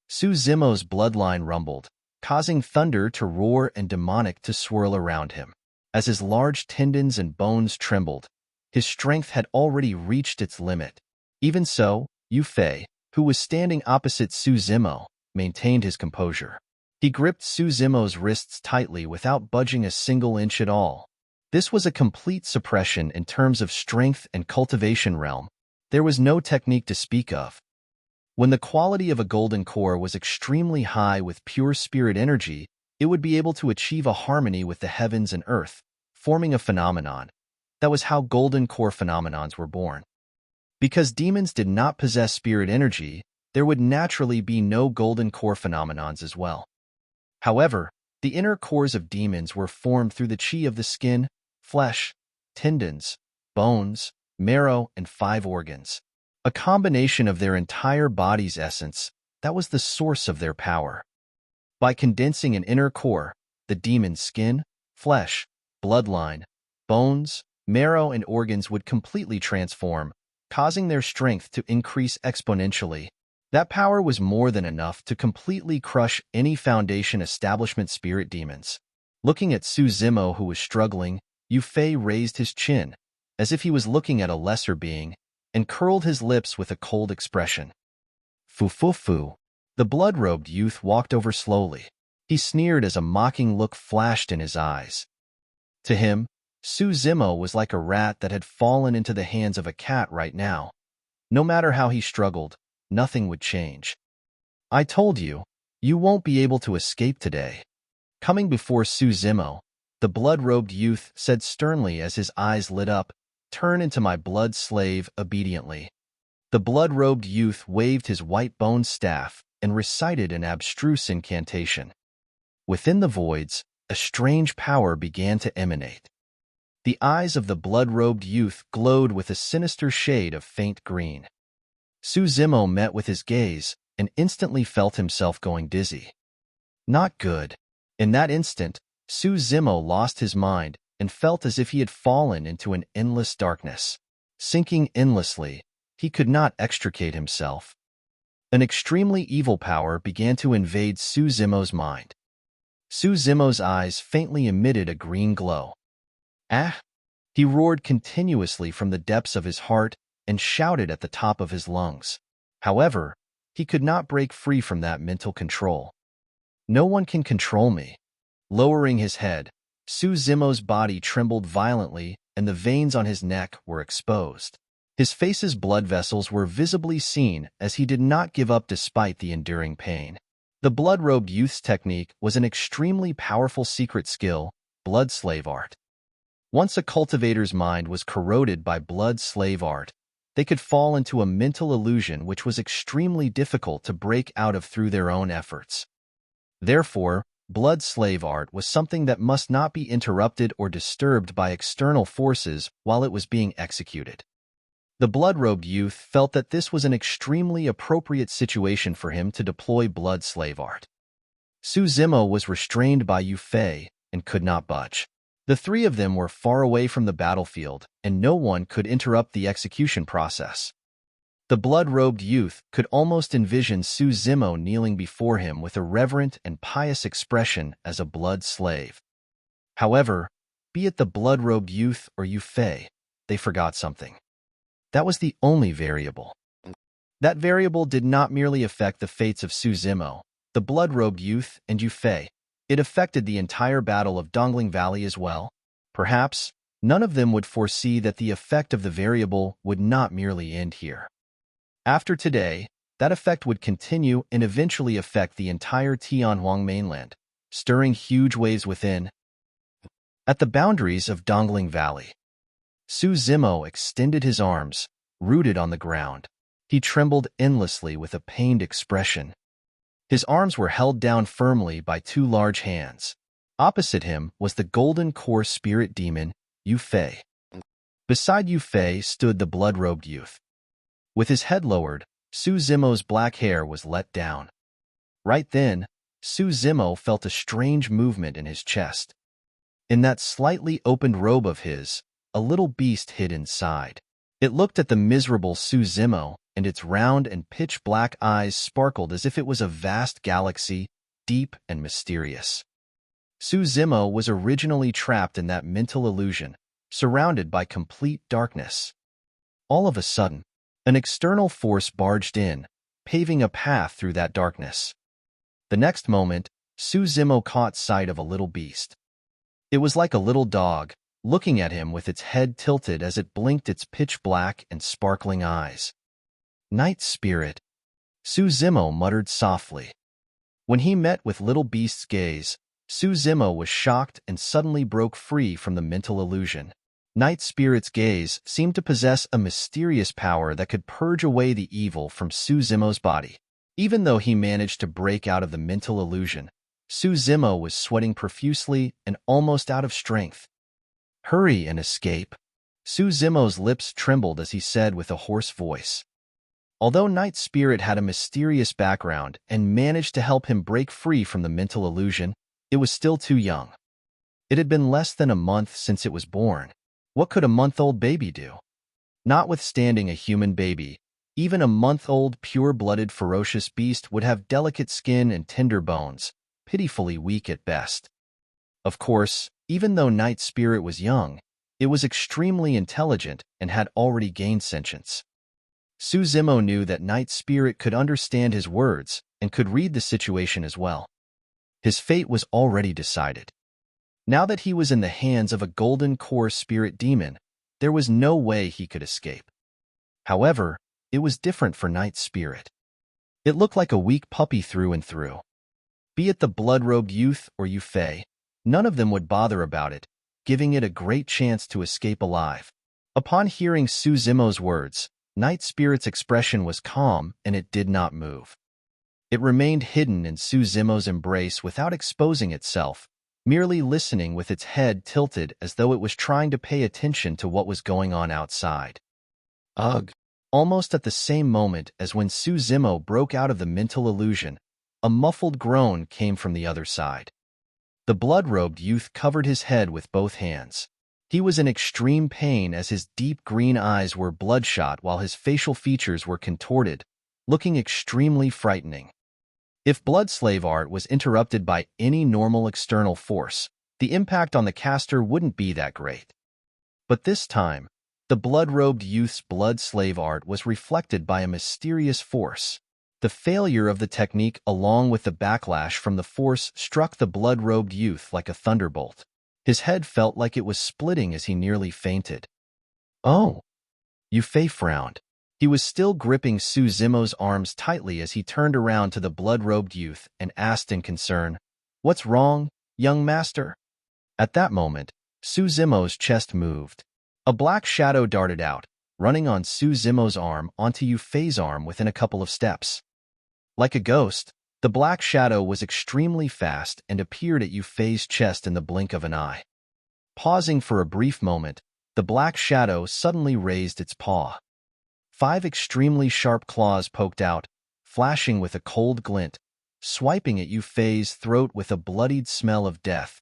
[SPEAKER 1] Su Zimo's bloodline rumbled, causing thunder to roar and demonic to swirl around him. As his large tendons and bones trembled, his strength had already reached its limit. Even so, Yufei, who was standing opposite Su Zimo, maintained his composure. He gripped Su Zimo's wrists tightly without budging a single inch at all. This was a complete suppression in terms of strength and cultivation realm. There was no technique to speak of. When the quality of a golden core was extremely high with pure spirit energy, it would be able to achieve a harmony with the heavens and earth, forming a phenomenon. That was how golden core phenomenons were born. Because demons did not possess spirit energy, there would naturally be no golden core phenomenons as well. However, the inner cores of demons were formed through the chi of the skin, flesh, tendons, bones, marrow, and 5 organs. A combination of their entire body's essence, that was the source of their power. By condensing an inner core, the demon's skin, flesh, bloodline, bones, marrow, and organs would completely transform, causing their strength to increase exponentially. That power was more than enough to completely crush any Foundation establishment spirit demons. Looking at Su Zimo, who was struggling, Yufei raised his chin, as if he was looking at a lesser being, and curled his lips with a cold expression. Fu. The blood-robed youth walked over slowly. He sneered as a mocking look flashed in his eyes. To him, Su Zimo was like a rat that had fallen into the hands of a cat right now. No matter how he struggled, nothing would change. I told you, you won't be able to escape today. Coming before Su Zimo, the blood-robed youth said sternly as his eyes lit up, "Turn into my blood slave obediently." The blood-robed youth waved his white-boned staff and recited an abstruse incantation. Within the voids, a strange power began to emanate. The eyes of the blood-robed youth glowed with a sinister shade of faint green. Su Zimo met with his gaze and instantly felt himself going dizzy. Not good. In that instant, Su Zimo lost his mind and felt as if he had fallen into an endless darkness. Sinking endlessly, he could not extricate himself. An extremely evil power began to invade Su Zimo's mind. Su Zimo's eyes faintly emitted a green glow. Ah! He roared continuously from the depths of his heart and shouted at the top of his lungs. However, he could not break free from that mental control. No one can control me. Lowering his head, Su Zimo's body trembled violently and the veins on his neck were exposed. His face's blood vessels were visibly seen as he did not give up despite the enduring pain. The blood-robed youth's technique was an extremely powerful secret skill, blood slave art. Once a cultivator's mind was corroded by blood slave art, they could fall into a mental illusion which was extremely difficult to break out of through their own efforts. Therefore, blood slave art was something that must not be interrupted or disturbed by external forces while it was being executed. The blood-robed youth felt that this was an extremely appropriate situation for him to deploy blood slave art. Su Zimo was restrained by Yufei and could not budge. The three of them were far away from the battlefield, and no one could interrupt the execution process. The blood-robed youth could almost envision Su Zimo kneeling before him with a reverent and pious expression as a blood slave. However, Be it the blood-robed youth or Yufei, they forgot something. That was the only variable. That variable did not merely affect the fates of Suzimo, the blood-robed youth, and Yufei. It affected the entire Battle of Dongling Valley as well. Perhaps, none of them would foresee that the effect of the variable would not merely end here. After today, that effect would continue and eventually affect the entire Tianhuang mainland, stirring huge waves within. At the boundaries of Dongling Valley, Suzimo extended his arms, rooted on the ground. He trembled endlessly with a pained expression. His arms were held down firmly by two large hands. Opposite him was the golden core spirit demon, Yufei. Beside Yufei stood the blood-robed youth. With his head lowered, Suzimo's black hair was let down. Right then, Suzimo felt a strange movement in his chest. In that slightly opened robe of his, a little beast hid inside. It looked at the miserable Suzimo, and its round and pitch-black eyes sparkled as if it was a vast galaxy, deep and mysterious. Suzimo was originally trapped in that mental illusion, surrounded by complete darkness. All of a sudden, an external force barged in, paving a path through that darkness. The next moment, Suzimo caught sight of a little beast. It was like a little dog, looking at him with its head tilted as it blinked its pitch-black and sparkling eyes. Night Spirit, Suzimo muttered softly. When he met with Little Beast's gaze, Suzimo was shocked and suddenly broke free from the mental illusion. Night Spirit's gaze seemed to possess a mysterious power that could purge away the evil from Suzimo's body. Even though he managed to break out of the mental illusion, Suzimo was sweating profusely and almost out of strength. "Hurry and escape." Suzimo's lips trembled as he said with a hoarse voice. Although Night Spirit had a mysterious background and managed to help him break free from the mental illusion, it was still too young. It had been less than a month since it was born. What could a month-old baby do? Notwithstanding a human baby, even a month-old pure-blooded ferocious beast would have delicate skin and tender bones, pitifully weak at best. Of course, even though Night Spirit was young, it was extremely intelligent and had already gained sentience. Suzimo knew that Night Spirit could understand his words and could read the situation as well. His fate was already decided. Now that he was in the hands of a golden core spirit demon, there was no way he could escape. However, it was different for Night Spirit. It looked like a weak puppy through and through. Be it the blood-robed youth or Yufei, none of them would bother about it, giving it a great chance to escape alive. Upon hearing Suzimo's words, Night Spirit's expression was calm and it did not move. It remained hidden in Suzimo's embrace without exposing itself, merely listening with its head tilted as though it was trying to pay attention to what was going on outside. Ugh! Almost at the same moment as when Suzimo broke out of the mental illusion, a muffled groan came from the other side. The blood-robed youth covered his head with both hands. He was in extreme pain as his deep green eyes were bloodshot while his facial features were contorted, looking extremely frightening. If blood slave art was interrupted by any normal external force, the impact on the caster wouldn't be that great. But this time, the blood-robed youth's blood slave art was reflected by a mysterious force. The failure of the technique along with the backlash from the force struck the blood-robed youth like a thunderbolt. His head felt like it was splitting as he nearly fainted. "Oh!" Yufei frowned. He was still gripping Suzimo's arms tightly as he turned around to the blood-robed youth and asked in concern, "What's wrong, young master?" At that moment, Suzimo's chest moved. A black shadow darted out, running on Suzimo's arm onto Yufei's arm within a couple of steps. Like a ghost, the black shadow was extremely fast and appeared at Yufei's chest in the blink of an eye. Pausing for a brief moment, the black shadow suddenly raised its paw. 5 extremely sharp claws poked out, flashing with a cold glint, swiping at Yufei's throat with a bloodied smell of death.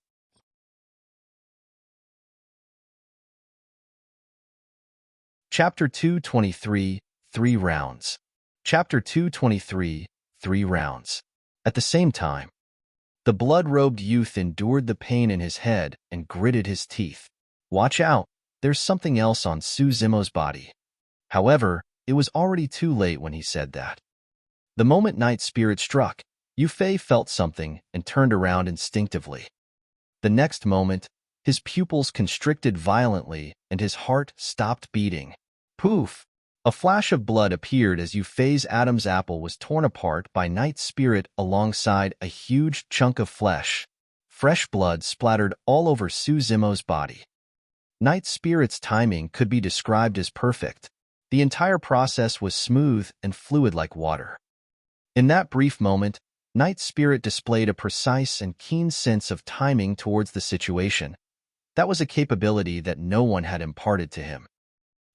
[SPEAKER 1] Chapter 223, 3 Rounds. Chapter 223, 3 Rounds. At the same time, The blood-robed youth endured the pain in his head and gritted his teeth. Watch out, there's something else on Su Zimo's body. However, it was already too late when he said that. The moment Night Spirit struck, Yufei felt something and turned around instinctively. The next moment, his pupils constricted violently and his heart stopped beating. Poof! A flash of blood appeared as Yufei's Adam's apple was torn apart by Night Spirit alongside a huge chunk of flesh. Fresh blood splattered all over Su Zimo's body. Night Spirit's timing could be described as perfect. The entire process was smooth and fluid like water. In that brief moment, Night Spirit displayed a precise and keen sense of timing towards the situation. That was a capability that no one had imparted to him.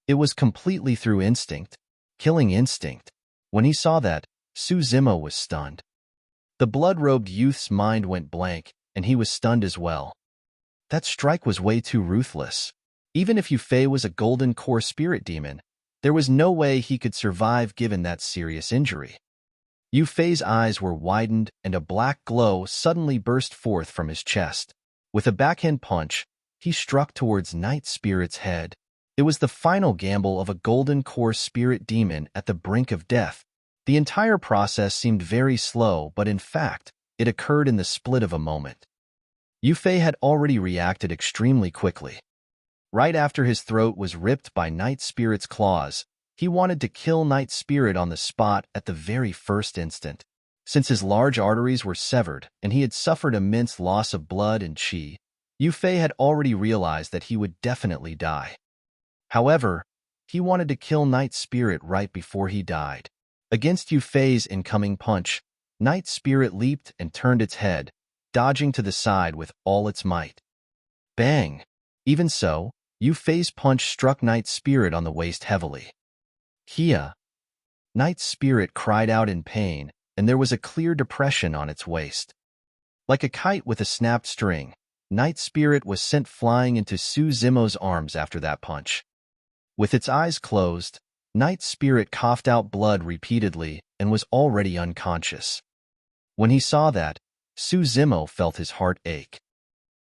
[SPEAKER 1] It was completely through instinct, killing instinct. When he saw that, Su Zimo was stunned. The blood-robed youth's mind went blank, and he was stunned as well. That strike was way too ruthless. Even if Yufei was a golden core spirit demon, there was no way he could survive given that serious injury. Yufei's eyes were widened and a black glow suddenly burst forth from his chest. With a backhand punch, he struck towards Night Spirit's head. It was the final gamble of a golden core spirit demon at the brink of death. The entire process seemed very slow, but in fact, it occurred in the split of a moment. Yufei had already reacted extremely quickly. Right after his throat was ripped by Night Spirit's claws, he wanted to kill Night Spirit on the spot at the very first instant. Since his large arteries were severed and he had suffered immense loss of blood and chi, Yufei had already realized that he would definitely die. However, he wanted to kill Night Spirit right before he died. Against Yufei's incoming punch, Night Spirit leaped and turned its head, dodging to the side with all its might. Bang! Even so, Yufei's punch struck Night Spirit on the waist heavily. Kia! Night Spirit cried out in pain, and there was a clear depression on its waist. Like a kite with a snapped string, Night Spirit was sent flying into Su Zimo's arms after that punch. With its eyes closed, Night Spirit coughed out blood repeatedly and was already unconscious. When he saw that, Su Zimo felt his heart ache.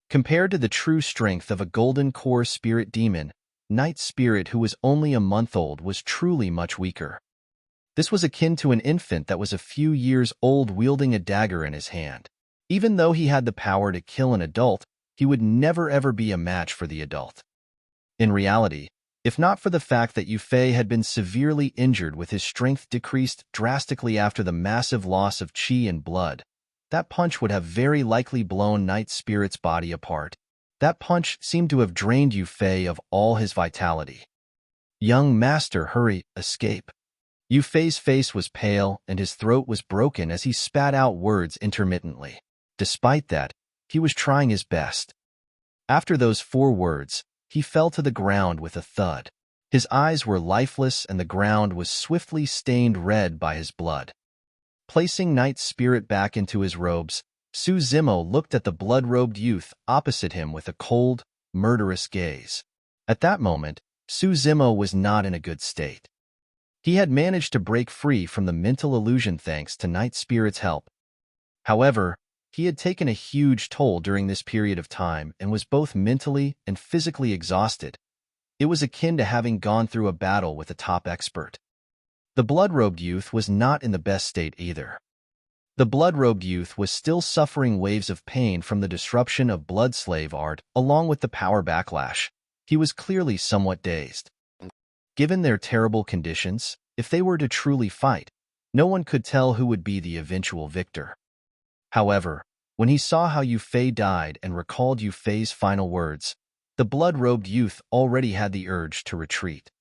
[SPEAKER 1] Compared to the true strength of a golden core spirit demon, Night Spirit, who was only a month old, was truly much weaker. This was akin to an infant that was a few years old wielding a dagger in his hand. Even though he had the power to kill an adult, he would never ever be a match for the adult. In reality, if not for the fact that Yufei had been severely injured with his strength decreased drastically after the massive loss of chi and blood, that punch would have very likely blown Night Spirit's body apart. That punch seemed to have drained Yufei of all his vitality. Young master, hurry, escape. Yufei's face was pale and his throat was broken as he spat out words intermittently. Despite that, he was trying his best. After those 4 words, he fell to the ground with a thud. His eyes were lifeless and the ground was swiftly stained red by his blood. Placing Night Spirit back into his robes, Su Zimo looked at the blood-robed youth opposite him with a cold, murderous gaze. At that moment, Su Zimo was not in a good state. He had managed to break free from the mental illusion thanks to Night Spirit's help. However, he had taken a huge toll during this period of time and was both mentally and physically exhausted. It was akin to having gone through a battle with a top expert. The blood-robed youth was not in the best state either. The blood-robed youth was still suffering waves of pain from the disruption of blood slave art along with the power backlash. He was clearly somewhat dazed. Given their terrible conditions, if they were to truly fight, no one could tell who would be the eventual victor. However, when he saw how Yufei died and recalled Yufei's final words, the blood-robed youth already had the urge to retreat.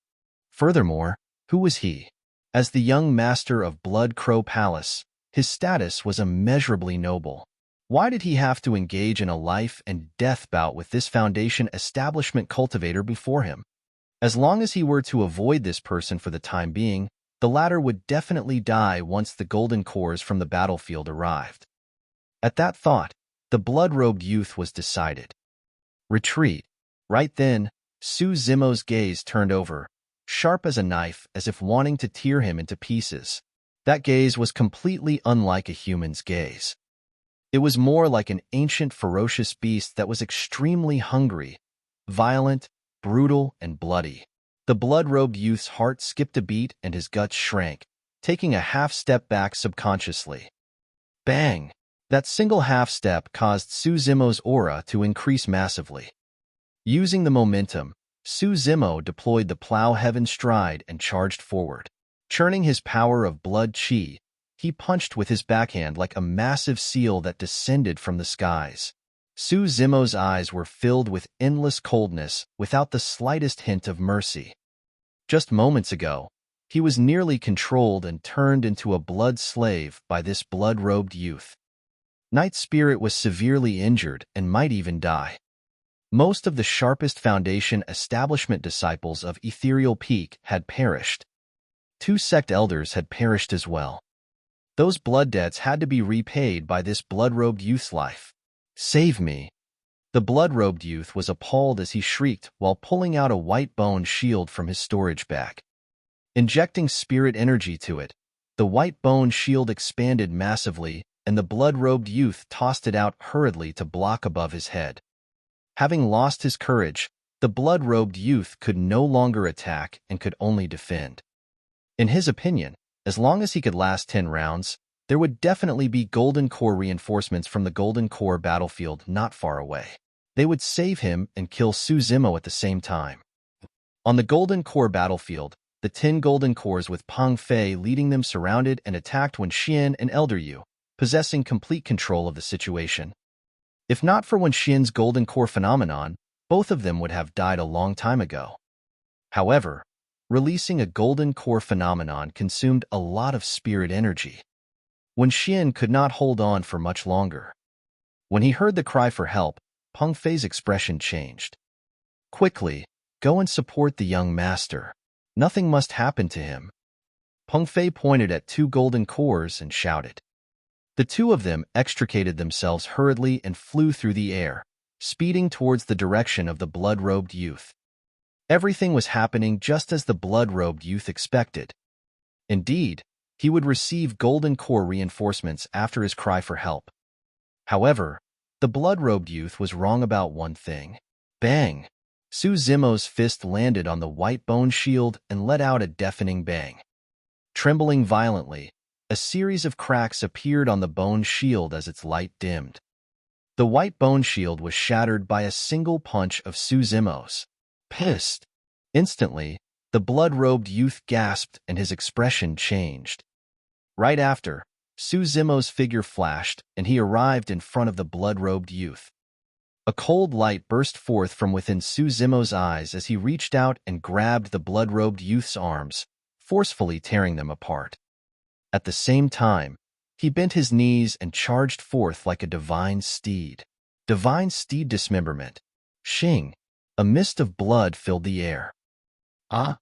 [SPEAKER 1] Furthermore, who was he? As the young master of Blood Crow Palace, his status was immeasurably noble. Why did he have to engage in a life and death bout with this Foundation establishment cultivator before him? As long as he were to avoid this person for the time being, the latter would definitely die once the golden cores from the battlefield arrived. At that thought, the blood-robed youth was decided. Retreat. Right then, Su Zimo's gaze turned over, sharp as a knife, as if wanting to tear him into pieces. That gaze was completely unlike a human's gaze. It was more like an ancient ferocious beast that was extremely hungry, violent, brutal, and bloody. The blood-robed youth's heart skipped a beat and his guts shrank, taking a half-step back subconsciously. Bang! That single half-step caused Suzimo's aura to increase massively. Using the momentum, Suzimo deployed the plow heaven stride and charged forward. Churning his power of blood chi, he punched with his backhand like a massive seal that descended from the skies. Suzimo's eyes were filled with endless coldness without the slightest hint of mercy. Just moments ago, he was nearly controlled and turned into a blood slave by this blood-robed youth. Night Spirit was severely injured and might even die. Most of the sharpest foundation establishment disciples of Ethereal Peak had perished. 2 sect elders had perished as well. Those blood debts had to be repaid by this blood-robed youth's life. Save me! The blood-robed youth was appalled as he shrieked while pulling out a white bone shield from his storage bag. Injecting spirit energy to it, the white bone shield expanded massively, and the blood-robed youth tossed it out hurriedly to block above his head. Having lost his courage, the blood-robed youth could no longer attack and could only defend. In his opinion, as long as he could last 10 rounds, there would definitely be Golden Core reinforcements from the Golden Core battlefield not far away. They would save him and kill Suzimo at the same time. On the Golden Core battlefield, the 10 Golden Cores with Peng Fei leading them surrounded and attacked Wen Xian and Elder Yu, possessing complete control of the situation. If not for Wen Xian's Golden Core phenomenon, both of them would have died a long time ago. However, releasing a Golden Core phenomenon consumed a lot of spirit energy. Wen Xian could not hold on for much longer. When he heard the cry for help, Peng Fei's expression changed. Quickly, go and support the young master. Nothing must happen to him. Peng Fei pointed at 2 Golden Cores and shouted. The 2 of them extricated themselves hurriedly and flew through the air, speeding towards the direction of the blood-robed youth. Everything was happening just as the blood-robed youth expected. Indeed, he would receive Golden Core reinforcements after his cry for help. However, the blood-robed youth was wrong about one thing. Bang! Suzimo's fist landed on the white bone shield and let out a deafening bang. Trembling violently, a series of cracks appeared on the bone shield as its light dimmed. The white bone shield was shattered by a single punch of Suzimo's. Pissed. Instantly, the blood-robed youth gasped and his expression changed. Right after, Suzimo's figure flashed and he arrived in front of the blood-robed youth. A cold light burst forth from within Suzimo's eyes as he reached out and grabbed the blood-robed youth's arms, forcefully tearing them apart. At the same time, he bent his knees and charged forth like a divine steed. Divine steed dismemberment. Shing. A mist of blood filled the air. Ah!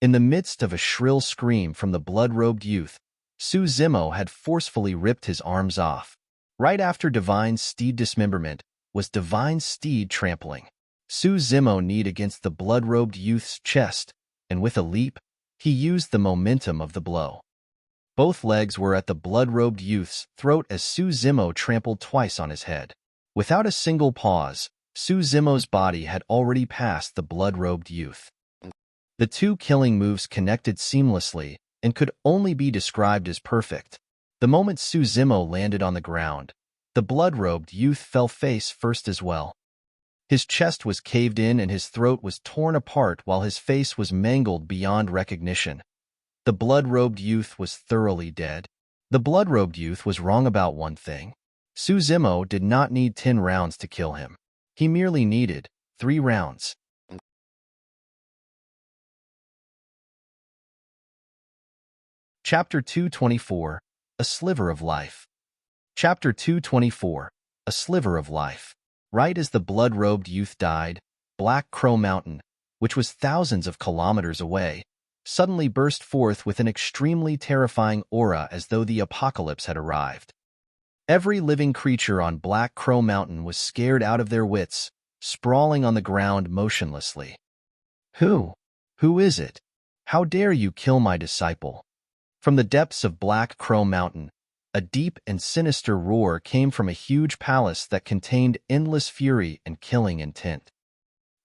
[SPEAKER 1] In the midst of a shrill scream from the blood-robed youth, Suzimo had forcefully ripped his arms off. Right after divine steed dismemberment was divine steed trampling. Suzimo kneed against the blood-robed youth's chest, and with a leap, he used the momentum of the blow. Both legs were at the blood-robed youth's throat as Suzimo trampled twice on his head. Without a single pause, Suzimo's body had already passed the blood-robed youth. The 2 killing moves connected seamlessly and could only be described as perfect. The moment Suzimo landed on the ground, the blood-robed youth fell face first as well. His chest was caved in and his throat was torn apart while his face was mangled beyond recognition. The blood-robed youth was thoroughly dead. The blood-robed youth was wrong about one thing. Suzimo did not need 10 rounds to kill him. He merely needed 3 rounds. Chapter 224, A Sliver of Life. Chapter 224, A Sliver of Life. Right as the blood-robed youth died, Black Crow Mountain, which was thousands of kilometers away, suddenly burst forth with an extremely terrifying aura as though the apocalypse had arrived. Every living creature on Black Crow Mountain was scared out of their wits, sprawling on the ground motionlessly. Who is it? How dare you kill my disciple? From the depths of Black Crow Mountain, A deep and sinister roar came from a huge palace that contained endless fury and killing intent.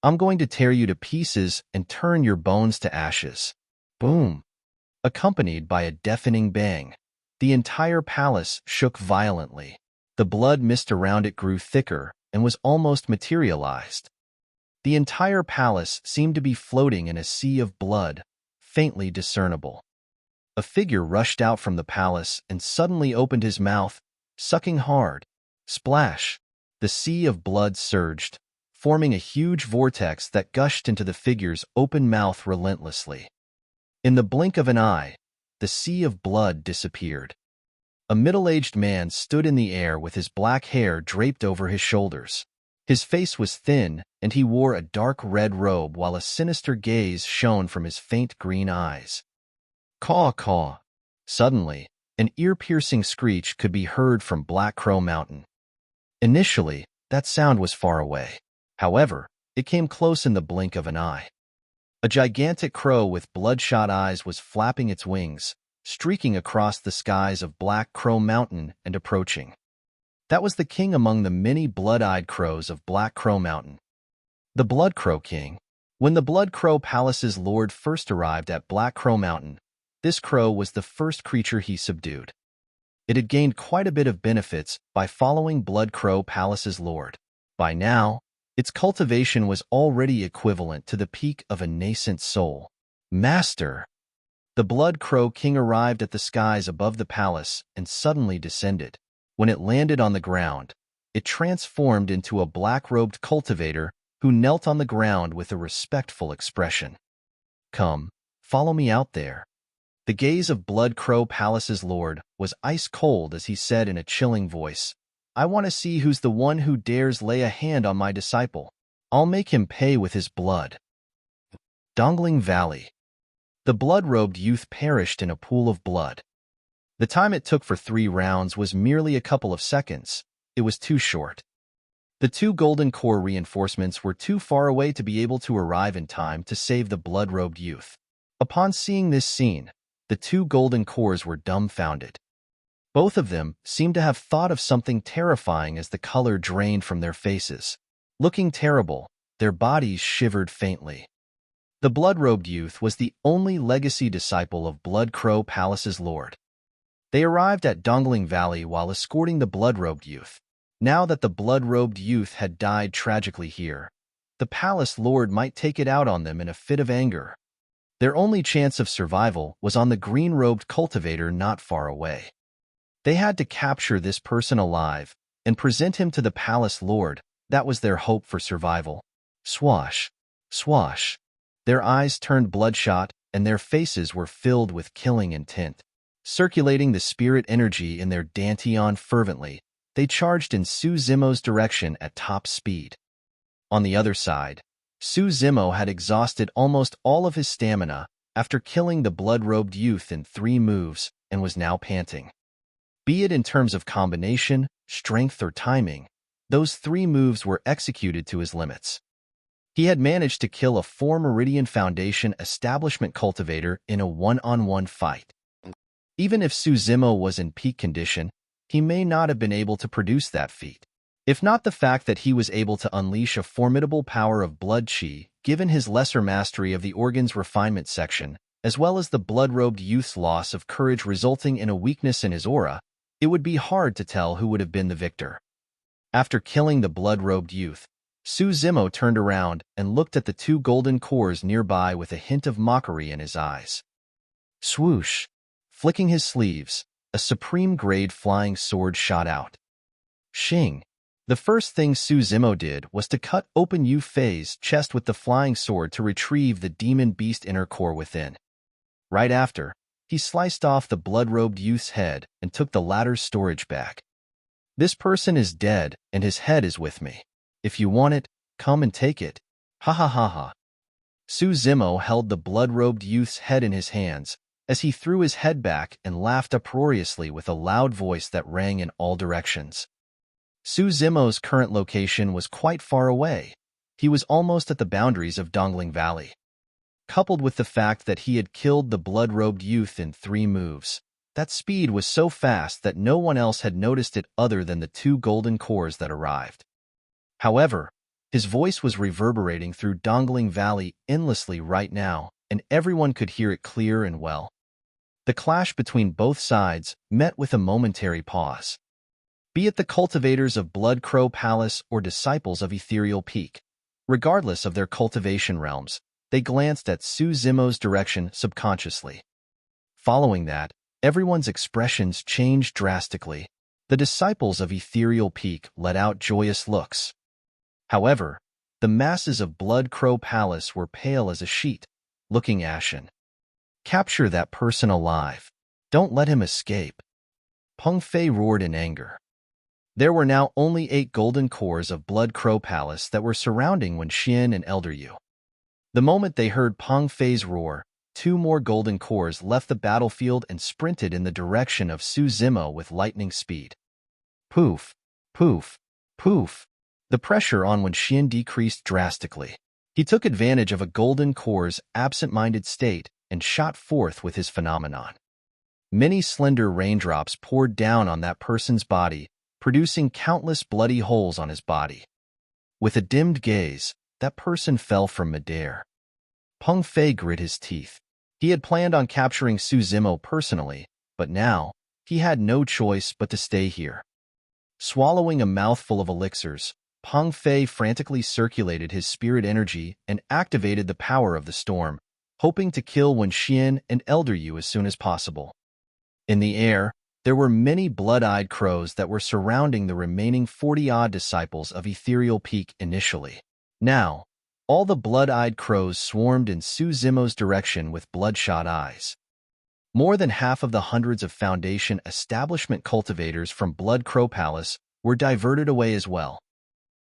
[SPEAKER 1] I'm going to tear you to pieces and turn your bones to ashes. Boom! Accompanied by a deafening bang, the entire palace shook violently. The blood mist around it grew thicker and was almost materialized. The entire palace seemed to be floating in a sea of blood, faintly discernible. A figure rushed out from the palace and suddenly opened his mouth, sucking hard. Splash! The sea of blood surged, forming a huge vortex that gushed into the figure's open mouth relentlessly. In the blink of an eye, the sea of blood disappeared. A middle-aged man stood in the air with his black hair draped over his shoulders. His face was thin, and he wore a dark red robe while a sinister gaze shone from his faint green eyes. Caw, caw. Suddenly, an ear-piercing screech could be heard from Black Crow Mountain. Initially, that sound was far away. However, it came close in the blink of an eye. A gigantic crow with bloodshot eyes was flapping its wings, streaking across the skies of Black Crow Mountain and approaching. That was the king among the many blood-eyed crows of Black Crow Mountain. The Blood Crow King. When the Blood Crow Palace's lord first arrived at Black Crow Mountain, this crow was the first creature he subdued. It had gained quite a bit of benefits by following Blood Crow Palace's lord. By now, its cultivation was already equivalent to the peak of a nascent soul. Master! The Blood Crow King arrived at the skies above the palace and suddenly descended. When it landed on the ground, it transformed into a black-robed cultivator who knelt on the ground with a respectful expression. Come, follow me out there. The gaze of Blood Crow Palace's lord was ice-cold as he said in a chilling voice, I want to see who's the one who dares lay a hand on my disciple. I'll make him pay with his blood. Dongling Valley. The blood-robed youth perished in a pool of blood. The time it took for 3 rounds was merely a couple of seconds. It was too short. The 2 Golden Core reinforcements were too far away to be able to arrive in time to save the blood-robed youth. Upon seeing this scene, the 2 Golden Cores were dumbfounded. Both of them seemed to have thought of something terrifying as the color drained from their faces. Looking terrible, their bodies shivered faintly. The blood-robed youth was the only legacy disciple of Blood Crow Palace's lord. They arrived at Dongling Valley while escorting the blood-robed youth. Now that the blood-robed youth had died tragically here, the palace lord might take it out on them in a fit of anger. Their only chance of survival was on the green-robed cultivator not far away. They had to capture this person alive and present him to the palace lord. That was their hope for survival. Swash, swash. Their eyes turned bloodshot and their faces were filled with killing intent. Circulating the spirit energy in their dantian fervently, they charged in Su Zimo's direction at top speed. On the other side, Su Zimo had exhausted almost all of his stamina after killing the blood-robed youth in 3 moves and was now panting. Be it in terms of combination, strength, or timing, those 3 moves were executed to his limits. He had managed to kill a 4 Meridian Foundation establishment cultivator in a one-on-one fight. Even if Su Zimo was in peak condition, he may not have been able to produce that feat. If not the fact that he was able to unleash a formidable power of blood chi, given his lesser mastery of the organ's refinement section, as well as the blood-robed youth's loss of courage resulting in a weakness in his aura, it would be hard to tell who would have been the victor. After killing the blood-robed youth, Su Zimo turned around and looked at the 2 golden cores nearby with a hint of mockery in his eyes. Swoosh! Flicking his sleeves, a supreme-grade flying sword shot out. Shing! The first thing Su Zimo did was to cut open Yu Fei's chest with the flying sword to retrieve the demon beast inner core within. Right after, he sliced off the blood-robed youth's head and took the latter's storage back. This person is dead and his head is with me. If you want it, come and take it. Ha ha ha ha. Su Zimo held the blood-robed youth's head in his hands as he threw his head back and laughed uproariously with a loud voice that rang in all directions. Su Zimo's current location was quite far away. He was almost at the boundaries of Dongling Valley. Coupled with the fact that he had killed the blood-robed youth in 3 moves, That speed was so fast that no one else had noticed it other than the two golden cores that arrived. However, his voice was reverberating through Dongling Valley endlessly right now, and everyone could hear it clear and well. The clash between both sides met with a momentary pause. Be it the cultivators of Blood Crow Palace or disciples of Ethereal Peak, regardless of their cultivation realms, they glanced at Su Zimo's direction subconsciously. Following that, everyone's expressions changed drastically. The disciples of Ethereal Peak let out joyous looks. However, the masses of Blood Crow Palace were pale as a sheet, looking ashen. Capture that person alive. Don't let him escape. Peng Fei roared in anger. There were now only 8 golden cores of Blood Crow Palace that were surrounding Wen Xian and Elder Yu. The moment they heard Peng Fei's roar, 2 more golden cores left the battlefield and sprinted in the direction of Su Zimo with lightning speed. Poof, poof, poof. The pressure on Wen Xian decreased drastically. He took advantage of a golden core's absent-minded state and shot forth with his phenomenon. Many slender raindrops poured down on that person's body, producing countless bloody holes on his body. With a dimmed gaze, that person fell from midair. Peng Fei grit his teeth. He had planned on capturing Su Zimo personally, but now, he had no choice but to stay here. Swallowing a mouthful of elixirs, Peng Fei frantically circulated his spirit energy and activated the power of the storm, hoping to kill Wen Xian and Elder Yu as soon as possible. In the air, there were many blood-eyed crows that were surrounding the remaining 40-odd disciples of Ethereal Peak initially. Now, all the blood-eyed crows swarmed in Su Zimo's direction with bloodshot eyes. More than half of the hundreds of Foundation establishment cultivators from Blood Crow Palace were diverted away as well.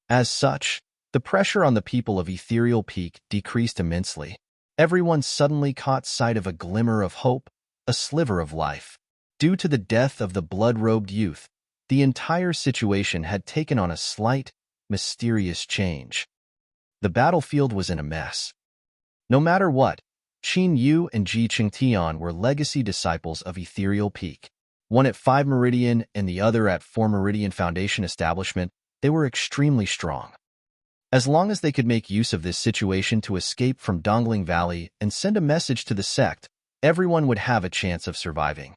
[SPEAKER 1] As such, the pressure on the people of Ethereal Peak decreased immensely. Everyone suddenly caught sight of a glimmer of hope, a sliver of life. Due to the death of the blood-robed youth, the entire situation had taken on a slight, mysterious change. The battlefield was in a mess. No matter what, Qin Yu and Ji Qingtian were legacy disciples of Ethereal Peak. One at 5 Meridian and the other at 4 Meridian Foundation establishment, they were extremely strong. As long as they could make use of this situation to escape from Dongling Valley and send a message to the sect, everyone would have a chance of surviving.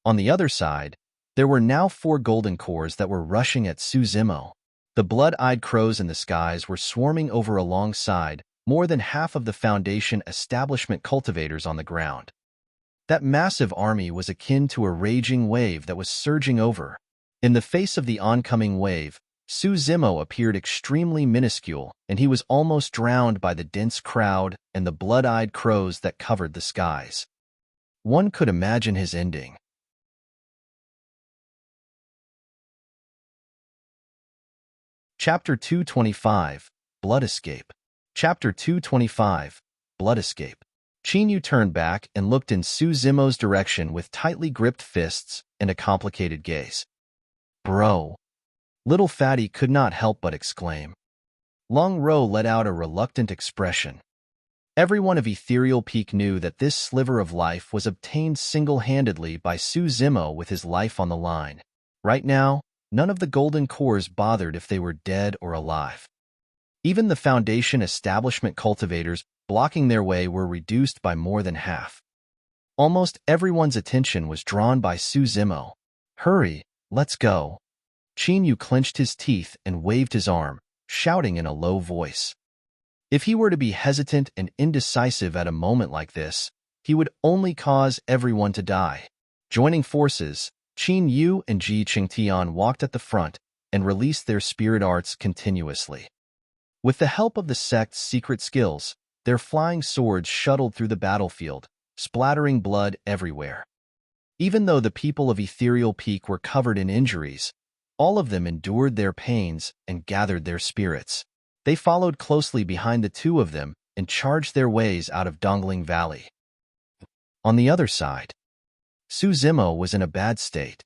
[SPEAKER 1] On the other side, there were now 4 golden cores that were rushing at Su Zimo. The blood-eyed crows in the skies were swarming over alongside more than half of the Foundation establishment cultivators on the ground. That massive army was akin to a raging wave that was surging over. In the face of the oncoming wave, Su Zimo appeared extremely minuscule, and he was almost drowned by the dense crowd and the blood-eyed crows that covered the skies. One could imagine his ending. Chapter 225, Blood Escape. Chapter 225, Blood Escape. Qin Yu turned back and looked in Su Zimo's direction with tightly gripped fists and a complicated gaze. Bro. Little Fatty could not help but exclaim. Long Ro let out a reluctant expression. Everyone of Ethereal Peak knew that this sliver of life was obtained single-handedly by Su Zimo with his life on the line. Right now, none of the golden cores bothered if they were dead or alive. Even the Foundation establishment cultivators blocking their way were reduced by more than half. Almost everyone's attention was drawn by Su Zimo. Hurry, let's go. Qin Yu clenched his teeth and waved his arm, shouting in a low voice. If he were to be hesitant and indecisive at a moment like this, he would only cause everyone to die. Joining forces, Qin Yu and Ji Qingtian walked at the front and released their spirit arts continuously. With the help of the sect's secret skills, their flying swords shuttled through the battlefield, splattering blood everywhere. Even though the people of Ethereal Peak were covered in injuries, all of them endured their pains and gathered their spirits. They followed closely behind the two of them and charged their ways out of Dongling Valley. On the other side, Su Zimo was in a bad state.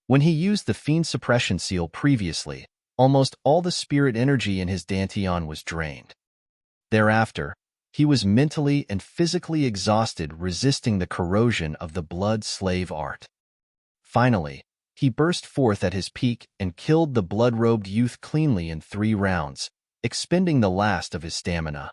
[SPEAKER 1] When he used the Fiend Suppression Seal previously, almost all the spirit energy in his Dantian was drained. Thereafter, he was mentally and physically exhausted resisting the corrosion of the blood slave art. Finally, he burst forth at his peak and killed the blood-robed youth cleanly in 3 rounds, expending the last of his stamina.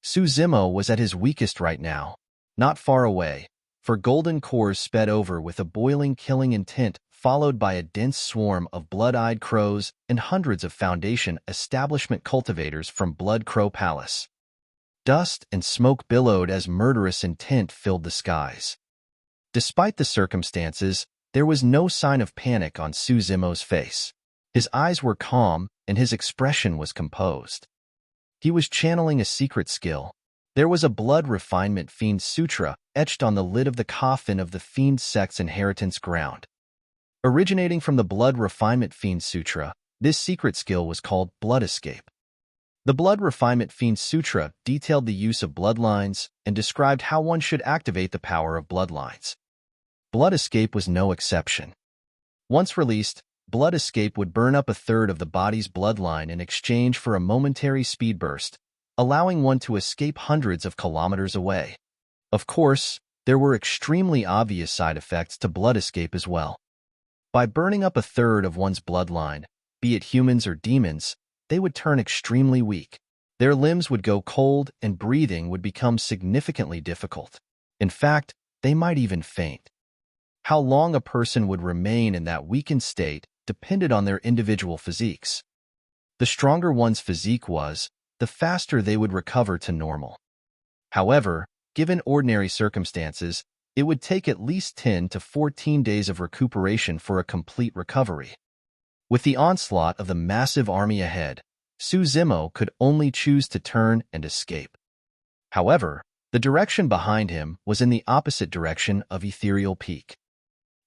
[SPEAKER 1] Suzimo was at his weakest right now, not far away, for golden cores sped over with a boiling killing intent, followed by a dense swarm of blood-eyed crows and hundreds of Foundation establishment cultivators from Blood Crow Palace. Dust and smoke billowed as murderous intent filled the skies. Despite the circumstances, there was no sign of panic on Suzimo's face. His eyes were calm, and his expression was composed. He was channeling a secret skill. There was a blood refinement fiend sutra etched on the lid of the coffin of the fiend sect's inheritance ground. Originating from the blood refinement fiend sutra, this secret skill was called blood escape. The blood refinement fiend sutra detailed the use of bloodlines and described how one should activate the power of bloodlines. Blood escape was no exception. Once released, blood escape would burn up a third of the body's bloodline in exchange for a momentary speed burst, allowing one to escape hundreds of kilometers away. Of course, there were extremely obvious side effects to blood escape as well. By burning up a third of one's bloodline, be it humans or demons, they would turn extremely weak. Their limbs would go cold and breathing would become significantly difficult. In fact, they might even faint. How long a person would remain in that weakened state depended on their individual physiques. The stronger one's physique was, the faster they would recover to normal. However, given ordinary circumstances, it would take at least 10 to 14 days of recuperation for a complete recovery. With the onslaught of the massive army ahead, Suzimo could only choose to turn and escape. However, the direction behind him was in the opposite direction of Ethereal Peak.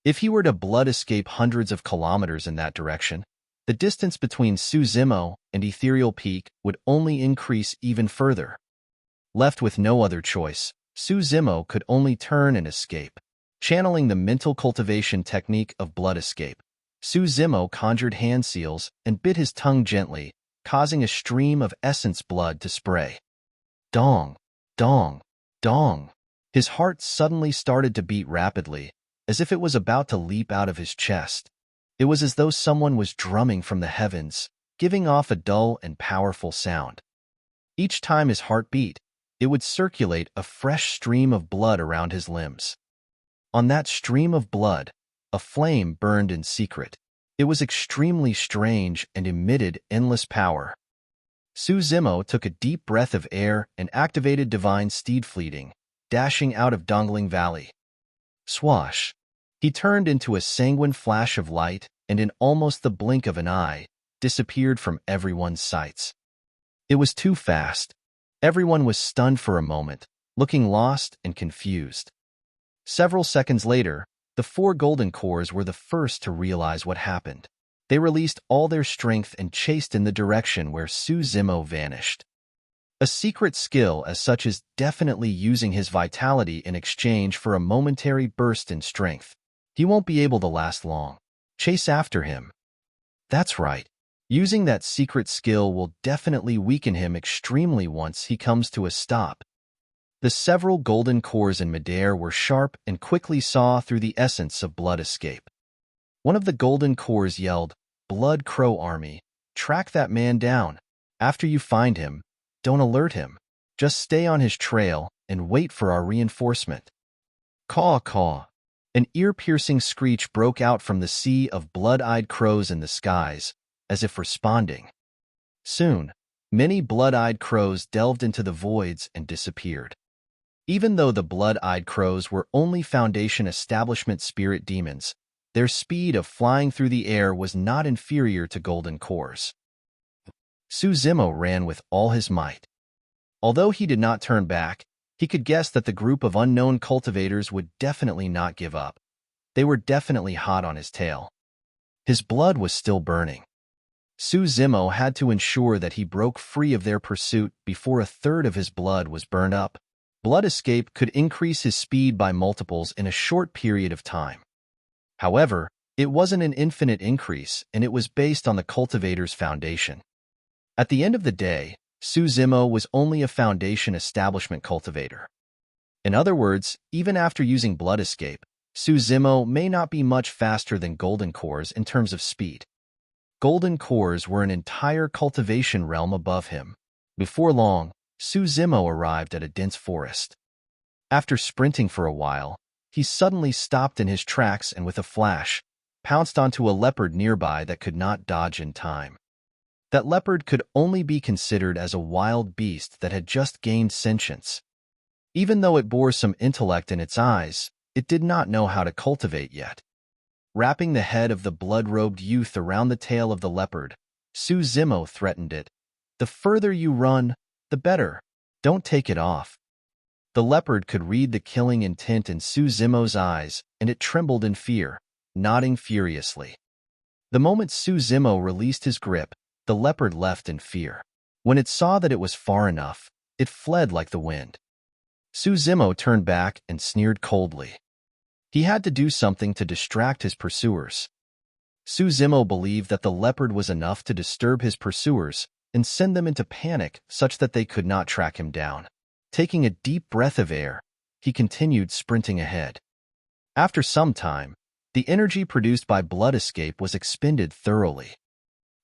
[SPEAKER 1] If he were to blood escape hundreds of kilometers in that direction, the distance between Suzimo and Ethereal Peak would only increase even further. Left with no other choice, Suzimo could only turn and escape. Channeling the mental cultivation technique of blood escape, Suzimo conjured hand seals and bit his tongue gently, causing a stream of essence blood to spray. Dong, dong, dong. His heart suddenly started to beat rapidly, as if it was about to leap out of his chest. It was as though someone was drumming from the heavens, giving off a dull and powerful sound. Each time his heart beat, it would circulate a fresh stream of blood around his limbs. On that stream of blood, a flame burned in secret. It was extremely strange and emitted endless power. Suzimo took a deep breath of air and activated Divine Steed Fleeting, dashing out of Dongling Valley. Swash! He turned into a sanguine flash of light and in almost the blink of an eye, disappeared from everyone's sights. It was too fast. Everyone was stunned for a moment, looking lost and confused. Several seconds later, the 4 golden cores were the first to realize what happened. They released all their strength and chased in the direction where Suzimo vanished. A secret skill as such as definitely using his vitality in exchange for a momentary burst in strength. He won't be able to last long. Chase after him. That's right. Using that secret skill will definitely weaken him extremely once he comes to a stop. The several golden cores in midair were sharp and quickly saw through the essence of blood escape. One of the golden cores yelled, "Blood Crow Army, track that man down. After you find him, don't alert him. Just stay on his trail and wait for our reinforcement." Caw caw. An ear-piercing screech broke out from the sea of blood-eyed crows in the skies, as if responding. Soon, many blood-eyed crows delved into the voids and disappeared. Even though the blood-eyed crows were only Foundation establishment spirit demons, their speed of flying through the air was not inferior to golden cores. Suzimo ran with all his might. Although he did not turn back, he could guess that the group of unknown cultivators would definitely not give up. They were definitely hot on his tail. His blood was still burning. Suzimo had to ensure that he broke free of their pursuit before a third of his blood was burned up. Blood escape could increase his speed by multiples in a short period of time. However, it wasn't an infinite increase, and it was based on the cultivator's foundation. At the end of the day, Suzimo was only a Foundation establishment cultivator. In other words, even after using blood escape, Suzimo may not be much faster than golden cores in terms of speed. Golden cores were an entire cultivation realm above him. Before long, Suzimo arrived at a dense forest. After sprinting for a while, he suddenly stopped in his tracks and with a flash, pounced onto a leopard nearby that could not dodge in time. That leopard could only be considered as a wild beast that had just gained sentience. Even though it bore some intellect in its eyes, it did not know how to cultivate yet. Wrapping the head of the blood-robed youth around the tail of the leopard, Suzimo threatened it. "The further you run, the better. Don't take it off." The leopard could read the killing intent in Suzimo's eyes, and it trembled in fear, nodding furiously. The moment Suzimo released his grip, the leopard left in fear. When it saw that it was far enough, it fled like the wind. Suzimo turned back and sneered coldly. He had to do something to distract his pursuers. Suzimo believed that the leopard was enough to disturb his pursuers and send them into panic such that they could not track him down. Taking a deep breath of air, he continued sprinting ahead. After some time, the energy produced by blood escape was expended thoroughly.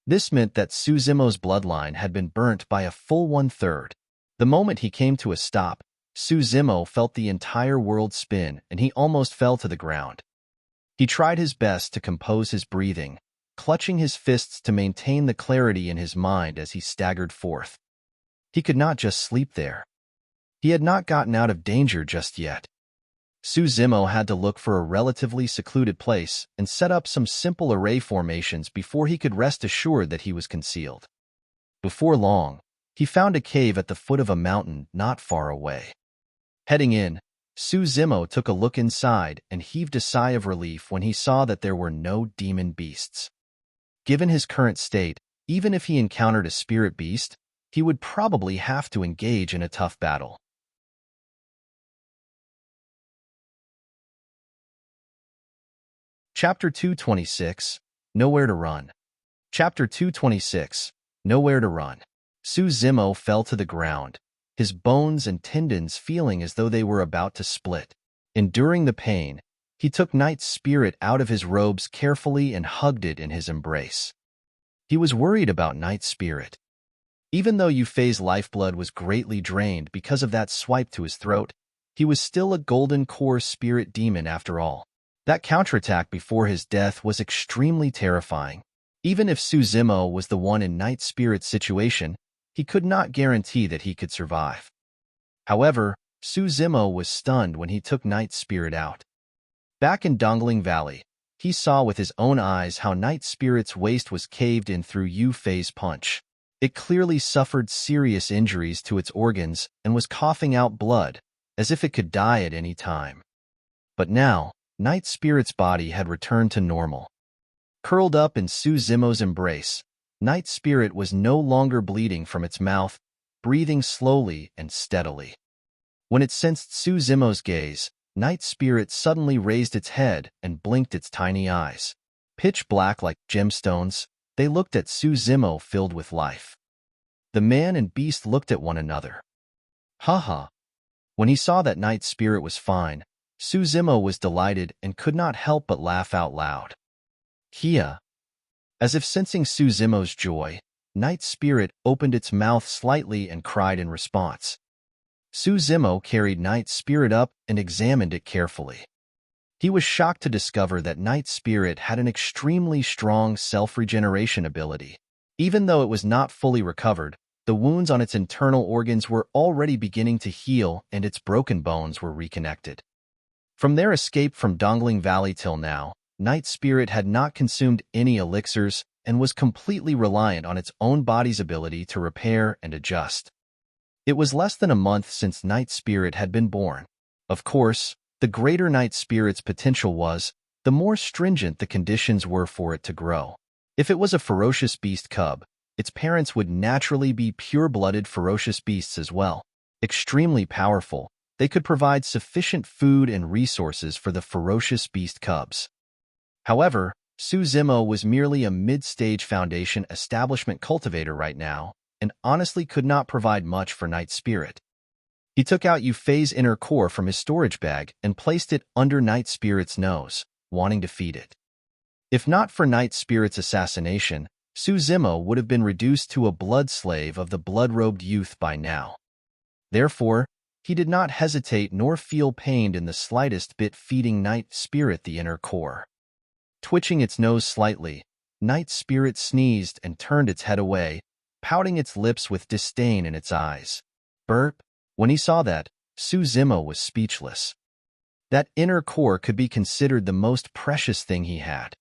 [SPEAKER 1] This meant that Suzimo's bloodline had been burnt by a full 1/3. The moment he came to a stop, Suzimo felt the entire world spin and he almost fell to the ground. He tried his best to compose his breathing, clutching his fists to maintain the clarity in his mind as he staggered forth. He could not just sleep there. He had not gotten out of danger just yet. Suzimo had to look for a relatively secluded place and set up some simple array formations before he could rest assured that he was concealed. Before long, he found a cave at the foot of a mountain not far away. Heading in, Suzimo took a look inside and heaved a sigh of relief when he saw that there were no demon beasts. Given his current state, even if he encountered a spirit beast, he would probably have to engage in a tough battle. Chapter 226, Nowhere to Run. Chapter 226, Nowhere to Run. Suzimo fell to the ground, his bones and tendons feeling as though they were about to split. Enduring the pain, he took Night's spirit out of his robes carefully and hugged it in his embrace. He was worried about Night's spirit. Even though Yufei's lifeblood was greatly drained because of that swipe to his throat, he was still a golden core spirit demon after all. That counterattack before his death was extremely terrifying. Even if Suzimo was the one in Night's spirit's situation, he could not guarantee that he could survive. However, Suzimo was stunned when he took Night's spirit out. Back in Dongling Valley, he saw with his own eyes how Night's spirit's waist was caved in through Yufei's punch. It clearly suffered serious injuries to its organs and was coughing out blood, as if it could die at any time. But now, Night's spirit's body had returned to normal. Curled up in Suzimo's embrace, Night's spirit was no longer bleeding from its mouth, breathing slowly and steadily. When it sensed Suzimo's gaze, Night's spirit suddenly raised its head and blinked its tiny eyes. Pitch black like gemstones, they looked at Suzimo filled with life. The man and beast looked at one another. Haha. When he saw that Night's spirit was fine, Suzimo was delighted and could not help but laugh out loud. Kia. As if sensing Suzimo's joy, Night's spirit opened its mouth slightly and cried in response. Suzimo carried Night's spirit up and examined it carefully. He was shocked to discover that Night's spirit had an extremely strong self-regeneration ability. Even though it was not fully recovered, the wounds on its internal organs were already beginning to heal and its broken bones were reconnected. From their escape from Dongling Valley till now, Night's spirit had not consumed any elixirs and was completely reliant on its own body's ability to repair and adjust. It was less than a month since Night's spirit had been born. Of course, the greater Night's spirit's potential was, the more stringent the conditions were for it to grow. If it was a ferocious beast cub, its parents would naturally be pure-blooded ferocious beasts as well. Extremely powerful, they could provide sufficient food and resources for the ferocious beast cubs. However, Suzimo was merely a mid-stage Foundation establishment cultivator right now, and honestly could not provide much for Night's spirit. He took out Yufei's inner core from his storage bag and placed it under Night Spirit's nose, wanting to feed it. If not for Night Spirit's assassination, Suzimo would have been reduced to a blood slave of the blood-robed youth by now. Therefore, he did not hesitate nor feel pained in the slightest bit feeding Night Spirit the inner core. Twitching its nose slightly, Night Spirit sneezed and turned its head away, pouting its lips with disdain in its eyes. Burp. When he saw that, Suzimo was speechless. That inner core could be considered the most precious thing he had.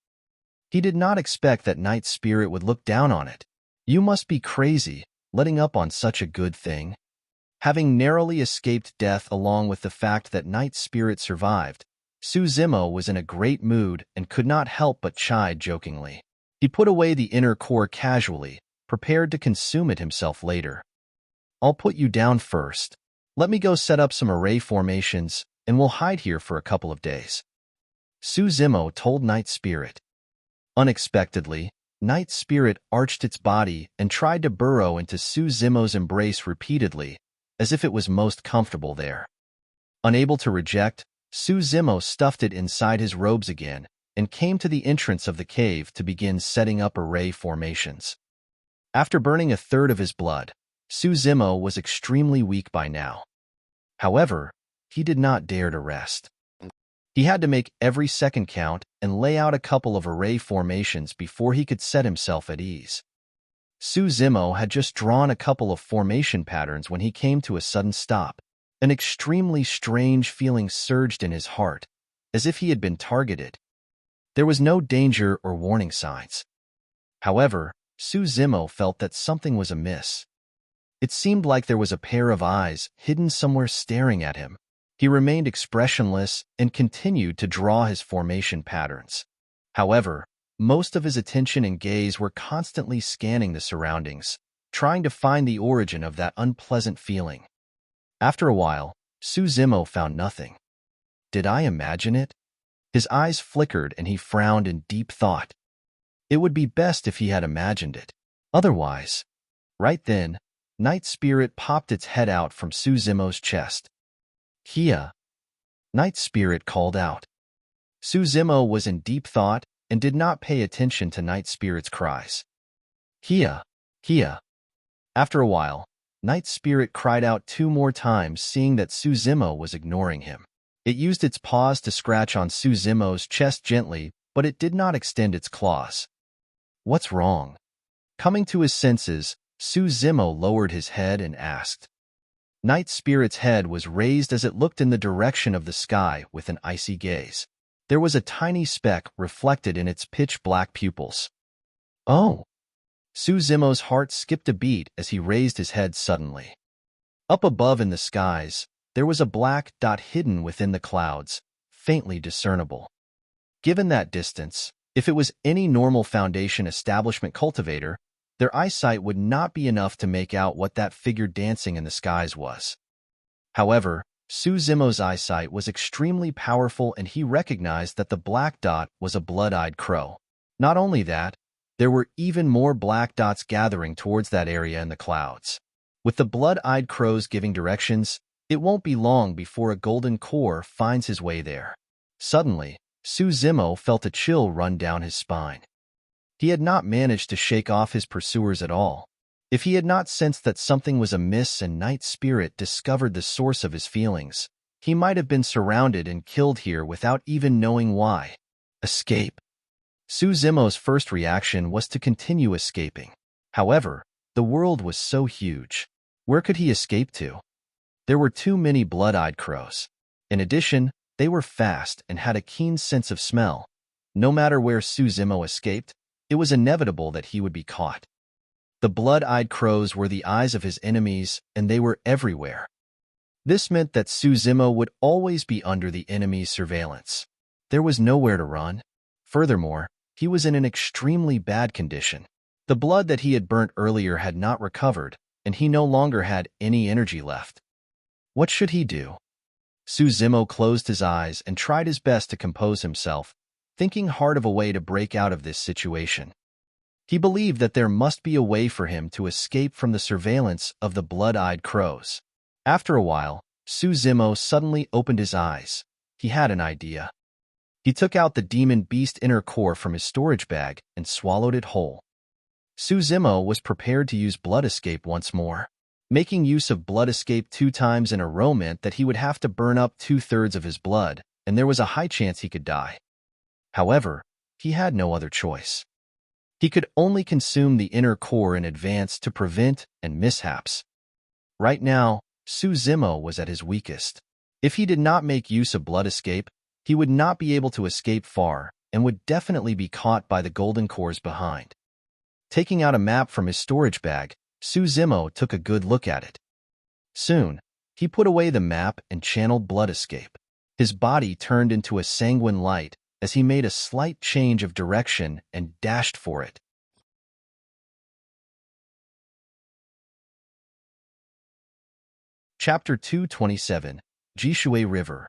[SPEAKER 1] He did not expect that Night Spirit would look down on it. You must be crazy, letting up on such a good thing. Having narrowly escaped death along with the fact that Night Spirit survived, Suzimo was in a great mood and could not help but chide jokingly. He put away the inner core casually, prepared to consume it himself later. I'll put you down first. Let me go set up some array formations, and we'll hide here for a couple of days. Suzimo told Night Spirit. Unexpectedly, Night Spirit arched its body and tried to burrow into Suzimo's embrace repeatedly, as if it was most comfortable there. Unable to reject, Suzimo stuffed it inside his robes again and came to the entrance of the cave to begin setting up array formations. After burning a third of his blood, Suzimo was extremely weak by now. However, he did not dare to rest. He had to make every second count and lay out a couple of array formations before he could set himself at ease. Suzimo had just drawn a couple of formation patterns when he came to a sudden stop. An extremely strange feeling surged in his heart, as if he had been targeted. There was no danger or warning signs. However, Suzimo felt that something was amiss. It seemed like there was a pair of eyes hidden somewhere staring at him. He remained expressionless and continued to draw his formation patterns. However, most of his attention and gaze were constantly scanning the surroundings, trying to find the origin of that unpleasant feeling. After a while, Suzimo found nothing. Did I imagine it? His eyes flickered and he frowned in deep thought. It would be best if he had imagined it. Otherwise, right then, Night Spirit popped its head out from Suzimo's chest. Kia! Night Spirit called out. Suzimo was in deep thought and did not pay attention to Night Spirit's cries. Kia! Kia! After a while, Night Spirit cried out 2 more times, seeing that Suzimo was ignoring him. It used its paws to scratch on Suzimo's chest gently, but it did not extend its claws. What's wrong? Coming to his senses, Suzimo lowered his head and asked. Night Spirit's head was raised as it looked in the direction of the sky with an icy gaze. There was a tiny speck reflected in its pitch-black pupils. Oh! Suzimo's heart skipped a beat as he raised his head suddenly. Up above in the skies, there was a black dot hidden within the clouds, faintly discernible. Given that distance, if it was any normal Foundation establishment cultivator, their eyesight would not be enough to make out what that figure dancing in the skies was. However, Suzimo's eyesight was extremely powerful and he recognized that the black dot was a blood-eyed crow. Not only that, there were even more black dots gathering towards that area in the clouds. With the blood-eyed crows giving directions, it won't be long before a golden core finds his way there. Suddenly, Suzimo felt a chill run down his spine. He had not managed to shake off his pursuers at all. If he had not sensed that something was amiss and Night Spirit discovered the source of his feelings, he might have been surrounded and killed here without even knowing why. Escape. Suzimo's first reaction was to continue escaping. However, the world was so huge. Where could he escape to? There were too many blood-eyed crows. In addition, they were fast and had a keen sense of smell. No matter where Suzimo escaped, it was inevitable that he would be caught. The blood-eyed crows were the eyes of his enemies, and they were everywhere. This meant that Suzimo would always be under the enemy's surveillance. There was nowhere to run. Furthermore, he was in an extremely bad condition. The blood that he had burnt earlier had not recovered, and he no longer had any energy left. What should he do? Suzimo closed his eyes and tried his best to compose himself, thinking hard of a way to break out of this situation. He believed that there must be a way for him to escape from the surveillance of the blood-eyed crows. After a while, Suzimo suddenly opened his eyes. He had an idea. He took out the demon beast inner core from his storage bag and swallowed it whole. Suzimo was prepared to use blood escape once more. Making use of blood escape 2 times in a row meant that he would have to burn up 2/3 of his blood, and there was a high chance he could die. However, he had no other choice. He could only consume the inner core in advance to prevent and mishaps. Right now, Suzimo was at his weakest. If he did not make use of blood escape, he would not be able to escape far and would definitely be caught by the golden cores behind. Taking out a map from his storage bag, Suzimo took a good look at it. Soon, he put away the map and channeled blood escape. His body turned into a sanguine light as he made a slight change of direction and dashed for it. Chapter 227, Jishui River.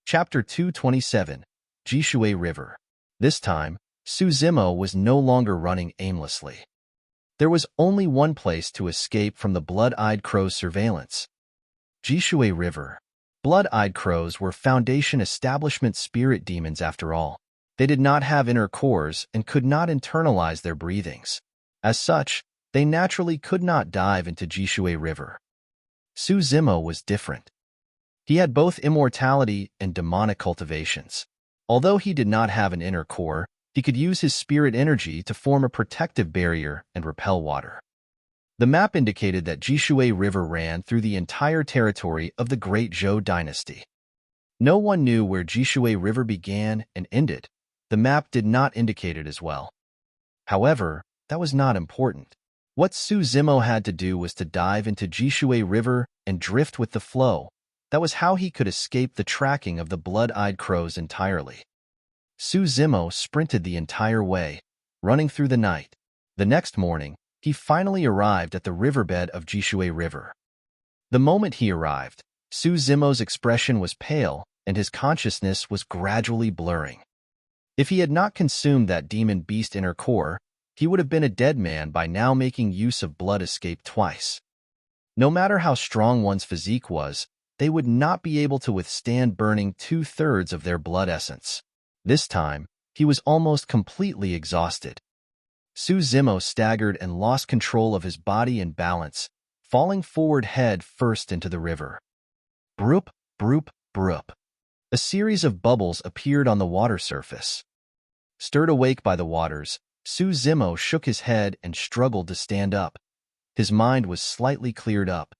[SPEAKER 1] Chapter 227, Jishui River. This time, Suzimo was no longer running aimlessly. There was only one place to escape from the blood-eyed crow's surveillance. Jishui River. Blood-eyed crows were Foundation establishment spirit demons after all. They did not have inner cores and could not internalize their breathings. As such, they naturally could not dive into Jishui River. Suzimo was different. He had both immortality and demonic cultivations. Although he did not have an inner core, he could use his spirit energy to form a protective barrier and repel water. The map indicated that Jishui River ran through the entire territory of the Great Zhou dynasty. No one knew where Jishui River began and ended. The map did not indicate it as well. However, that was not important. What Suzimo had to do was to dive into Jishui River and drift with the flow. That was how he could escape the tracking of the blood-eyed crows entirely. Suzimo sprinted the entire way, running through the night. The next morning, he finally arrived at the riverbed of Jishui River. The moment he arrived, Suzimo's expression was pale and his consciousness was gradually blurring. If he had not consumed that demon beast inner core, he would have been a dead man by now, making use of blood escape twice. No matter how strong one's physique was, they would not be able to withstand burning 2/3 of their blood essence. This time, he was almost completely exhausted. Suzimo staggered and lost control of his body and balance, falling forward head first into the river. Broop, broop, broop. A series of bubbles appeared on the water surface. Stirred awake by the waters, Suzimo shook his head and struggled to stand up. His mind was slightly cleared up.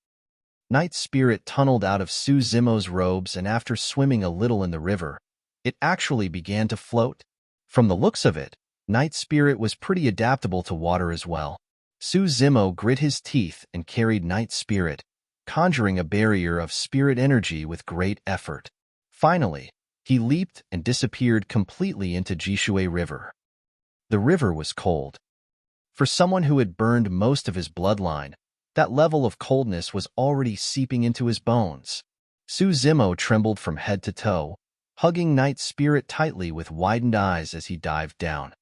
[SPEAKER 1] Night Spirit tunneled out of Suzimo's robes, and after swimming a little in the river, it actually began to float. From the looks of it, Night Spirit was pretty adaptable to water as well. Suzimo grit his teeth and carried Night Spirit, conjuring a barrier of spirit energy with great effort. Finally, he leaped and disappeared completely into Jishui River. The river was cold. For someone who had burned most of his bloodline, that level of coldness was already seeping into his bones. Suzimo trembled from head to toe, hugging Night Spirit tightly with widened eyes as he dived down.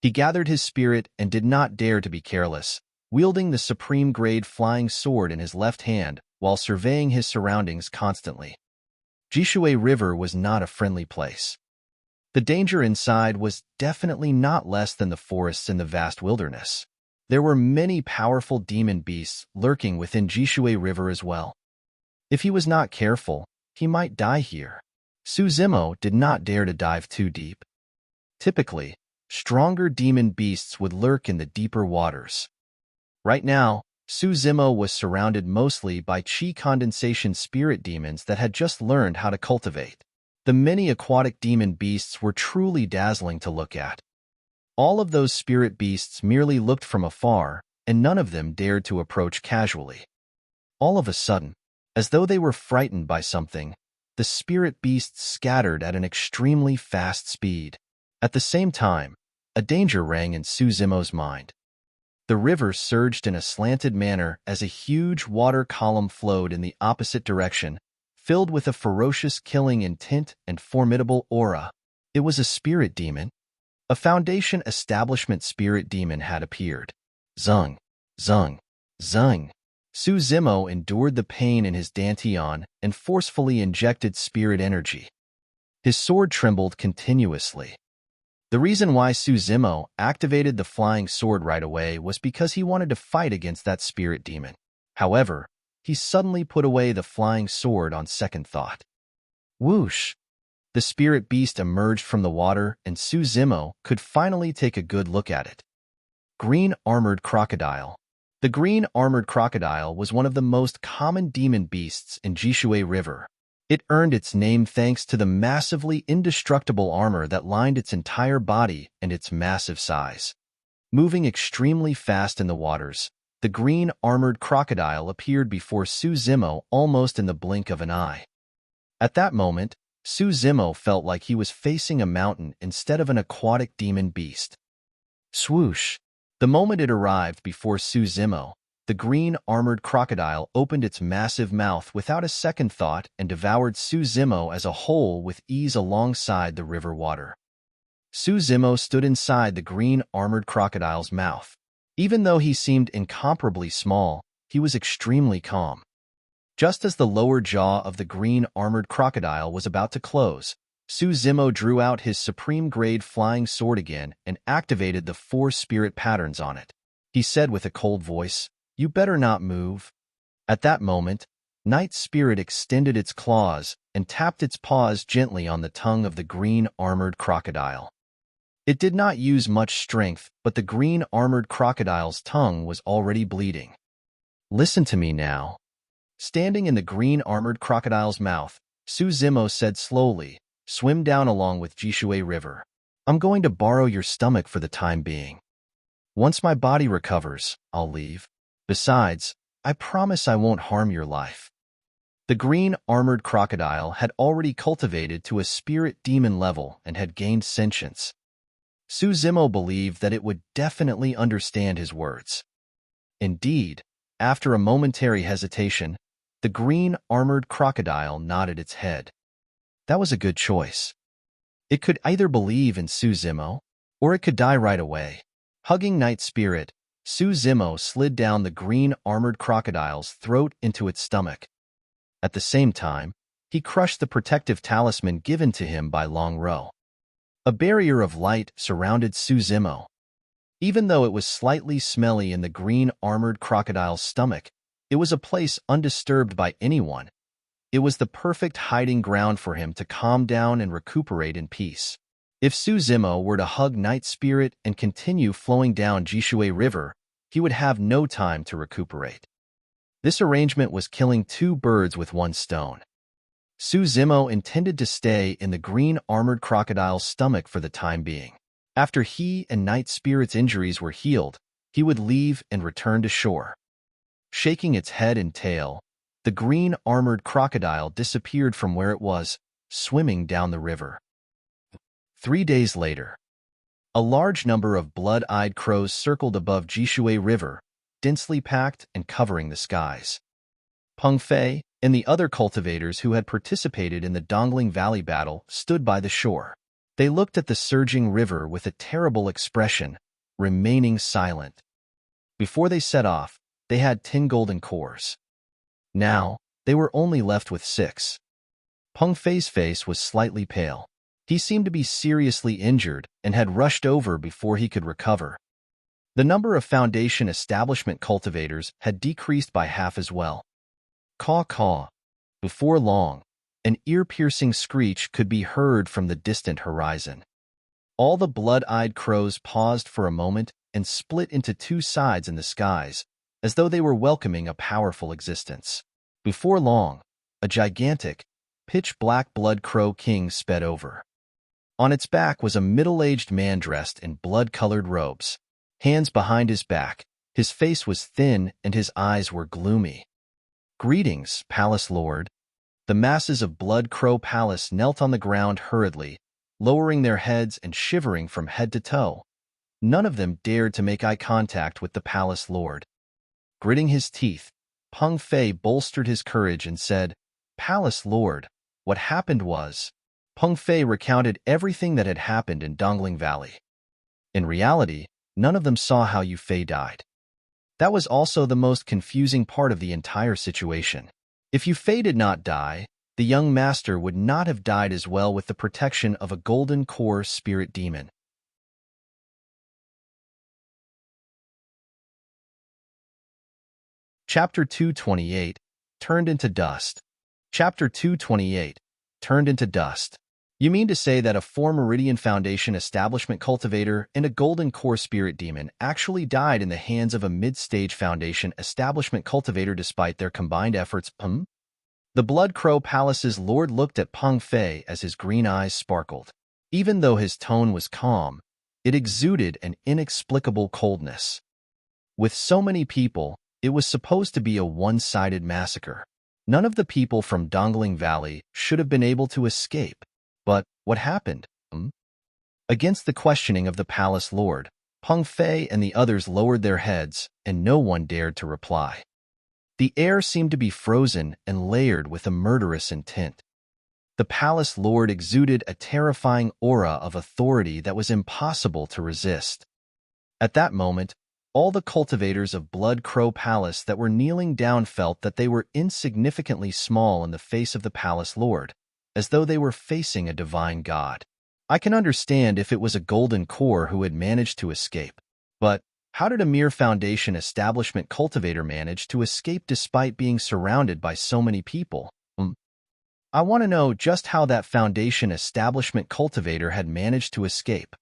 [SPEAKER 1] He gathered his spirit and did not dare to be careless, wielding the supreme-grade flying sword in his left hand while surveying his surroundings constantly. Jishui River was not a friendly place. The danger inside was definitely not less than the forests in the vast wilderness. There were many powerful demon beasts lurking within Jishui River as well. If he was not careful, he might die here. Suzimo did not dare to dive too deep. Typically, stronger demon beasts would lurk in the deeper waters. Right now, Suzimo was surrounded mostly by chi condensation spirit demons that had just learned how to cultivate. The many aquatic demon beasts were truly dazzling to look at. All of those spirit beasts merely looked from afar, and none of them dared to approach casually. All of a sudden, as though they were frightened by something, the spirit beasts scattered at an extremely fast speed. At the same time, a danger rang in Suzimo's mind. The river surged in a slanted manner as a huge water column flowed in the opposite direction, filled with a ferocious killing intent and formidable aura. It was a spirit demon. A Foundation establishment spirit demon had appeared. Zung, zung, zung. Su Zimo endured the pain in his dantian and forcefully injected spirit energy. His sword trembled continuously. The reason why Su Zimo activated the flying sword right away was because he wanted to fight against that spirit demon. However, he suddenly put away the flying sword on second thought. Whoosh! The spirit beast emerged from the water, and Su Zimo could finally take a good look at it. Green Armored Crocodile. The green armored crocodile was one of the most common demon beasts in Jishui River. It earned its name thanks to the massively indestructible armor that lined its entire body and its massive size. Moving extremely fast in the waters, the green armored crocodile appeared before Su Zimo almost in the blink of an eye. At that moment, Su Zimo felt like he was facing a mountain instead of an aquatic demon beast. Swoosh! The moment it arrived before Su Zimo, the green armored crocodile opened its massive mouth without a second thought and devoured Su Zimo as a whole with ease alongside the river water. Su Zimo stood inside the green armored crocodile's mouth. Even though he seemed incomparably small, he was extremely calm. Just as the lower jaw of the green armored crocodile was about to close, Su Zimo drew out his supreme-grade flying sword again and activated the 4 spirit patterns on it. He said with a cold voice, "You better not move." At that moment, Night Spirit extended its claws and tapped its paws gently on the tongue of the green armored crocodile. It did not use much strength, but the green armored crocodile's tongue was already bleeding. "Listen to me now." Standing in the green armored crocodile's mouth, Su Zimo said slowly, "Swim down along with Jishui River. I'm going to borrow your stomach for the time being. Once my body recovers, I'll leave. Besides, I promise I won't harm your life." The green armored crocodile had already cultivated to a spirit demon level and had gained sentience. Su Zimo believed that it would definitely understand his words. Indeed, after a momentary hesitation, the green armored crocodile nodded its head. That was a good choice. It could either believe in Su Zimo, or it could die right away. Hugging Night Spirit, Su Zimo slid down the green armored crocodile's throat into its stomach. At the same time, he crushed the protective talisman given to him by Long Ro. A barrier of light surrounded Su Zimo. Even though it was slightly smelly in the green armored crocodile's stomach, it was a place undisturbed by anyone. It was the perfect hiding ground for him to calm down and recuperate in peace. If Su Zimo were to hug Night Spirit and continue flowing down Jishui River, he would have no time to recuperate. This arrangement was killing 2 birds with 1 stone. Su Zimo intended to stay in the green armored crocodile's stomach for the time being. After he and Night Spirit's injuries were healed, he would leave and return to shore. Shaking its head and tail, the green armored crocodile disappeared from where it was, swimming down the river. 3 days later, a large number of blood-eyed crows circled above Jishui River, densely packed and covering the skies. Peng Fei and the other cultivators who had participated in the Dongling Valley battle stood by the shore. They looked at the surging river with a terrible expression, remaining silent. Before they set off, they had 10 golden cores. Now, they were only left with 6. Peng Fei's face was slightly pale. He seemed to be seriously injured and had rushed over before he could recover. The number of Foundation establishment cultivators had decreased by half as well. Caw-caw. Before long, an ear-piercing screech could be heard from the distant horizon. All the blood-eyed crows paused for a moment and split into 2 sides in the skies, as though they were welcoming a powerful existence. Before long, a gigantic, pitch-black blood crow king sped over. On its back was a middle-aged man dressed in blood-colored robes. Hands behind his back, his face was thin and his eyes were gloomy. "Greetings, Palace Lord." The masses of Blood Crow Palace knelt on the ground hurriedly, lowering their heads and shivering from head to toe. None of them dared to make eye contact with the Palace Lord. Gritting his teeth, Peng Fei bolstered his courage and said, "Palace Lord, what happened was..." Peng Fei recounted everything that had happened in Dongling Valley. In reality, none of them saw how Yu Fei died. That was also the most confusing part of the entire situation. If Yufei did not die, the young master would not have died as well with the protection of a golden core spirit demon. Chapter 228, Turned into Dust. Chapter 228, Turned into Dust. You mean to say that a 4 Meridian Foundation establishment cultivator and a golden core spirit demon actually died in the hands of a mid-stage Foundation establishment cultivator despite their combined efforts? The Blood Crow Palace's lord looked at Peng Fei as his green eyes sparkled. Even though his tone was calm, it exuded an inexplicable coldness. With so many people, it was supposed to be a one-sided massacre. None of the people from Dongling Valley should have been able to escape. But what happened? Against the questioning of the palace lord, Peng Fei and the others lowered their heads, and no one dared to reply. The air seemed to be frozen and layered with a murderous intent. The palace lord exuded a terrifying aura of authority that was impossible to resist. At that moment, all the cultivators of Blood Crow Palace that were kneeling down felt that they were insignificantly small in the face of the palace lord, as though they were facing a divine god. I can understand if it was a golden core who had managed to escape, but how did a mere Foundation establishment cultivator manage to escape despite being surrounded by so many people? I want to know just how that Foundation establishment cultivator had managed to escape.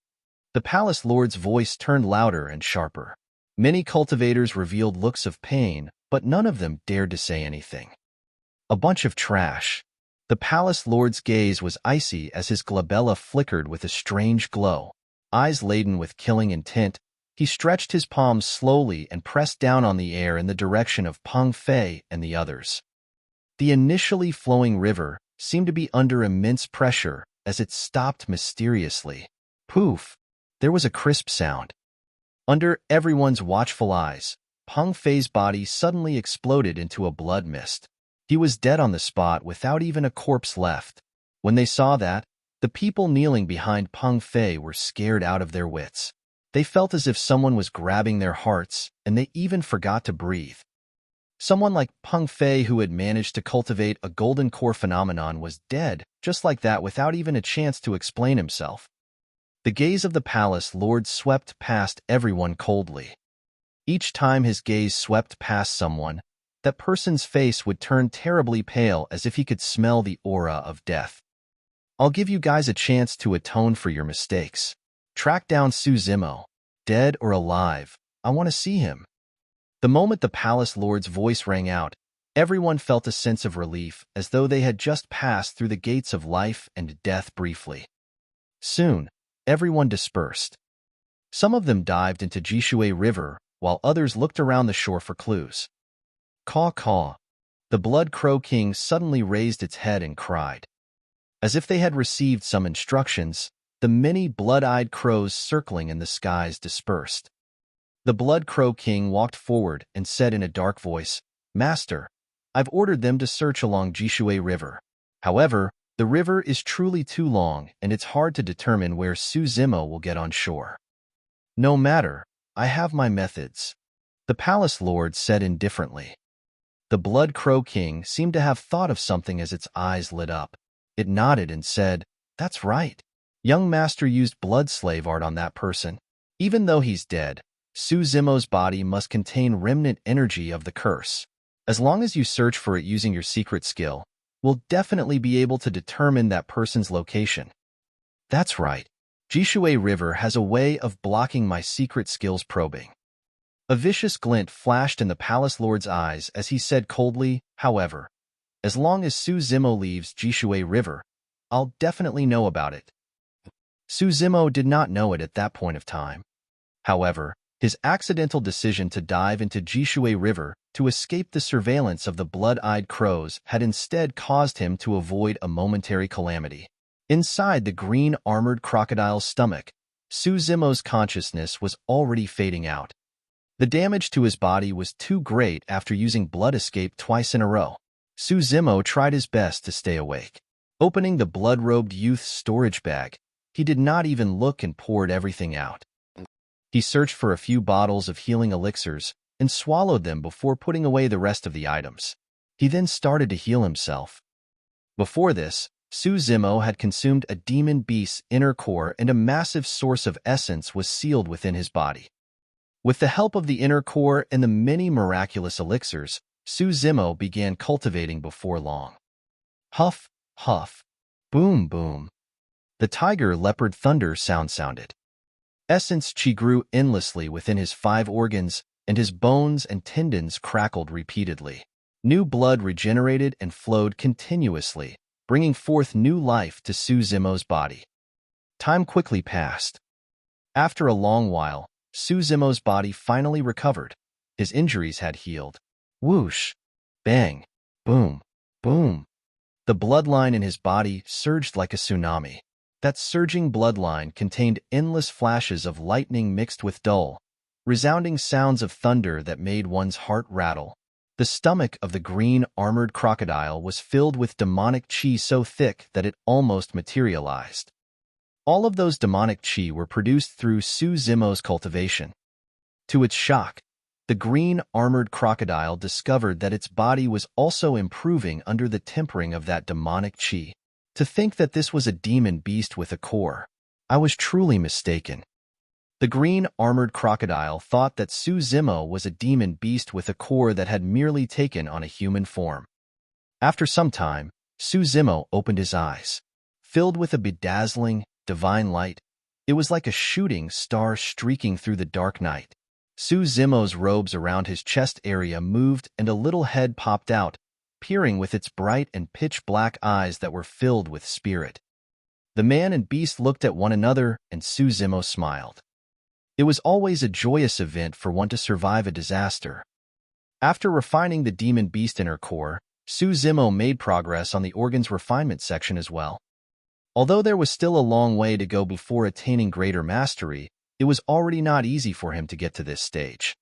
[SPEAKER 1] The palace lord's voice turned louder and sharper. Many cultivators revealed looks of pain, but none of them dared to say anything. A bunch of trash. The palace lord's gaze was icy as his glabella flickered with a strange glow. Eyes laden with killing intent, he stretched his palms slowly and pressed down on the air in the direction of Peng Fei and the others. The initially flowing river seemed to be under immense pressure as it stopped mysteriously. Poof! There was a crisp sound. Under everyone's watchful eyes, Peng Fei's body suddenly exploded into a blood mist. He was dead on the spot without even a corpse left. When they saw that, the people kneeling behind Peng Fei were scared out of their wits. They felt as if someone was grabbing their hearts, and they even forgot to breathe. Someone like Peng Fei who had managed to cultivate a golden core phenomenon was dead, just like that without even a chance to explain himself. The gaze of the palace lord swept past everyone coldly. Each time his gaze swept past someone, that person's face would turn terribly pale as if he could smell the aura of death. I'll give you guys a chance to atone for your mistakes. Track down Su Zimo. Dead or alive, I want to see him. The moment the palace lord's voice rang out, everyone felt a sense of relief as though they had just passed through the gates of life and death briefly. Soon, everyone dispersed. Some of them dived into Jishui River, while others looked around the shore for clues. Caw caw. The Blood Crow King suddenly raised its head and cried. As if they had received some instructions, the many blood-eyed crows circling in the skies dispersed. The Blood Crow King walked forward and said in a dark voice, "Master, I've ordered them to search along Jishui River. However, the river is truly too long and it's hard to determine where Su Zimo will get on shore." "No matter, I have my methods," the palace lord said indifferently. The Blood Crow King seemed to have thought of something as its eyes lit up. It nodded and said, "That's right. Young master used blood slave art on that person. Even though he's dead, Su Zimo's body must contain remnant energy of the curse. As long as you search for it using your secret skill, we'll definitely be able to determine that person's location." "That's right. Jishui River has a way of blocking my secret skills probing." A vicious glint flashed in the palace lord's eyes as he said coldly, "However, as long as Su Zimo leaves Jishui River, I'll definitely know about it." Su Zimo did not know it at that point of time. However, his accidental decision to dive into Jishui River to escape the surveillance of the blood-eyed crows had instead caused him to avoid a momentary calamity. Inside the green armored crocodile's stomach, Su Zimo's consciousness was already fading out. The damage to his body was too great after using blood escape twice in a row. Su Zimo tried his best to stay awake. Opening the blood-robed youth's storage bag, he did not even look and poured everything out. He searched for a few bottles of healing elixirs, and swallowed them before putting away the rest of the items. He then started to heal himself. Before this, Suzimo had consumed a demon beast's inner core, and a massive source of essence was sealed within his body. With the help of the inner core and the many miraculous elixirs, Suzimo began cultivating before long. Huff, huff, boom, boom. The tiger leopard thunder sounded. Essence chi grew endlessly within his 5 organs, and his bones and tendons crackled repeatedly. New blood regenerated and flowed continuously, bringing forth new life to Suzimo's body. Time quickly passed. After a long while, Suzimo's body finally recovered. His injuries had healed. Whoosh! Bang! Boom! Boom! The bloodline in his body surged like a tsunami. That surging bloodline contained endless flashes of lightning mixed with dull, resounding sounds of thunder that made one's heart rattle. The stomach of the green armored crocodile was filled with demonic chi so thick that it almost materialized. All of those demonic chi were produced through Suzimo's cultivation. To its shock, the green armored crocodile discovered that its body was also improving under the tempering of that demonic chi. To think that this was a demon beast with a core, I was truly mistaken. The green armored crocodile thought that Suzimo was a demon beast with a core that had merely taken on a human form. After some time, Suzimo opened his eyes. Filled with a bedazzling, divine light, it was like a shooting star streaking through the dark night. Suzimo's robes around his chest area moved and a little head popped out, peering with its bright and pitch-black eyes that were filled with spirit. The man and beast looked at one another, and Suzimo smiled. It was always a joyous event for one to survive a disaster. After refining the demon beast inner core, Suzimo made progress on the organs refinement section as well. Although there was still a long way to go before attaining greater mastery, it was already not easy for him to get to this stage.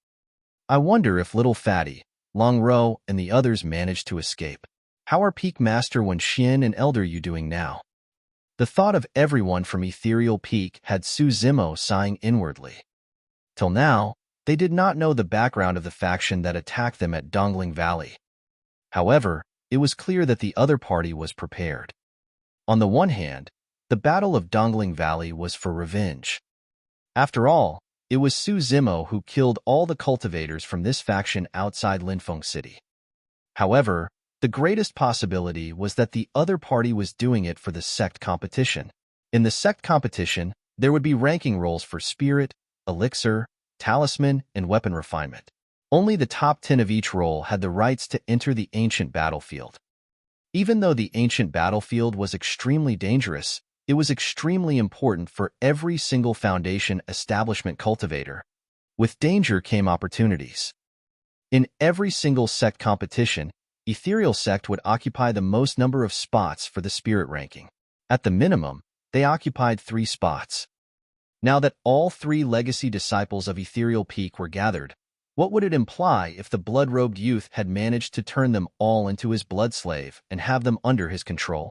[SPEAKER 1] I wonder if Little Fatty, Long Ro, and the others managed to escape. How are Peak Master Wen Xin and Elder Yu doing now? The thought of everyone from Ethereal Peak had Suzimo sighing inwardly. Till now, they did not know the background of the faction that attacked them at Dongling Valley. However, it was clear that the other party was prepared. On the one hand, the Battle of Dongling Valley was for revenge. After all, it was Suzimo who killed all the cultivators from this faction outside Linfeng City. However, the greatest possibility was that the other party was doing it for the sect competition. In the sect competition, there would be ranking roles for spirit, elixir, talisman, and weapon refinement. Only the top 10 of each role had the rights to enter the ancient battlefield. Even though the ancient battlefield was extremely dangerous, it was extremely important for every single Foundation establishment cultivator. With danger came opportunities. In every single sect competition, Ethereal Sect would occupy the most number of spots for the spirit ranking. At the minimum, they occupied 3 spots. Now that all 3 legacy disciples of Ethereal Peak were gathered, what would it imply if the blood-robed youth had managed to turn them all into his blood slave and have them under his control?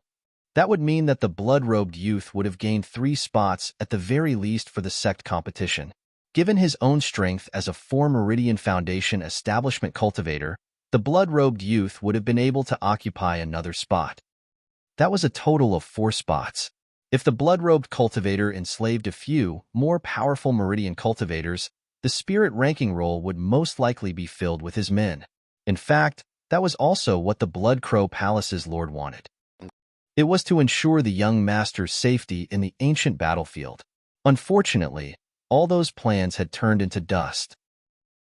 [SPEAKER 1] That would mean that the blood-robed youth would have gained 3 spots at the very least for the sect competition. Given his own strength as a 4 Meridian Foundation establishment cultivator, the blood-robed youth would have been able to occupy another spot. That was a total of 4 spots. If the blood-robed cultivator enslaved a few more powerful Meridian cultivators, the spirit ranking role would most likely be filled with his men. In fact, that was also what the Blood Crow Palace's lord wanted. It was to ensure the young master's safety in the ancient battlefield. Unfortunately, all those plans had turned into dust.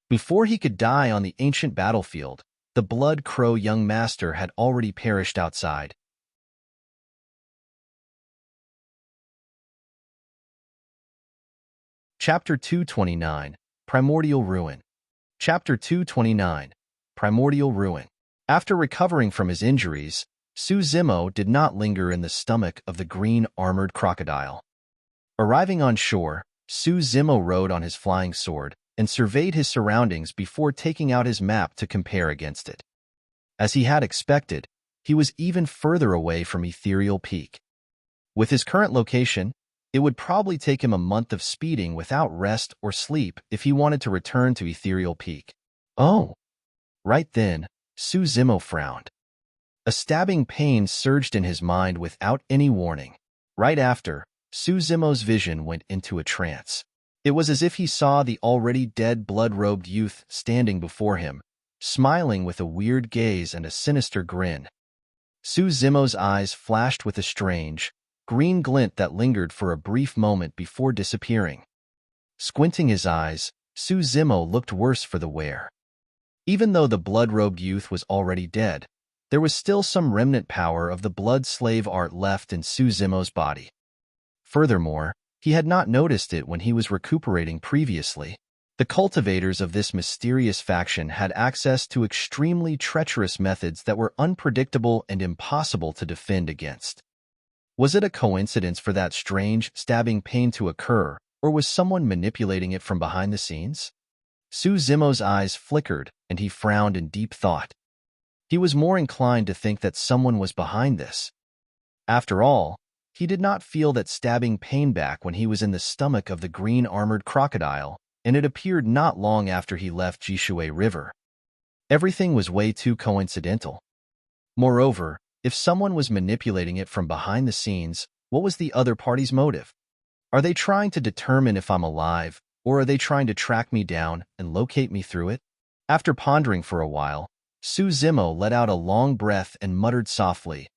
[SPEAKER 1] Before he could die on the ancient battlefield, the Blood Crow young master had already perished outside. Chapter 229, Primordial Ruin. Chapter 229, Primordial Ruin. After recovering from his injuries, Suzimo did not linger in the stomach of the green armored crocodile. Arriving on shore, Suzimo rode on his flying sword and surveyed his surroundings before taking out his map to compare against it. As he had expected, he was even further away from Ethereal Peak. With his current location, it would probably take him a month of speeding without rest or sleep if he wanted to return to Ethereal Peak. Oh! Right then, Suzimo frowned. A stabbing pain surged in his mind without any warning. Right after, Suzimo's vision went into a trance. It was as if he saw the already dead blood-robed youth standing before him, smiling with a weird gaze and a sinister grin. Suzimo's eyes flashed with a strange, green glint that lingered for a brief moment before disappearing. Squinting his eyes, Suzimo looked worse for the wear. Even though the blood-robed youth was already dead, there was still some remnant power of the blood-slave art left in Suzimo's body. Furthermore, he had not noticed it when he was recuperating previously. The cultivators of this mysterious faction had access to extremely treacherous methods that were unpredictable and impossible to defend against. Was it a coincidence for that strange, stabbing pain to occur, or was someone manipulating it from behind the scenes? Suzimo's eyes flickered, and he frowned in deep thought. He was more inclined to think that someone was behind this. After all, he did not feel that stabbing pain back when he was in the stomach of the green-armored crocodile, and it appeared not long after he left Jishui River. Everything was way too coincidental. Moreover, if someone was manipulating it from behind the scenes, what was the other party's motive? Are they trying to determine if I'm alive, or are they trying to track me down and locate me through it? After pondering for a while, Suzimo let out a long breath and muttered softly,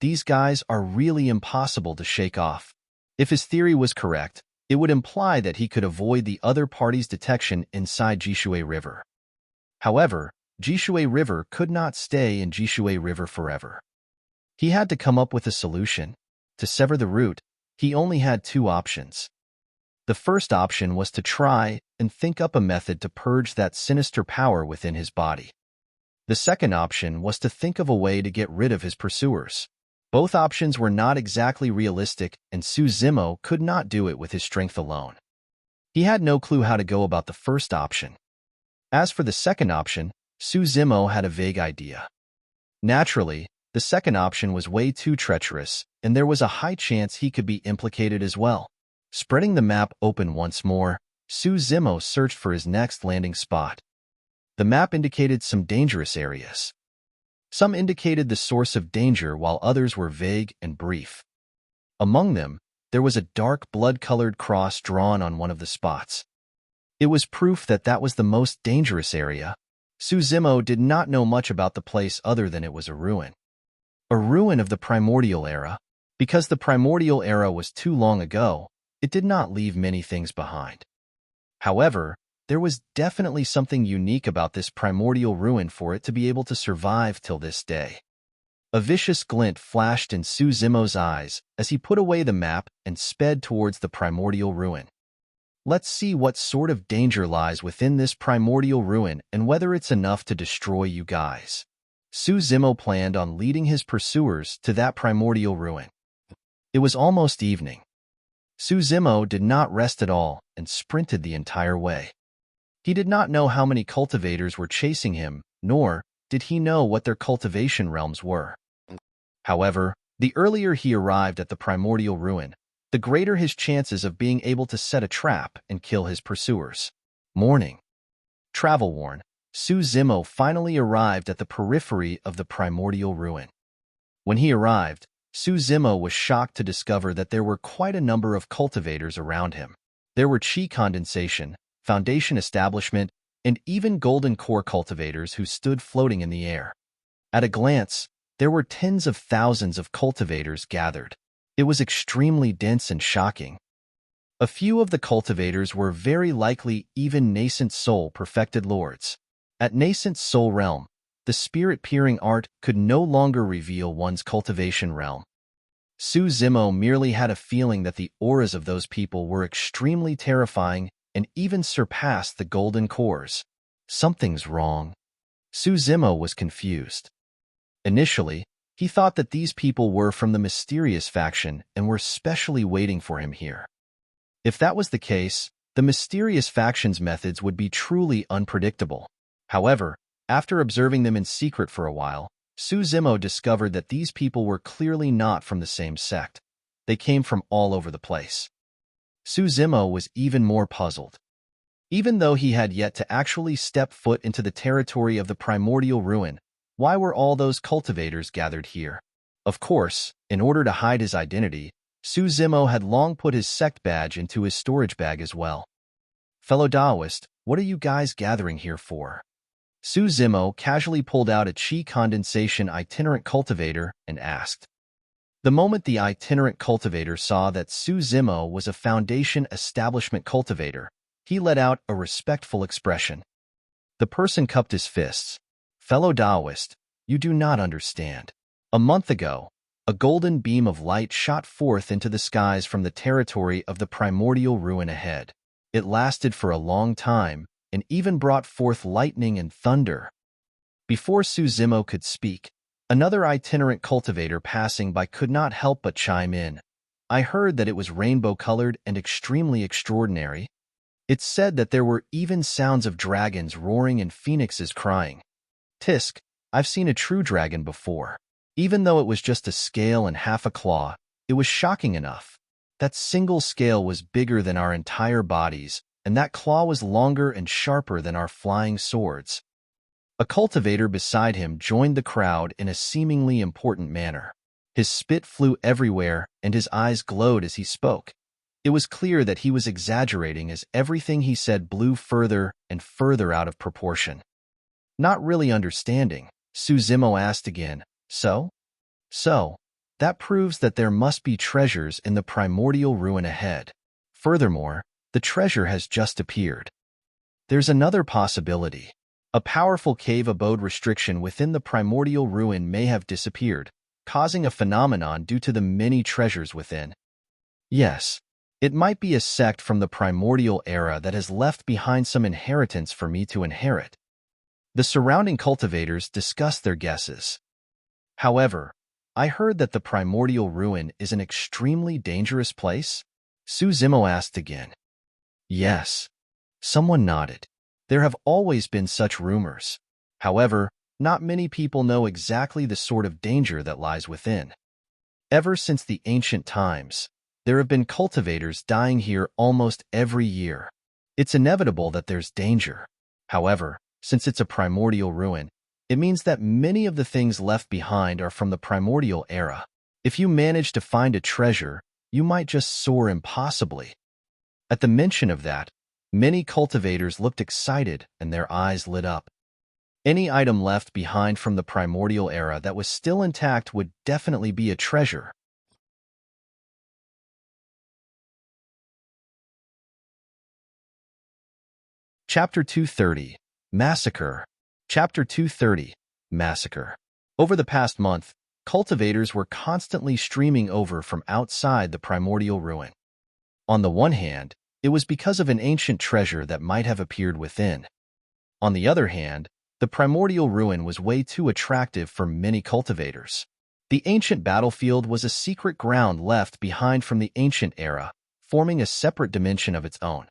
[SPEAKER 1] "These guys are really impossible to shake off." If his theory was correct, it would imply that he could avoid the other party's detection inside Jishui River. However, Jishui River could not stay in Jishui River forever. He had to come up with a solution. To sever the root, he only had two options. The first option was to try and think up a method to purge that sinister power within his body. The second option was to think of a way to get rid of his pursuers. Both options were not exactly realistic, and Suzimo could not do it with his strength alone. He had no clue how to go about the first option. As for the second option, Suzimo had a vague idea. Naturally, the second option was way too treacherous, and there was a high chance he could be implicated as well. Spreading the map open once more, Suzimo searched for his next landing spot. The map indicated some dangerous areas. Some indicated the source of danger while others were vague and brief. Among them, there was a dark blood-colored cross drawn on one of the spots. It was proof that that was the most dangerous area. Suzimo did not know much about the place other than it was a ruin. A ruin of the Primordial era. Because the Primordial era was too long ago, it did not leave many things behind. However, there was definitely something unique about this primordial ruin for it to be able to survive till this day. A vicious glint flashed in Suzimo's eyes as he put away the map and sped towards the primordial ruin. Let's see what sort of danger lies within this primordial ruin and whether it's enough to destroy you guys. Suzimo planned on leading his pursuers to that primordial ruin. It was almost evening. Suzimo did not rest at all and sprinted the entire way. He did not know how many cultivators were chasing him, nor did he know what their cultivation realms were. However, the earlier he arrived at the primordial ruin, the greater his chances of being able to set a trap and kill his pursuers. Morning. Travel-worn, Suzimo finally arrived at the periphery of the primordial ruin. When he arrived, Suzimo was shocked to discover that there were quite a number of cultivators around him. There were chi condensation, foundation establishment, and even golden core cultivators who stood floating in the air. At a glance, there were tens of thousands of cultivators gathered. It was extremely dense and shocking. A few of the cultivators were very likely even nascent soul perfected lords. At nascent soul realm, the spirit-peering art could no longer reveal one's cultivation realm. Suzimo merely had a feeling that the auras of those people were extremely terrifying and even surpassed the golden cores. Something's wrong. Suzimo was confused. Initially, he thought that these people were from the mysterious faction and were specially waiting for him here. If that was the case, the mysterious faction's methods would be truly unpredictable. However, after observing them in secret for a while, Suzimo discovered that these people were clearly not from the same sect. They came from all over the place. Suzimo was even more puzzled. Even though he had yet to actually step foot into the territory of the primordial ruin, why were all those cultivators gathered here? Of course, in order to hide his identity, Suzimo had long put his sect badge into his storage bag as well. Fellow Taoist, what are you guys gathering here for? Suzimo casually pulled out a chi condensation itinerant cultivator and asked. The moment the itinerant cultivator saw that Suzimo was a Foundation establishment cultivator, he let out a respectful expression. The person cupped his fists. Fellow Taoist, you do not understand. A month ago, a golden beam of light shot forth into the skies from the territory of the primordial ruin ahead. It lasted for a long time, and even brought forth lightning and thunder. Before Suzimo could speak, another itinerant cultivator passing by could not help but chime in. I heard that it was rainbow-colored and extremely extraordinary. It's said that there were even sounds of dragons roaring and phoenixes crying. Tisk, I've seen a true dragon before. Even though it was just a scale and half a claw, it was shocking enough. That single scale was bigger than our entire bodies, and that claw was longer and sharper than our flying swords. A cultivator beside him joined the crowd in a seemingly important manner. His spit flew everywhere, and his eyes glowed as he spoke. It was clear that he was exaggerating as everything he said blew further and further out of proportion. Not really understanding, Suzimo asked again, So, that proves that there must be treasures in the primordial ruin ahead. Furthermore, the treasure has just appeared. There's another possibility. A powerful cave abode restriction within the primordial ruin may have disappeared, causing a phenomenon due to the many treasures within. Yes, it might be a sect from the primordial era that has left behind some inheritance for me to inherit. The surrounding cultivators discussed their guesses. However, I heard that the primordial ruin is an extremely dangerous place? Suzimo asked again. Yes. Someone nodded. There have always been such rumors. However, not many people know exactly the sort of danger that lies within. Ever since the ancient times, there have been cultivators dying here almost every year. It's inevitable that there's danger. However, since it's a primordial ruin, it means that many of the things left behind are from the primordial era. If you manage to find a treasure, you might just soar impossibly. At the mention of that, many cultivators looked excited and their eyes lit up. Any item left behind from the primordial era that was still intact would definitely be a treasure. Chapter 230, Massacre. Chapter 230, Massacre. Over the past month, cultivators were constantly streaming over from outside the primordial ruin. On the one hand, it was because of an ancient treasure that might have appeared within. On the other hand, the primordial ruin was way too attractive for many cultivators. The ancient battlefield was a secret ground left behind from the ancient era, forming a separate dimension of its own.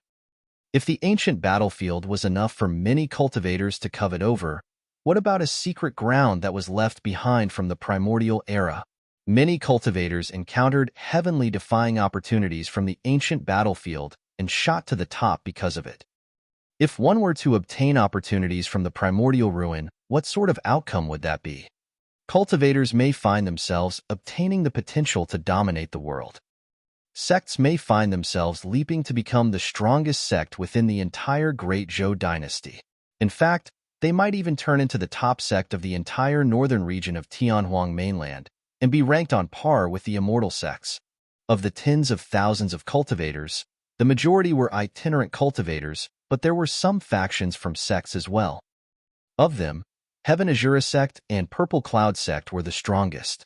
[SPEAKER 1] If the ancient battlefield was enough for many cultivators to covet over, what about a secret ground that was left behind from the primordial era? Many cultivators encountered heavenly-defying opportunities from the ancient battlefield and shot to the top because of it. If one were to obtain opportunities from the primordial ruin, what sort of outcome would that be? Cultivators may find themselves obtaining the potential to dominate the world. Sects may find themselves leaping to become the strongest sect within the entire Great Zhou dynasty. In fact, they might even turn into the top sect of the entire northern region of Tianhuang mainland and be ranked on par with the immortal sects. Of the tens of thousands of cultivators, the majority were itinerant cultivators, but there were some factions from sects as well. Of them, Heaven Azura sect and Purple Cloud sect were the strongest.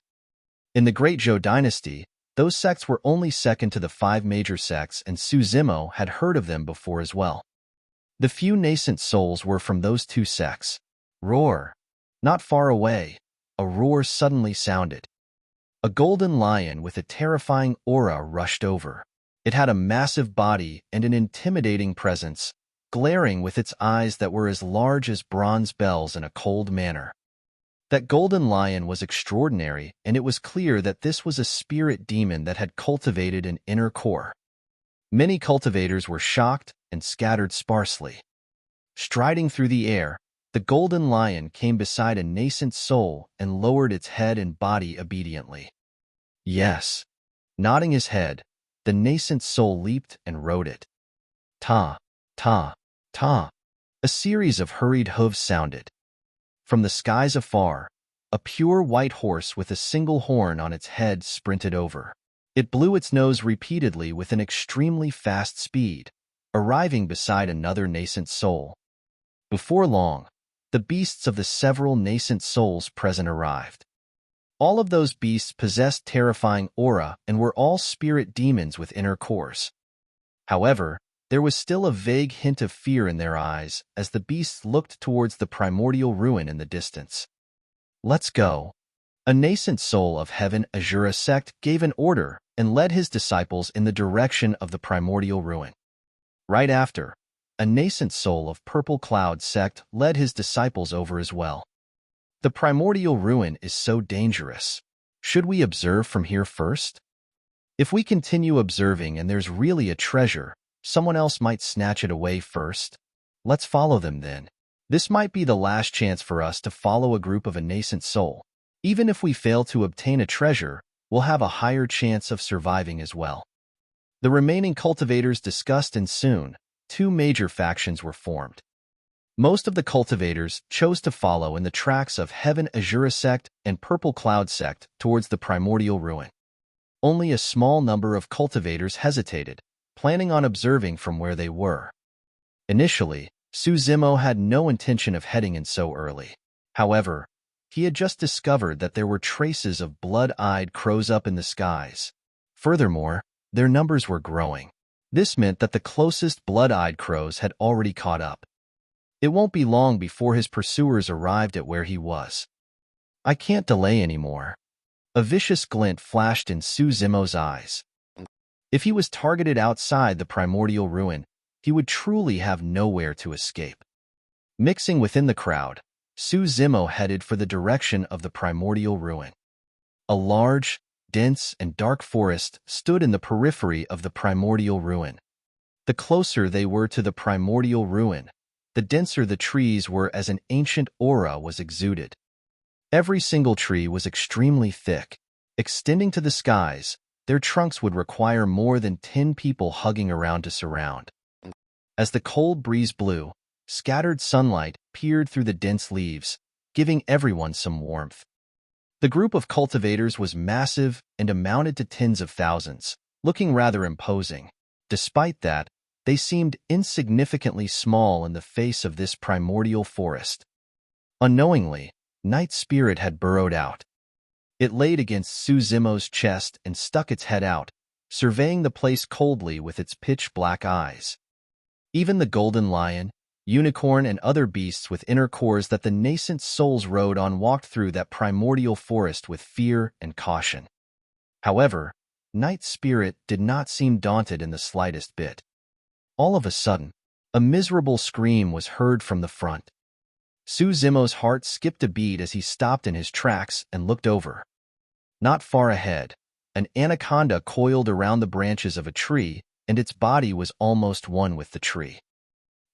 [SPEAKER 1] In the Great Zhou dynasty, those sects were only second to the 5 major sects, and Suzimo had heard of them before as well. The few nascent souls were from those 2 sects. Roar! Not far away, a roar suddenly sounded. A golden lion with a terrifying aura rushed over. It had a massive body and an intimidating presence, glaring with its eyes that were as large as bronze bells in a cold manner. That golden lion was extraordinary, and it was clear that this was a spirit demon that had cultivated an inner core. Many cultivators were shocked and scattered sparsely. Striding through the air, the golden lion came beside a nascent soul and lowered its head and body obediently. Yes. Nodding his head, the nascent soul leaped and rode it. Ta, ta, ta. A series of hurried hooves sounded. From the skies afar, a pure white horse with a single horn on its head sprinted over. It blew its nose repeatedly with an extremely fast speed, arriving beside another nascent soul. Before long, the beasts of the several nascent souls present arrived. All of those beasts possessed terrifying aura and were all spirit demons with inner cores. However, there was still a vague hint of fear in their eyes as the beasts looked towards the primordial ruin in the distance. Let's go. A nascent soul of Heaven Azura sect gave an order and led his disciples in the direction of the primordial ruin. Right after, a nascent soul of Purple Cloud sect led his disciples over as well. The primordial ruin is so dangerous. Should we observe from here first? If we continue observing and there's really a treasure, someone else might snatch it away first. Let's follow them then. This might be the last chance for us to follow a group of a nascent soul. Even if we fail to obtain a treasure, we'll have a higher chance of surviving as well. The remaining cultivators discussed and soon, two major factions were formed. Most of the cultivators chose to follow in the tracks of Heaven Azura sect and Purple Cloud sect towards the primordial ruin. Only a small number of cultivators hesitated, planning on observing from where they were. Initially, Suzimo had no intention of heading in so early. However, he had just discovered that there were traces of blood-eyed crows up in the skies. Furthermore, their numbers were growing. This meant that the closest blood-eyed crows had already caught up. It won't be long before his pursuers arrived at where he was. I can't delay anymore. A vicious glint flashed in Suzimo's eyes. If he was targeted outside the primordial ruin, he would truly have nowhere to escape. Mixing within the crowd, Suzimo headed for the direction of the primordial ruin. A large, dense, and dark forest stood in the periphery of the primordial ruin. The closer they were to the primordial ruin, the denser the trees were as an ancient aura was exuded. Every single tree was extremely thick. Extending to the skies, their trunks would require more than 10 people hugging around to surround. As the cold breeze blew, scattered sunlight peered through the dense leaves, giving everyone some warmth. The group of cultivators was massive and amounted to tens of thousands, looking rather imposing. Despite that, they seemed insignificantly small in the face of this primordial forest. Unknowingly, Night Spirit had burrowed out. It laid against Suzimo's chest and stuck its head out, surveying the place coldly with its pitch-black eyes. Even the golden lion, unicorn, and other beasts with inner cores that the nascent souls rode on walked through that primordial forest with fear and caution. However, Night Spirit did not seem daunted in the slightest bit. All of a sudden, a miserable scream was heard from the front. Suzimo's heart skipped a beat as he stopped in his tracks and looked over. Not far ahead, an anaconda coiled around the branches of a tree, and its body was almost one with the tree.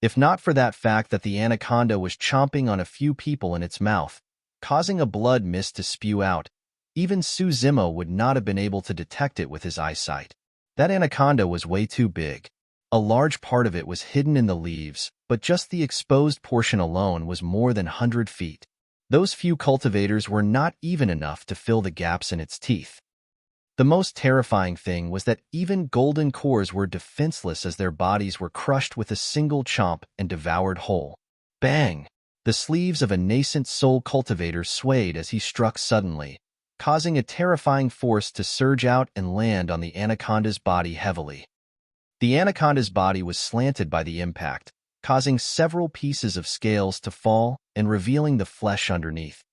[SPEAKER 1] If not for that fact that the anaconda was chomping on a few people in its mouth, causing a blood mist to spew out, even Suzimo would not have been able to detect it with his eyesight. That anaconda was way too big. A large part of it was hidden in the leaves, but just the exposed portion alone was more than 100 feet. Those few cultivators were not even enough to fill the gaps in its teeth. The most terrifying thing was that even golden cores were defenseless as their bodies were crushed with a single chomp and devoured whole. Bang! The sleeves of a nascent soul cultivator swayed as he struck suddenly, causing a terrifying force to surge out and land on the anaconda's body heavily. The anaconda's body was slanted by the impact, causing several pieces of scales to fall and revealing the flesh underneath.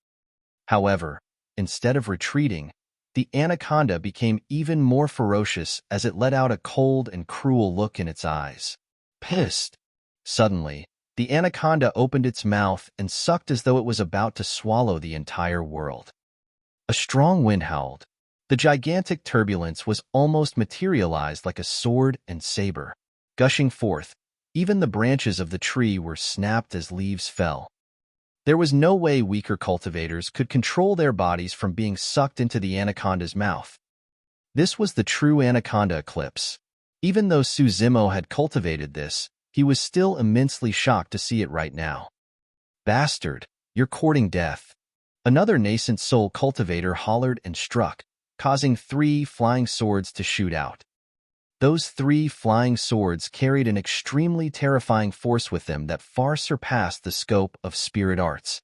[SPEAKER 1] However, instead of retreating, the anaconda became even more ferocious as it let out a cold and cruel look in its eyes. Pissed. Suddenly, the anaconda opened its mouth and sucked as though it was about to swallow the entire world. A strong wind howled. The gigantic turbulence was almost materialized like a sword and saber. Gushing forth, even the branches of the tree were snapped as leaves fell. There was no way weaker cultivators could control their bodies from being sucked into the anaconda's mouth. This was the true anaconda eclipse. Even though Suzimo had cultivated this, he was still immensely shocked to see it right now. "Bastard, you're courting death." Another nascent soul cultivator hollered and struck, causing 3 flying swords to shoot out. Those 3 flying swords carried an extremely terrifying force with them that far surpassed the scope of spirit arts.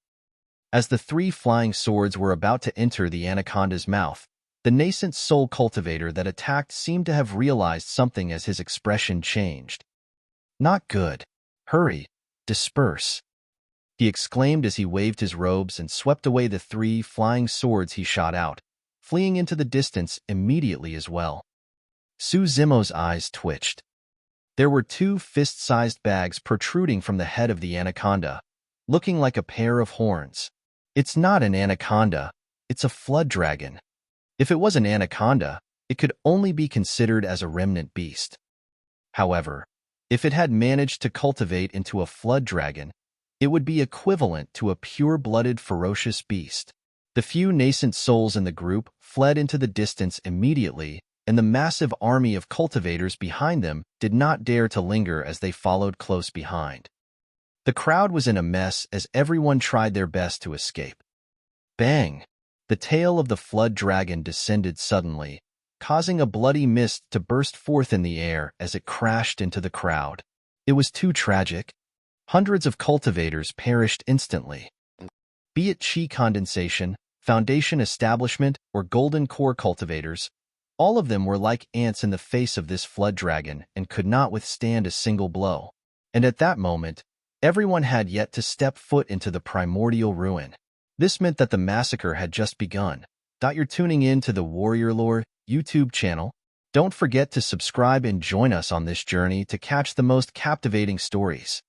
[SPEAKER 1] As the 3 flying swords were about to enter the anaconda's mouth, the nascent soul cultivator that attacked seemed to have realized something as his expression changed. "Not good. Hurry, disperse," he exclaimed as he waved his robes and swept away the 3 flying swords he shot out, fleeing into the distance immediately as well. Suzimo's eyes twitched. There were 2 fist-sized bags protruding from the head of the anaconda, looking like a pair of horns. It's not an anaconda, it's a flood dragon. If it was an anaconda, it could only be considered as a remnant beast. However, if it had managed to cultivate into a flood dragon, it would be equivalent to a pure-blooded ferocious beast. The few nascent souls in the group fled into the distance immediately, and the massive army of cultivators behind them did not dare to linger as they followed close behind. The crowd was in a mess as everyone tried their best to escape. Bang! The tail of the flood dragon descended suddenly, causing a bloody mist to burst forth in the air as it crashed into the crowd. It was too tragic. Hundreds of cultivators perished instantly. Be it chi condensation, foundation establishment, or golden core cultivators, all of them were like ants in the face of this flood dragon and could not withstand a single blow. And at that moment, everyone had yet to step foot into the primordial ruin. This meant that the massacre had just begun. You're tuning in to the Warrior Lore YouTube channel. Don't forget to subscribe and join us on this journey to catch the most captivating stories.